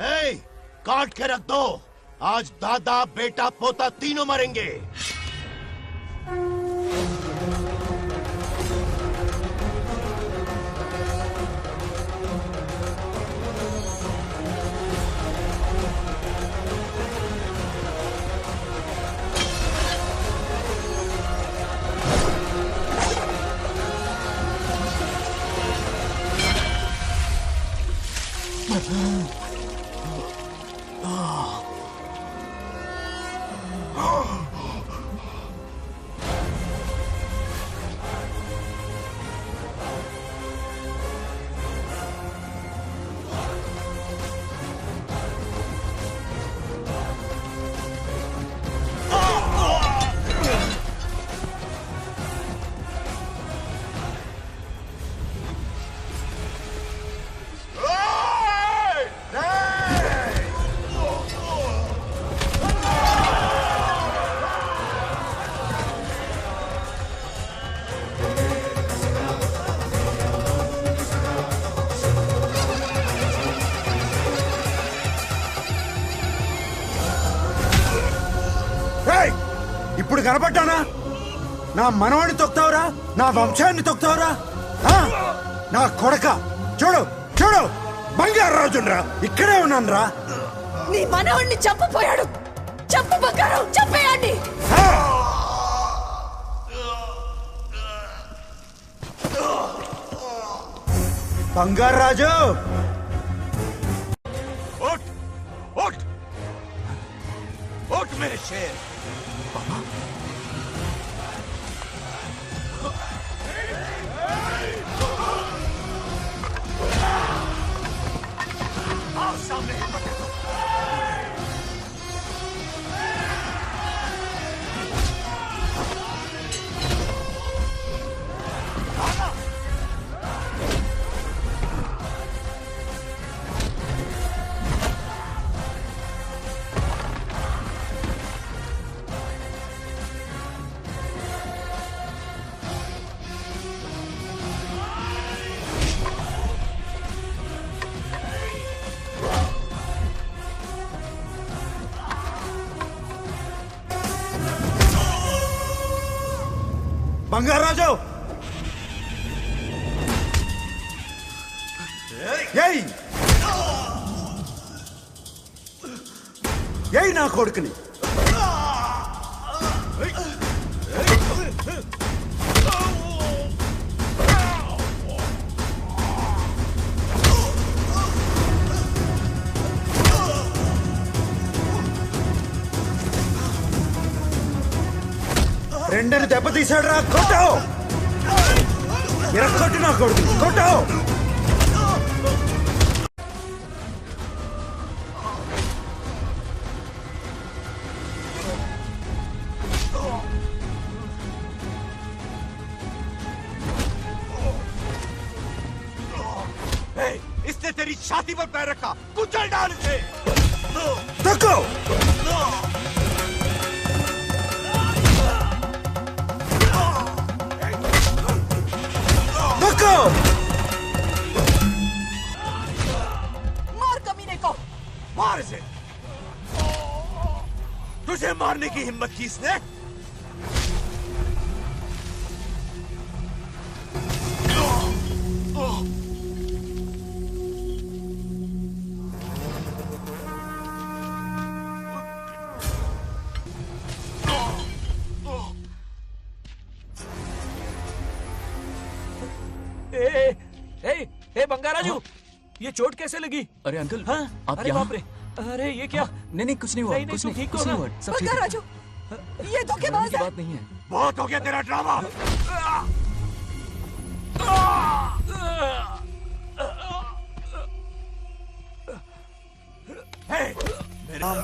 ए, काट के रख दो। आज दादा बेटा पोता तीनों मरेंगे। ఇప్పుడు కనపడ్డానా నా మనవాడిని తొక్తావురా నా వంశాన్ని తొక్తావురా ఆ? నా కొడక చూడు చూడు బంగారు రాజుండ్రా ఇక్కడే ఉన్నాను రా నీ మనవణ్ణి చంపపోయాడు. చంపు బంగారం, చంపేయండి. బంగారు రాజు उठ उठ उठ मेरे शेर आओ सामने బంగారు రాజు ఏయ్ ఏయ్ నా కొడుకుని రెండని దెబ్బతీశాడు రా కొట్టావు ఎరక్కొట్టి నా కొడుకు కొట్టావు इसने तेरी छाती पर पैर रखा कुचल डाल इसे तको तको मार कमीने को। मार इसे तुझे मारने की हिम्मत की इसने ए बंगाराजू, ये चोट कैसे लगी? अरे अंकल, हाँ? आप अरे यहाँ? बाप रे, अरे ये क्या? नहीं कुछ नहीं हुआ, कुछ नहीं, कुछ नहीं हुआ, सब ठीक है। राजू, ये धोखेबाज की बात नहीं है। बहुत हो गया तेरा ड्रामा।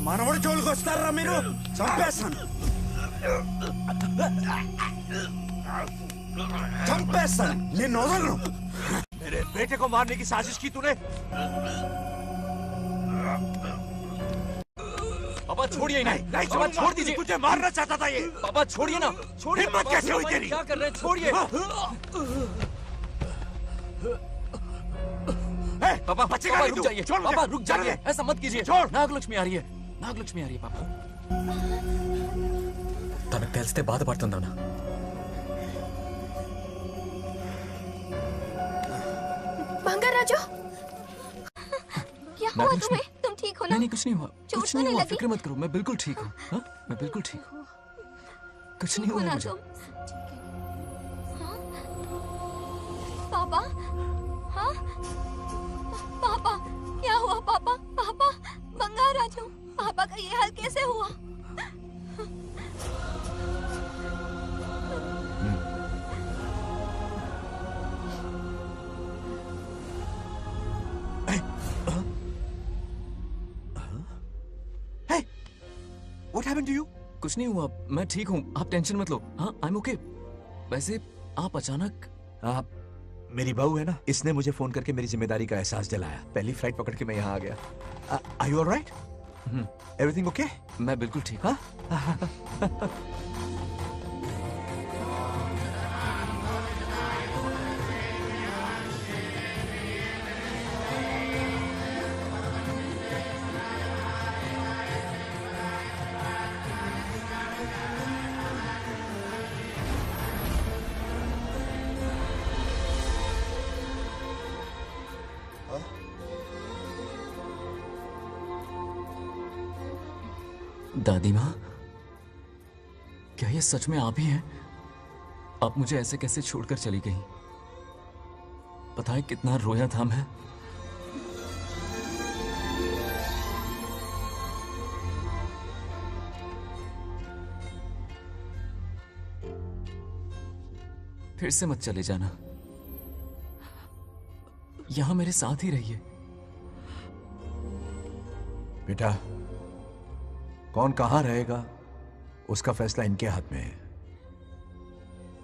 మనవడు జోలికి వస్తారా మీరు? చంపేస్తాను, చంపేస్తాను, నిన్ను వదలను। मेरे बेटे को मारने की साजिश की तूने? पापा छोड़िए नहीं, पापा छोड़ दीजिए। तुझे मारना चाहता था ये। पापा छोड़िए ना, छोड़िए। हिम्मत कैसे हुई तेरी? क्या कर रहे हैं? छोड़िए। पापा बचेगा नहीं रुक तू। जाइए, छोड़ मुझे। पापा रुक जाइए, जाइए। ऐसा मत कीजिए। छोड़। नागलक्ष्मी आ रही है, नागलक्ष्मी आ रही है पापा। తనకు తెలిస్తే బాధపడుతుందానా? बंगाराजू, क्या हुआ तुम्हें? तुम ठीक हो ना? नहीं कुछ नहीं हुआ, चोट कुछ तो नहीं नहीं हुआ, लगी? फिक्र मत करो, मैं बिल्कुल ठीक हूँ। हाँ? मैं बिल्कुल ठीक हूँ, कुछ नहीं हुआ ना मुझे। तुम? हाँ? पापा, हाँ? पापा, क्या हुआ पापा? पापा, बंगाराजू, पापा का ये हाल कैसे हुआ? What happened to you? कुछ नहीं हुआ, मैं ठीक हूँ, आप टेंशन मत लो। हाँ, I'm okay। वैसे आप अचानक मेरी बहू है ना, इसने मुझे फोन करके मेरी जिम्मेदारी का एहसास दिलाया। पहली फ्लाइट पकड़ के मैं यहाँ आ गया। Are you all right? Everything okay? मैं बिल्कुल ठीक। हाँ? दादी माँ, क्या ये सच में आप ही हैं? आप मुझे ऐसे कैसे छोड़कर चली गई? पता है कितना रोया था मैं। फिर से मत चले जाना, यहां मेरे साथ ही रहिए। बेटा, कौन कहां रहेगा उसका फैसला इनके हाथ में है।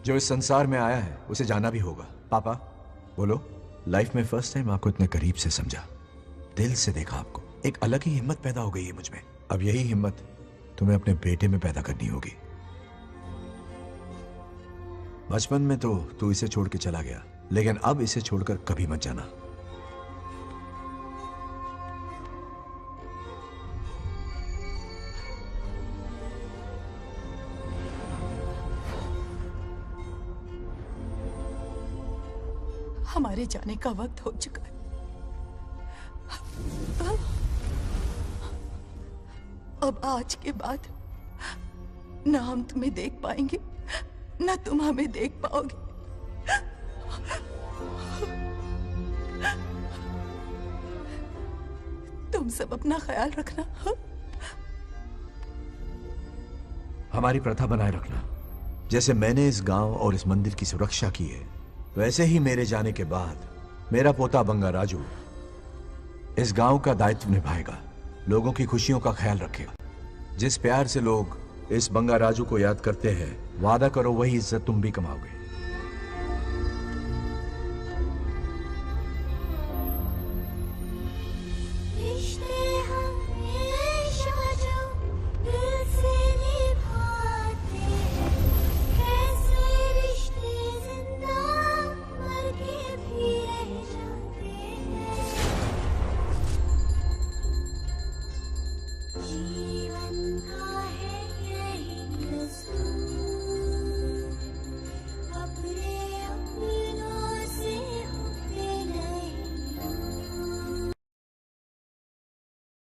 जो इस संसार में आया है उसे जाना भी होगा। पापा बोलो, लाइफ में फर्स्ट टाइम आपको इतने करीब से समझा, दिल से देखा आपको, एक अलग ही हिम्मत पैदा हो गई है मुझ में। अब यही हिम्मत तुम्हें अपने बेटे में पैदा करनी होगी। बचपन में तो तू इसे छोड़ के चला गया, लेकिन अब इसे छोड़कर कभी मत जाना। हमारे जाने का वक्त हो चुका है। अब आज के बाद ना हम तुम्हें देख पाएंगे, ना तुम हमें देख पाओगे। तुम सब अपना ख्याल रखना। हमारी प्रथा बनाए रखना। जैसे मैंने इस गांव और इस मंदिर की सुरक्षा की है, वैसे ही मेरे जाने के बाद मेरा पोता बंगाराजू इस गांव का दायित्व निभाएगा, लोगों की खुशियों का ख्याल रखेगा। जिस प्यार से लोग इस बंगाराजू को याद करते हैं, वादा करो वही इज्जत तुम भी कमाओगे।